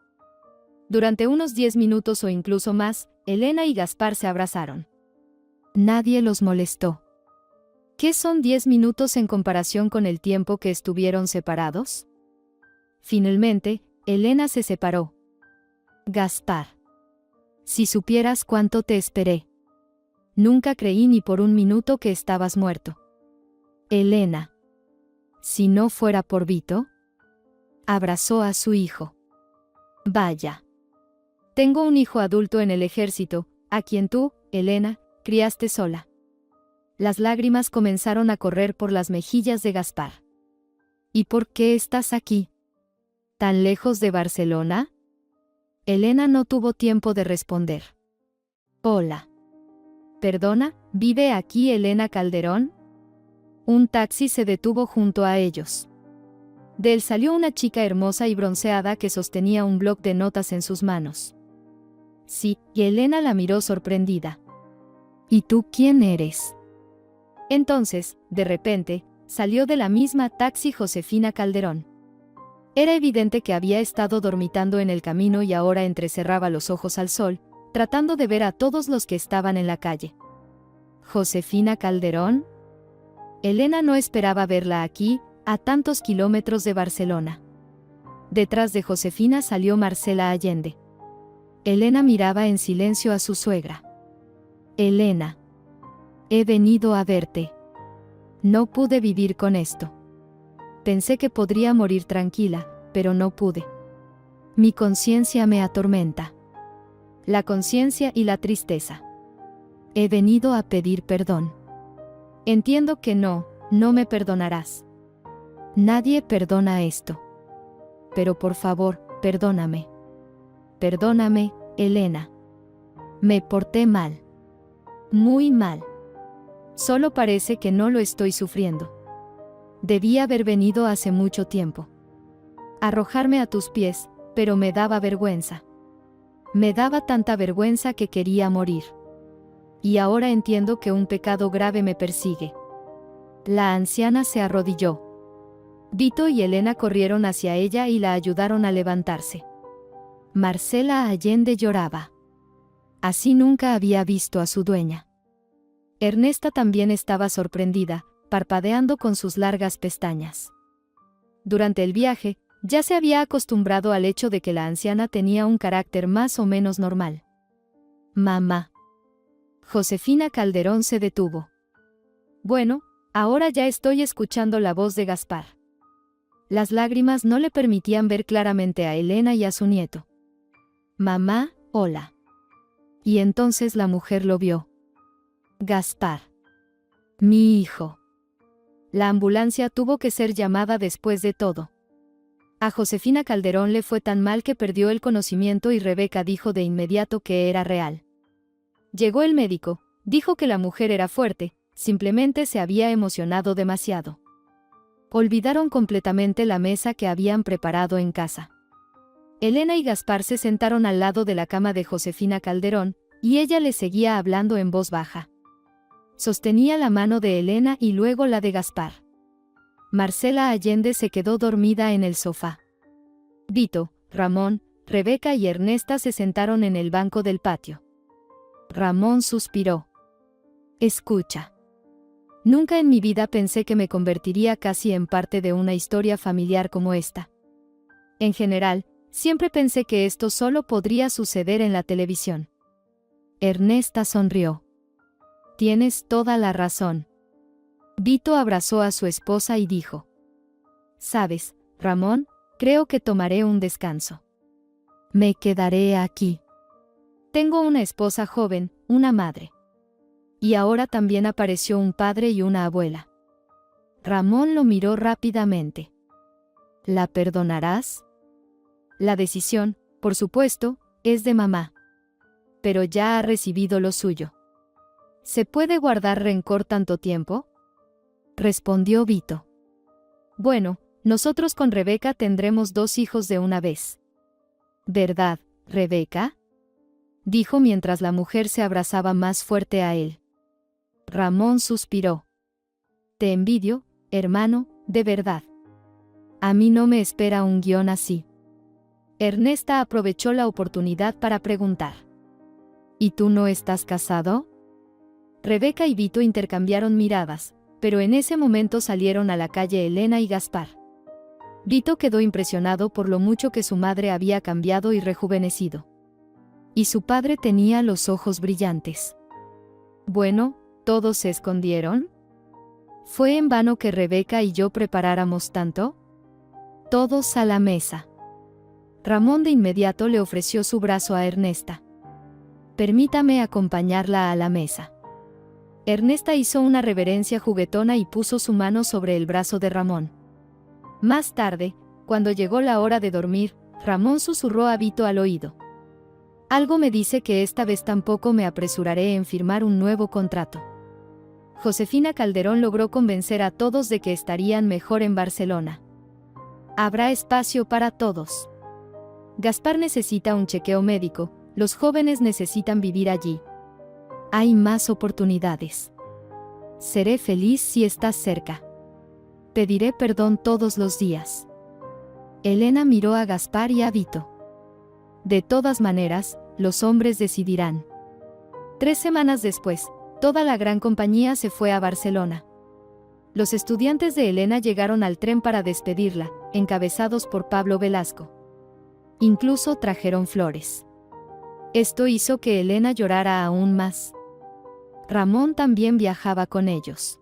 Durante unos 10 minutos o incluso más, Elena y Gaspar se abrazaron. Nadie los molestó. ¿Qué son 10 minutos en comparación con el tiempo que estuvieron separados? Finalmente, Elena se separó. Gaspar. Si supieras cuánto te esperé. Nunca creí ni por un minuto que estabas muerto. Elena. Si no fuera por Vito. Abrazó a su hijo. Vaya. Tengo un hijo adulto en el ejército, a quien tú, Elena, criaste sola. Las lágrimas comenzaron a correr por las mejillas de Gaspar. ¿Y por qué estás aquí? ¿Tan lejos de Barcelona? Elena no tuvo tiempo de responder. Hola. Perdona, ¿vive aquí Elena Calderón? Un taxi se detuvo junto a ellos. De él salió una chica hermosa y bronceada que sostenía un bloc de notas en sus manos. Sí, y Elena la miró sorprendida. ¿Y tú quién eres? Entonces, de repente, salió de la misma taxi Josefina Calderón. Era evidente que había estado dormitando en el camino y ahora entrecerraba los ojos al sol, tratando de ver a todos los que estaban en la calle. ¿Josefina Calderón? Elena no esperaba verla aquí, a tantos kilómetros de Barcelona. Detrás de Josefina salió Marcela Allende. Elena miraba en silencio a su suegra. Elena. He venido a verte. No pude vivir con esto. Pensé que podría morir tranquila, pero no pude. Mi conciencia me atormenta. La conciencia y la tristeza. He venido a pedir perdón. Entiendo que no me perdonarás. Nadie perdona esto. Pero por favor, perdóname. Perdóname, Elena. Me porté mal. Muy mal. Solo parece que no lo estoy sufriendo. Debí haber venido hace mucho tiempo. Arrojarme a tus pies, pero me daba vergüenza. Me daba tanta vergüenza que quería morir. Y ahora entiendo que un pecado grave me persigue. La anciana se arrodilló. Vito y Elena corrieron hacia ella y la ayudaron a levantarse. Marcela Allende lloraba. Así nunca había visto a su dueña. Ernesta también estaba sorprendida, parpadeando con sus largas pestañas. Durante el viaje, ya se había acostumbrado al hecho de que la anciana tenía un carácter más o menos normal. Mamá. Josefina Calderón se detuvo. Bueno, ahora ya estoy escuchando la voz de Gaspar. Las lágrimas no le permitían ver claramente a Elena y a su nieto. Mamá, hola. Y entonces la mujer lo vio. Gaspar. Mi hijo. La ambulancia tuvo que ser llamada después de todo. A Josefina Calderón le fue tan mal que perdió el conocimiento y Rebeca dijo de inmediato que era real. Llegó el médico, dijo que la mujer era fuerte, simplemente se había emocionado demasiado. Olvidaron completamente la mesa que habían preparado en casa. Elena y Gaspar se sentaron al lado de la cama de Josefina Calderón, y ella le seguía hablando en voz baja. Sostenía la mano de Elena y luego la de Gaspar. Marcela Allende se quedó dormida en el sofá. Vito, Ramón, Rebeca y Ernesta se sentaron en el banco del patio. Ramón suspiró. Escucha. Nunca en mi vida pensé que me convertiría casi en parte de una historia familiar como esta. En general, siempre pensé que esto solo podría suceder en la televisión. Ernesta sonrió. Tienes toda la razón. Vito abrazó a su esposa y dijo: ¿Sabes, Ramón? Creo que tomaré un descanso. Me quedaré aquí. Tengo una esposa joven, una madre. Y ahora también apareció un padre y una abuela. Ramón lo miró rápidamente. ¿La perdonarás? La decisión, por supuesto, es de mamá. Pero ya ha recibido lo suyo. ¿Se puede guardar rencor tanto tiempo? Respondió Vito. Bueno, nosotros con Rebeca tendremos 2 hijos de una vez. ¿Verdad, Rebeca? Dijo mientras la mujer se abrazaba más fuerte a él. Ramón suspiró. Te envidio, hermano, de verdad. A mí no me espera un guión así. Ernesta aprovechó la oportunidad para preguntar. ¿Y tú no estás casado? Rebeca y Vito intercambiaron miradas, pero en ese momento salieron a la calle Elena y Gaspar. Vito quedó impresionado por lo mucho que su madre había cambiado y rejuvenecido. Y su padre tenía los ojos brillantes. Bueno, ¿todos se escondieron? ¿Fue en vano que Rebeca y yo preparáramos tanto? Todos a la mesa. Ramón de inmediato le ofreció su brazo a Ernesta. Permítame acompañarla a la mesa. Ernesta hizo una reverencia juguetona y puso su mano sobre el brazo de Ramón. Más tarde, cuando llegó la hora de dormir, Ramón susurró a Vito al oído. Algo me dice que esta vez tampoco me apresuraré en firmar un nuevo contrato. Josefina Calderón logró convencer a todos de que estarían mejor en Barcelona. Habrá espacio para todos. Gaspar necesita un chequeo médico, los jóvenes necesitan vivir allí. Hay más oportunidades. Seré feliz si estás cerca. Pediré perdón todos los días. Elena miró a Gaspar y a Vito. De todas maneras, los hombres decidirán. 3 semanas después, toda la gran compañía se fue a Barcelona. Los estudiantes de Elena llegaron al tren para despedirla, encabezados por Pablo Velasco. Incluso trajeron flores. Esto hizo que Elena llorara aún más. Ramón también viajaba con ellos.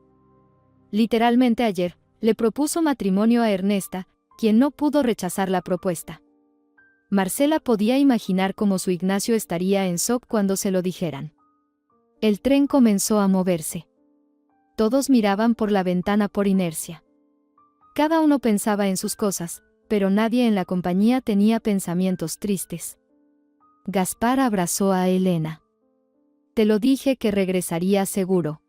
Literalmente ayer, le propuso matrimonio a Ernesta, quien no pudo rechazar la propuesta. Marcela podía imaginar cómo su Ignacio estaría en shock cuando se lo dijeran. El tren comenzó a moverse. Todos miraban por la ventana por inercia. Cada uno pensaba en sus cosas, pero nadie en la compañía tenía pensamientos tristes. Gaspar abrazó a Elena. Te lo dije que regresaría seguro.